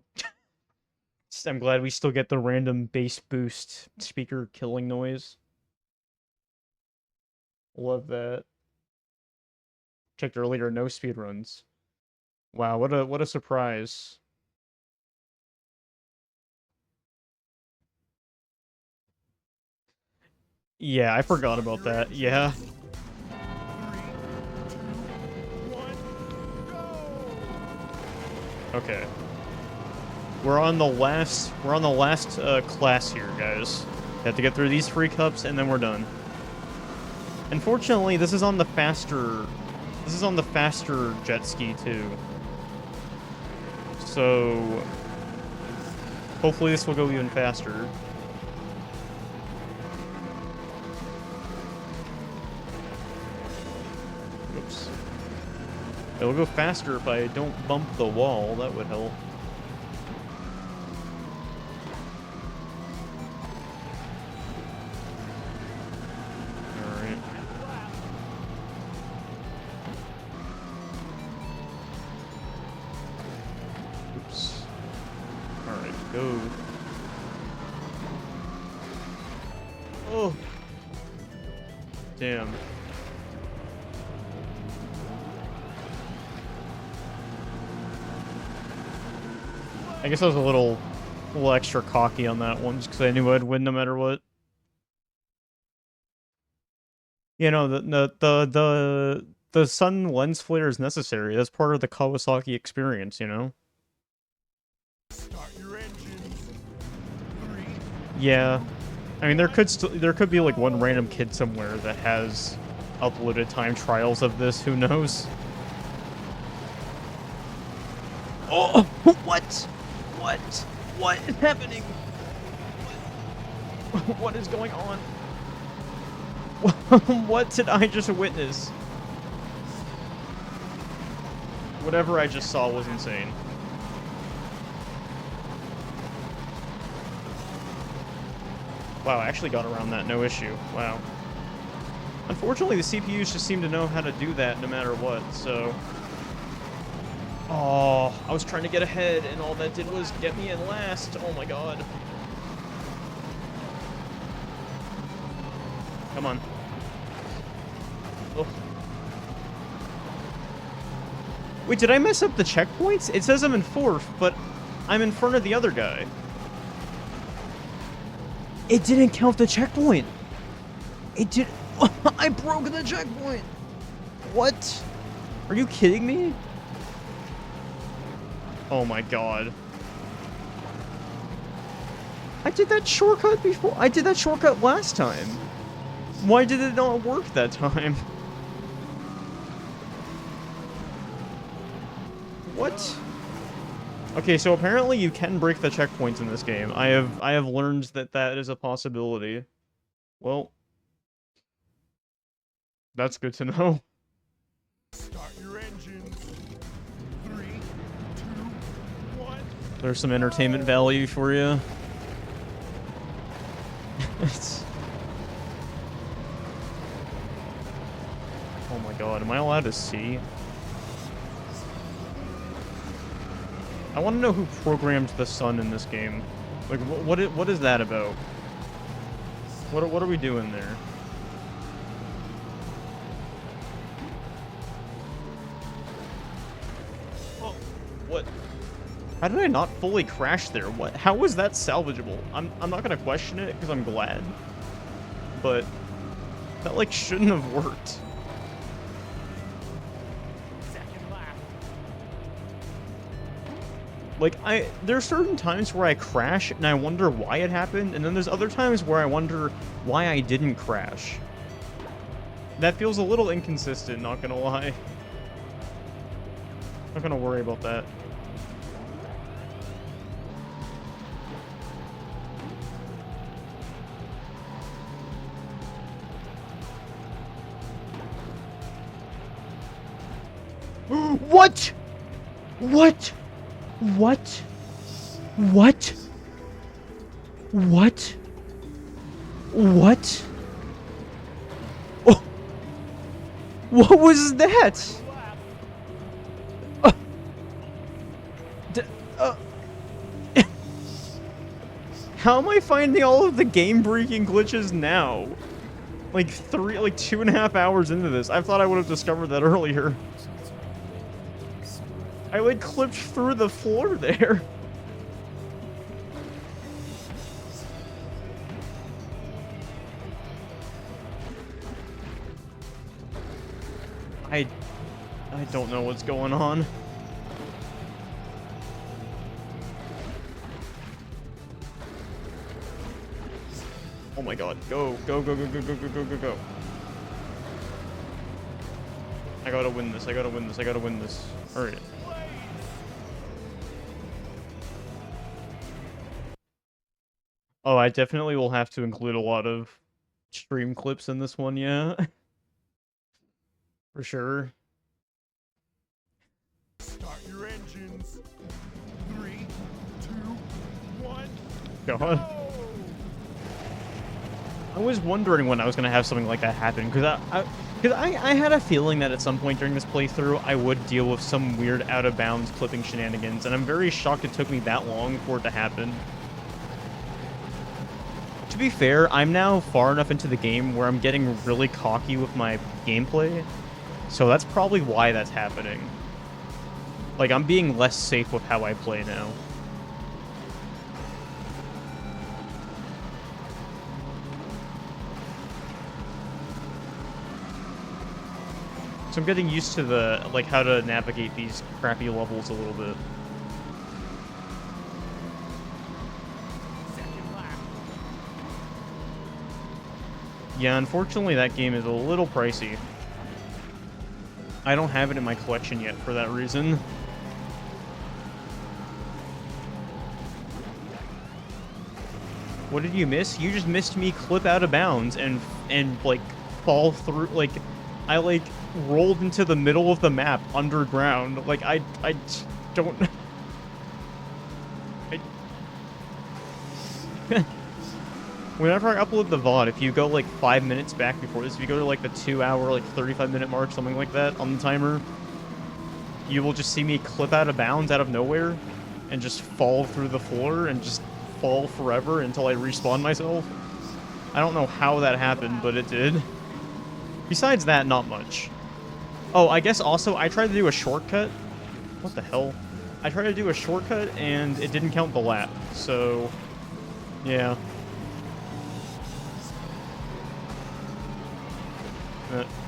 I'm glad we still get the random bass boost speaker killing noise. Love that. Checked earlier, no speedruns. Wow, what a surprise. Yeah, I forgot about that. Yeah. Okay. We're on the last class here, guys. Have to get through these 3 cups and then we're done. Unfortunately, this is on the faster jet ski too. So hopefully this will go even faster. Oops. It'll go faster if I don't bump the wall. That would help. Alright. Oops. Alright, go. Oh! Damn. I guess I was a little extra cocky on that one, just because I knew I'd win no matter what. You know, the sun lens flare is necessary. That's part of the Kawasaki experience, you know? Start your engines. 3. Yeah. I mean, there could be like one random kid somewhere that has uploaded time trials of this, who knows? Oh, what? What? What is happening? What is going on? What did I just witness? Whatever I just saw was insane. Wow, I actually got around that, no issue. Wow. Unfortunately, the CPUs just seem to know how to do that no matter what, so... Oh, I was trying to get ahead, and all that did was get me in last. Oh my god. Come on. Oh. Wait, did I mess up the checkpoints? It says I'm in 4th, but I'm in front of the other guy. It didn't count the checkpoint. It did. I broke the checkpoint. What? Are you kidding me? Oh my god. I did that shortcut before. I did that shortcut last time. Why did it not work that time? What? Okay, so apparently you can break the checkpoints in this game. I have learned that that is a possibility. Well, that's good to know. Start your engines. 3, 2, 1. There's some entertainment value for you. It's... Oh my god, am I allowed to see? I want to know who programmed the sun in this game. Like, what is that about? What are we doing there? Oh, what? How did I not fully crash there? What? How was that salvageable? I'm not gonna question it because I'm glad, but that like shouldn't have worked. Second lap. Like, there's certain times where I crash and I wonder why it happened, and then there's other times where I wonder why I didn't crash. That feels a little inconsistent, not gonna lie. Not gonna worry about that. What? What? What? What? What? What? Oh. What was that? D How am I finding all of the game-breaking glitches now? Like 2.5 hours into this. I thought I would have discovered that earlier. I like clipped through the floor there. I don't know what's going on. Oh my god, go, go, go, go, go, go, go, go, go, go. I gotta win this, I gotta win this, I gotta win this. Alright. Oh, I definitely will have to include a lot of stream clips in this one, yeah. For sure. Start your engines. 3, 2, 1. God. Go! I was wondering when I was going to have something like that happen, because I had a feeling that at some point during this playthrough, I would deal with some weird out-of-bounds clipping shenanigans, and I'm very shocked it took me that long for it to happen. To be fair, I'm now far enough into the game where I'm getting really cocky with my gameplay, so that's probably why that's happening. Like, I'm being less safe with how I play now. So I'm getting used to the, like, how to navigate these crappy levels a little bit. Second lap. Yeah, unfortunately that game is a little pricey. I don't have it in my collection yet for that reason. What did you miss? You just missed me clip out of bounds and like fall through, like I like rolled into the middle of the map underground. Like I don't Whenever I upload the VOD, if you go like 5 minutes back before this, if you go to like the 2 hour, like 35-minute mark, something like that on the timer, you will just see me clip out of bounds out of nowhere and just fall through the floor and just fall forever until I respawn myself. I don't know how that happened, but it did. Besides that, not much. Oh, I guess also I tried to do a shortcut. What the hell? I tried to do a shortcut and it didn't count the lap, so yeah.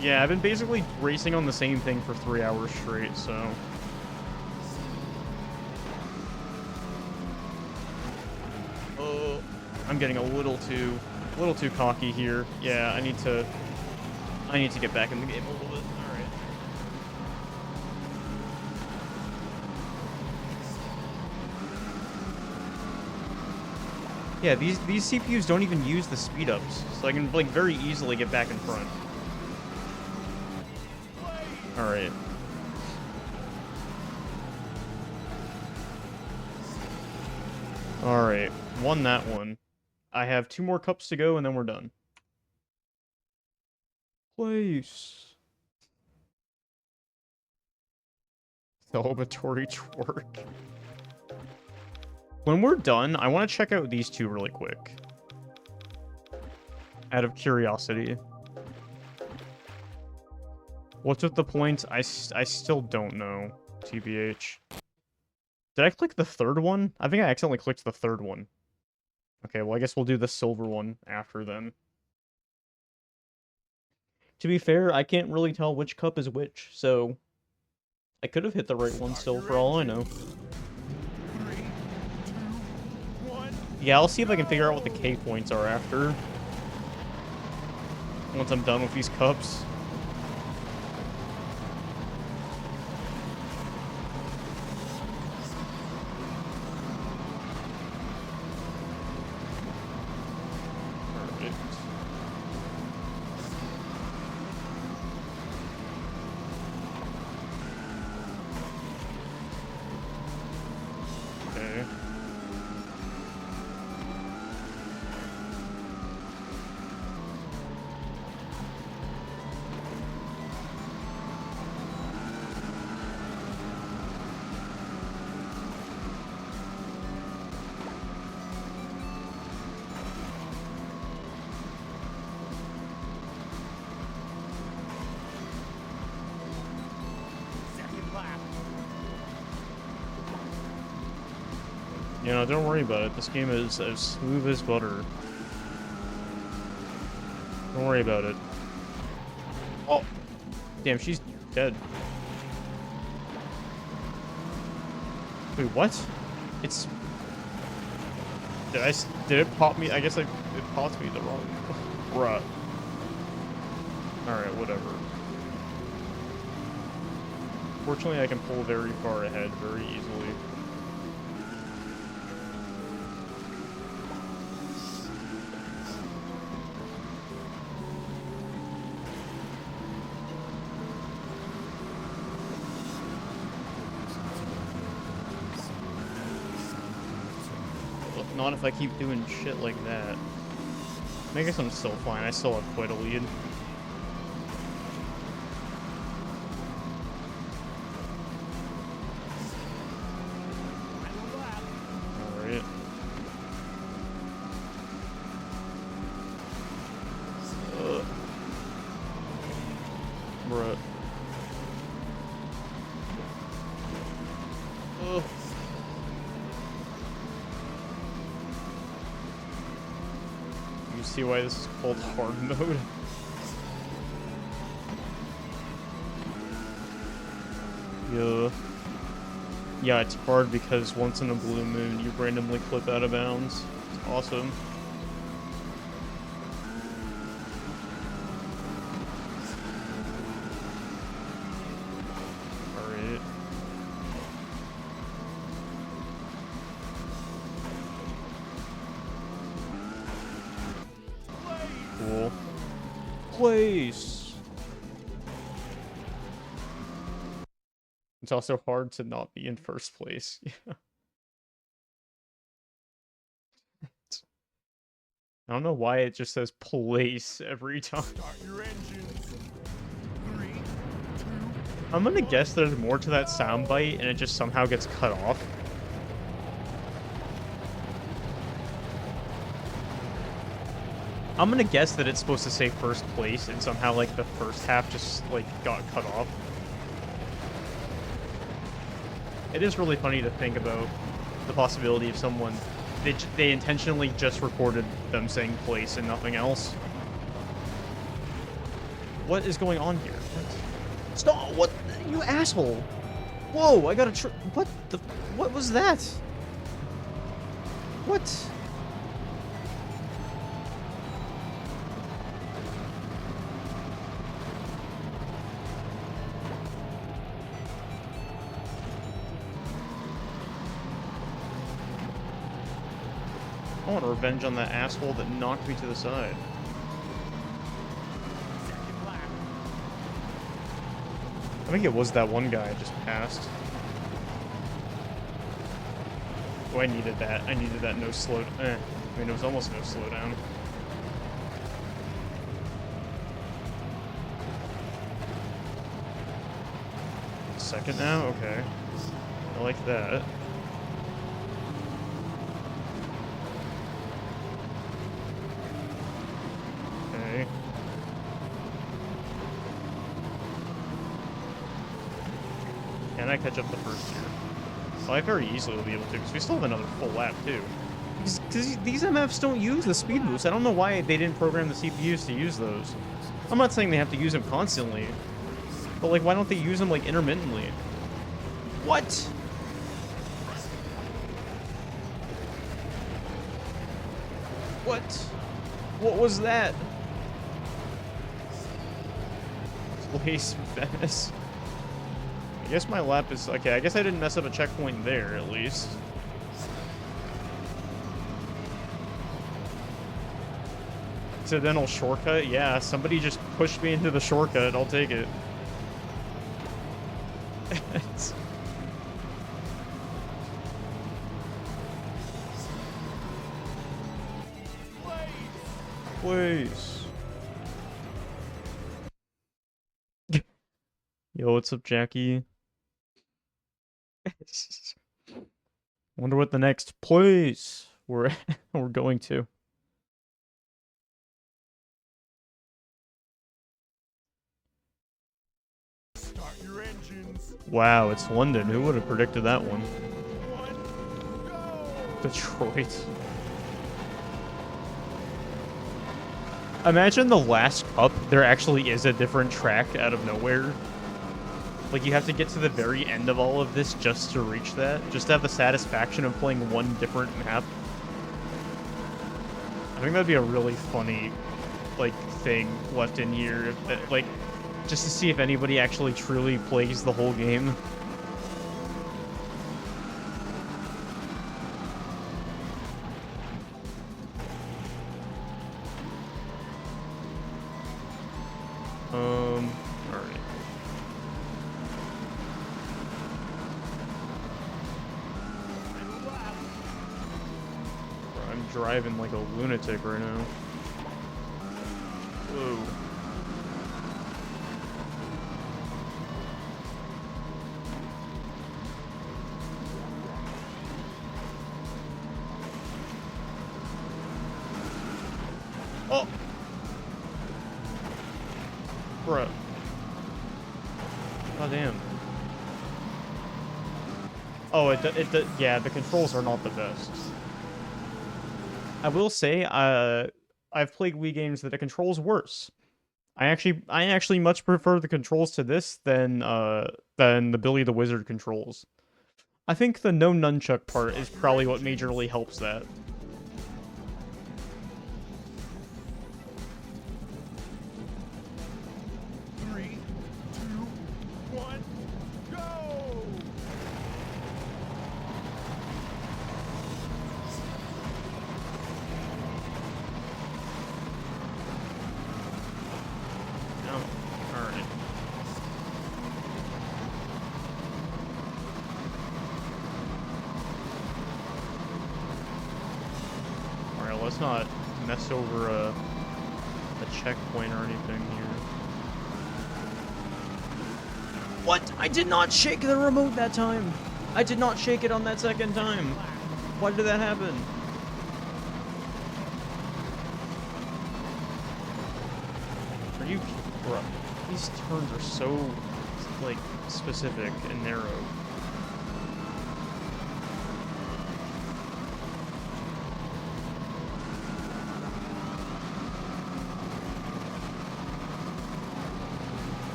Yeah, I've been basically racing on the same thing for 3 hours straight, so... Oh, I'm getting a little too cocky here. Yeah, I need to get back in the game a little bit. All right. Yeah, these CPUs don't even use the speed ups, so I can like very easily get back in front. All right. All right, won that one. I have 2 more cups to go, and then we're done. Place. Celebratory twerk. When we're done, I want to check out these 2 really quick. Out of curiosity. What's with the points? I still don't know, TBH. Did I click the 3rd one? I think I accidentally clicked the 3rd one. Okay, well, I guess we'll do the silver one after then. To be fair, I can't really tell which cup is which, so... I could have hit the right one still, for all I know. 3, 2, 1. Yeah, I'll see if I can figure out what the K points are after. Once I'm done with these cups. Second lap. You know, don't worry about it. This game is as smooth as butter. Don't worry about it. Oh! Damn, she's dead. Wait, what? It's... Did it pop me? I guess it popped me the wrong... Bruh. Alright, whatever. Fortunately, I can pull very far ahead very easily. Not if I keep doing shit like that. I guess I'm still fine. I still have quite a lead. Final lap. Alright. Bruh. Ugh. You see why this is called hard mode? Yeah. Yeah, it's hard because once in a blue moon, you randomly clip out of bounds. It's awesome. Alright. Cool. Place! It's also hard to not be in first place. I don't know why it just says place every time. Start your engines. 3, 2, I'm gonna guess there's more to that soundbite and it just somehow gets cut off. I'm gonna guess that it's supposed to say first place and somehow like the first half just like got cut off. It is really funny to think about the possibility of someone they intentionally just recorded them saying place and nothing else. What is going on here? What? Stop! What? You asshole! Whoa! I got a what the? What was that? What? I want revenge on that asshole that knocked me to the side. second lap. I think it was that one guy I just passed. Oh, I needed that. I needed that no slow... I mean, it was almost no slowdown. Second now? Okay. I like that. Okay. Can I catch up the first year? Well, I very easily will be able to, because we still have another full lap, too. Because these MFs don't use the speed boost. I don't know why they didn't program the CPUs to use those. I'm not saying they have to use them constantly, but, like, why don't they use them, like, intermittently? What? What? What was that? Place Venice. I guess my lap is... Okay, I guess I didn't mess up a checkpoint there, at least. Accidental shortcut? Yeah, somebody just pushed me into the shortcut. I'll take it. Please. Yo, what's up, Jackie? Wonder what the next place we're going to. Start your engines. Wow, it's London. Who would have predicted that one? 1, go. Detroit. Imagine the last cup, there actually is a different track out of nowhere. Like, you have to get to the very end of all of this just to reach that. Just to have the satisfaction of playing one different map. I think that'd be a really funny, like, thing left in here. That, like, just to see if anybody actually truly plays the whole game. Alright. Final lap. I'm driving like a lunatic right now. Whoa. Oh! Bruh. God damn. Oh, yeah, the controls are not the best. I will say, I've played Wii games that the controls worse. I actually much prefer the controls to this than the Billy the Wizard controls. I think the no nunchuck part is probably what majorly helps that. Three, two, one, go! No. Alright. Alright, let's not mess over a checkpoint or anything here. What? I did not shake the remote that time! I did not shake it on that second time! Why did that happen? Are you... Bro, these turns are so, like, specific and narrow.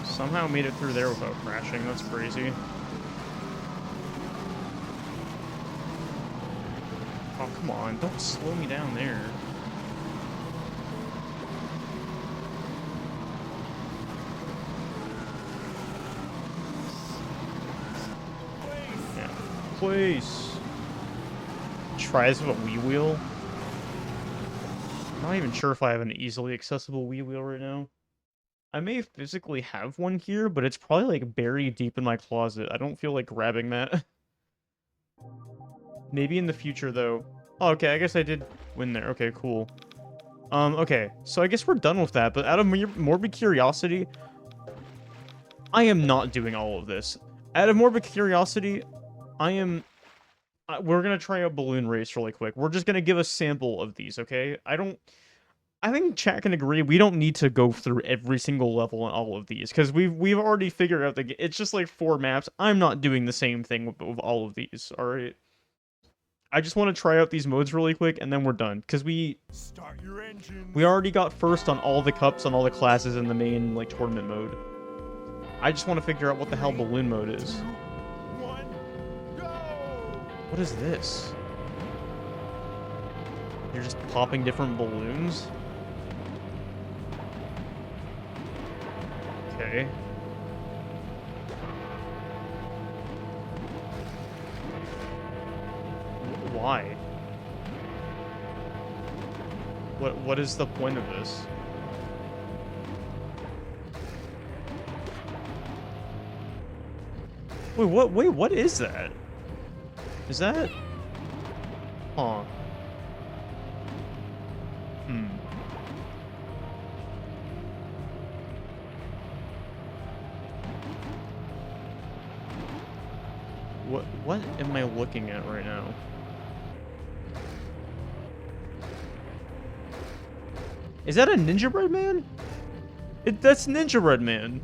Somehow made it through there without crashing. That's crazy. Oh, come on. Don't slow me down there. Yeah. Place. Tries with a Wii wheel. I'm not even sure if I have an easily accessible Wii wheel right now. I may physically have one here, but it's probably like buried deep in my closet. I don't feel like grabbing that. Maybe in the future though. Oh, okay, I guess I did win there. Okay, cool. Okay, so I guess we're done with that, but out of morbid curiosity, I am not doing all of this. Out of morbid curiosity, we're gonna try a balloon race really quick. We're just gonna give a sample of these, okay? I think chat can agree we don't need to go through every single level in all of these because we've already figured out it's just like 4 maps. I'm not doing the same thing with all of these. All right. I just want to try out these modes really quick and then we're done because Start your engines. we already got first on all the cups on all the classes in the main like tournament mode. I just want to figure out what the hell balloon mode is. 2, 1, go! What is this? You're just popping different balloons? Okay. Why? What is the point of this? Wait, what is that? Is that... Huh. What am I looking at right now? Is that a Ninja Bread Man? That's Ninja Bread Man.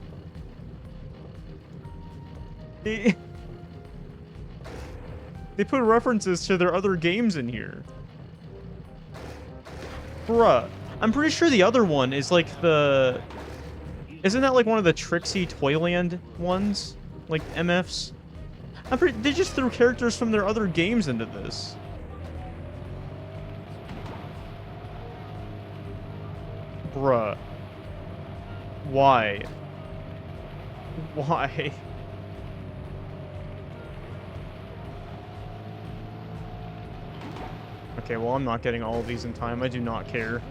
They put references to their other games in here. Bruh. I'm pretty sure the other one is like the... Isn't that like one of the Trixie Toyland ones? Like MFs? They just threw characters from their other games into this. Bruh. Why? Why? Okay, well, I'm not getting all of these in time. I do not care.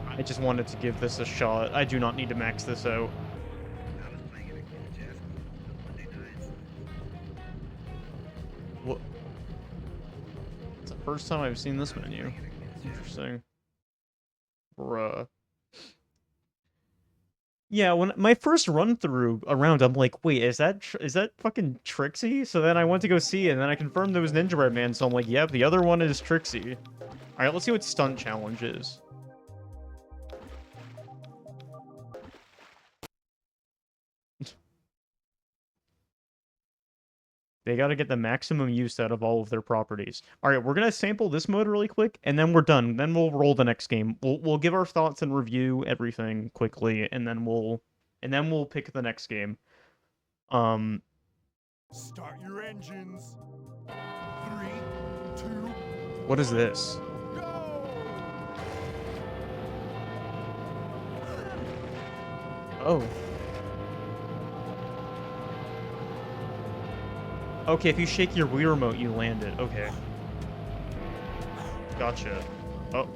I just wanted to give this a shot. I do not need to max this out. What? It's the first time I've seen this menu. Interesting. Bruh. Yeah, when my first run through around, I'm like, wait, is that fucking Trixie? So then I went to go see it, and then I confirmed it was Ninja Bread Man, so I'm like, yep, the other one is Trixie. Alright, let's see what Stunt Challenge is. They got to get the maximum use out of all of their properties. All right, we're gonna sample this mode really quick, and then we're done. Then we'll roll the next game. We'll give our thoughts and review everything quickly, and then we'll pick the next game. Start your engines. 3, 2, What is this? go! Oh. Okay, if you shake your Wii remote, you land it. Okay. Gotcha. Oh.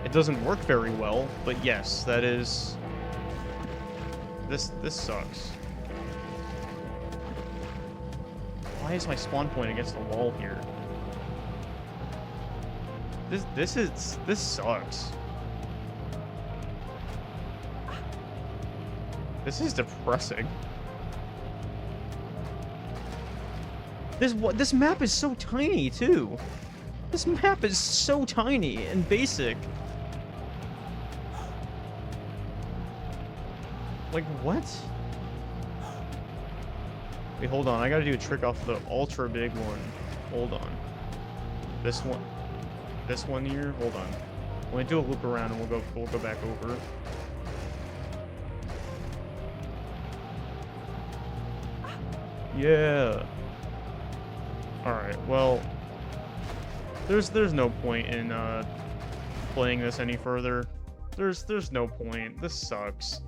It doesn't work very well, but yes, that is... This sucks. Why is my spawn point against the wall here? This sucks. This is depressing. This map is so tiny too. This map is so tiny and basic. Like what? Wait, hold on. I gotta do a trick off the ultra big one. Hold on. This one. This one here. Hold on. Let me do a loop around and we'll go back over. Yeah. Alright, well, there's no point in playing this any further. There's no point. This sucks.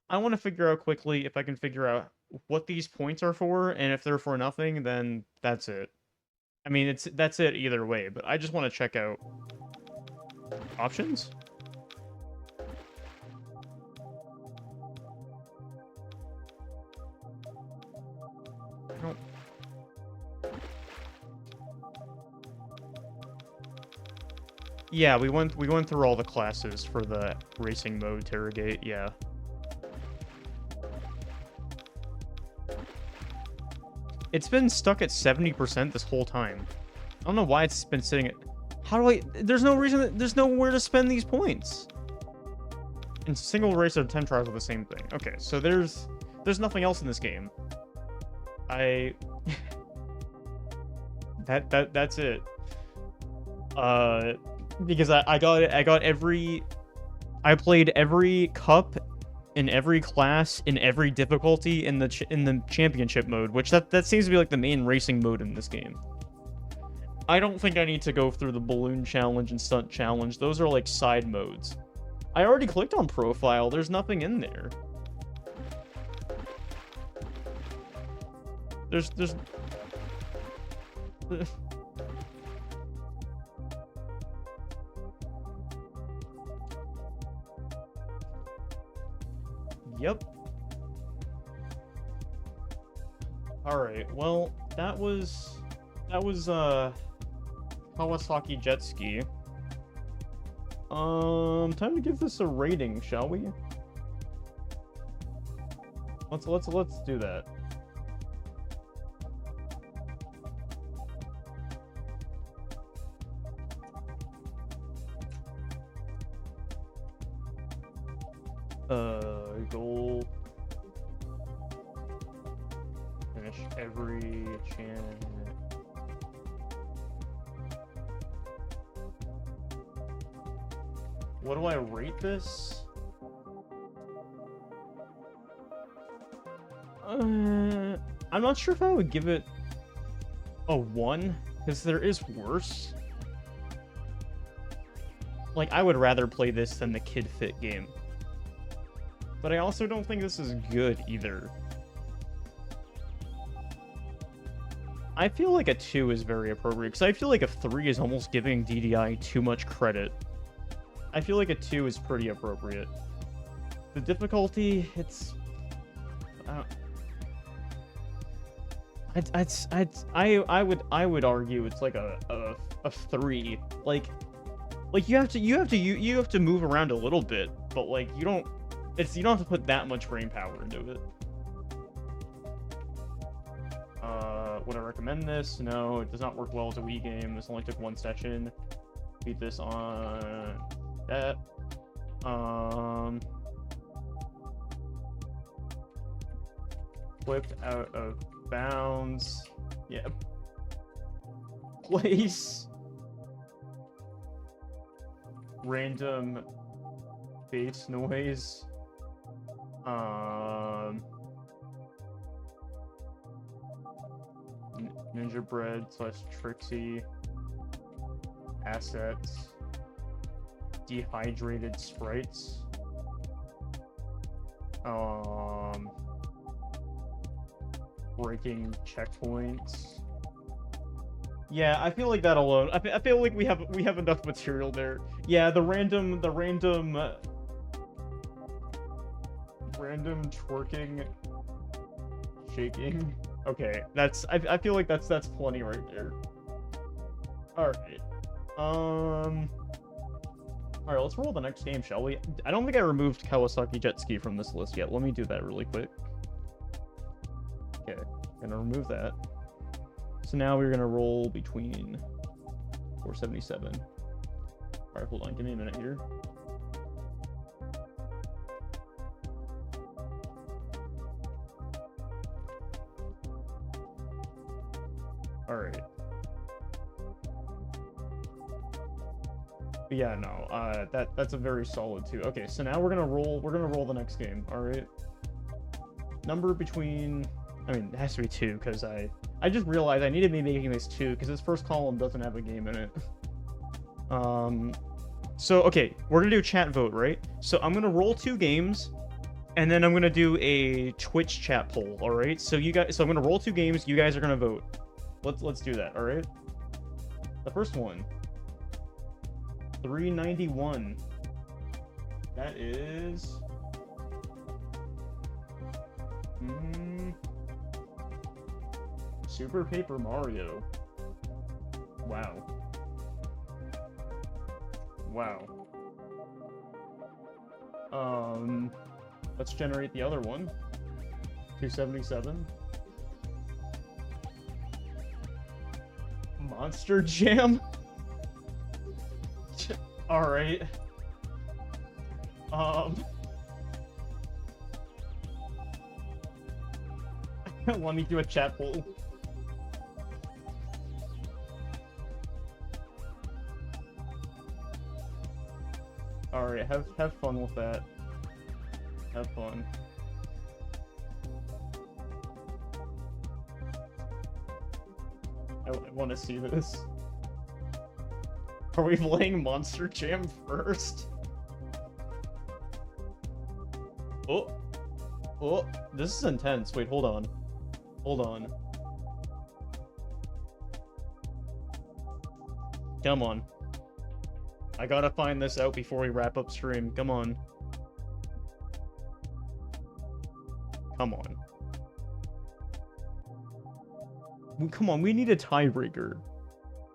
I want to figure out quickly if I can figure out what these points are for, and if they're for nothing, then that's it. I mean, that's it either way, but I just want to check out options. I don't... Yeah, we went through all the classes for the racing mode Terragate, yeah. It's been stuck at 70% this whole time. I don't know why it's been sitting at... How do I... There's no reason... There's nowhere to spend these points. And single race or 10 tries are the same thing. Okay, so there's nothing else in this game. That's it. Because I got every... I played every cup in every class, in every difficulty, in the championship mode, which that seems to be like the main racing mode in this game. I don't think I need to go through the balloon challenge and stunt challenge. Those are like side modes. I already clicked on profile. There's nothing in there. There's Yep. Alright, well, that was Kawasaki Jet Ski. Time to give this a rating, shall we? Let's do that. Goal. Finish every channel. What do I rate this? I'm not sure if I would give it a 1, because there is worse. Like, I would rather play this than the Kid Fit game. But I also don't think this is good either. I feel like a 2 is very appropriate, because I feel like a 3 is almost giving DDI too much credit. I feel like a 2 is pretty appropriate. The difficulty, it's... I would argue it's like a 3. Like you have to move around a little bit, but like you don't have to put that much brain power into it. Would I recommend this? No, it does not work well as a Wii game. This only took 1 session. Beat this on that. Flipped out of bounds. Yeah. Place. Random bass noise. Ninja Bread / Trixie. Assets. Dehydrated sprites. Breaking checkpoints. Yeah, I feel like that alone. I feel like we have enough material there. Yeah, the random twerking, shaking. Okay, I feel like that's plenty right there. All right. All right, let's roll the next game, shall we? I don't think I removed Kawasaki Jet Ski from this list yet. Let me do that really quick. Okay, gonna remove that. So now we're gonna roll between 477. All right, hold on, give me a minute here. All right. But yeah, no, that's a very solid 2. Okay, so now we're gonna roll the next game. All right. Number between, I mean, it has to be 2 because I just realized I need to be making this 2 because this first column doesn't have a game in it. So okay, we're gonna do a chat vote, right? So I'm gonna roll 2 games, and then I'm gonna do a Twitch chat poll. All right. So I'm gonna roll 2 games. You guys are gonna vote. Let's do that. All right. The first one. 391. That is. Super Paper Mario. Wow. Wow. Let's generate the other one. 277. Monster Jam. All right. Let me do a chat poll. All right, have fun with that. Have fun. I want to see this. Are we playing Monster Jam first? Oh, this is intense. Wait, hold on. Hold on. Come on. I gotta find this out before we wrap up stream. Come on. Come on. Come on, we need a tiebreaker.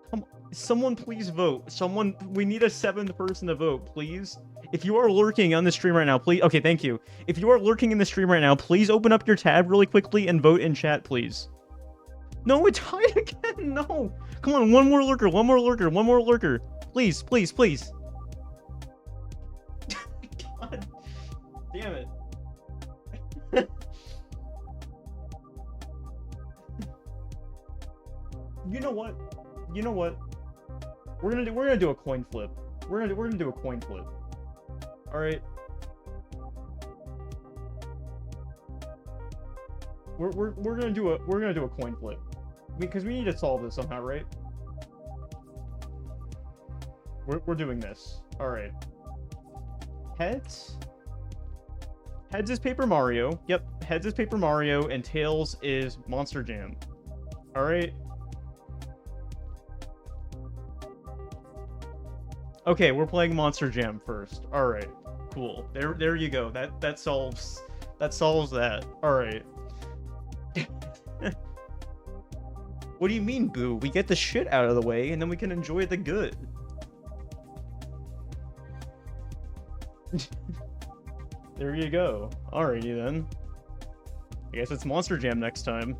Come on. Someone please vote. Someone, we need a 7th person to vote, please. If you are lurking on the stream right now, please. Okay, thank you. If you are lurking in the stream right now, please open up your tab really quickly and vote in chat, please. No, it tied again. No. Come on, one more lurker. One more lurker. One more lurker. Please, please, please. God damn it. You know what? You know what? We're gonna do a coin flip. We're gonna do a coin flip. All right. We're gonna do a coin flip because we need to solve this somehow, right? We're doing this. All right. Heads is Paper Mario. Yep. Heads is Paper Mario, and tails is Monster Jam. All right. Okay, we're playing Monster Jam first. All right. Cool. There you go. That solves that. All right. What do you mean, boo? We get the shit out of the way, and then we can enjoy the good. There you go. Alrighty then. I guess it's Monster Jam next time.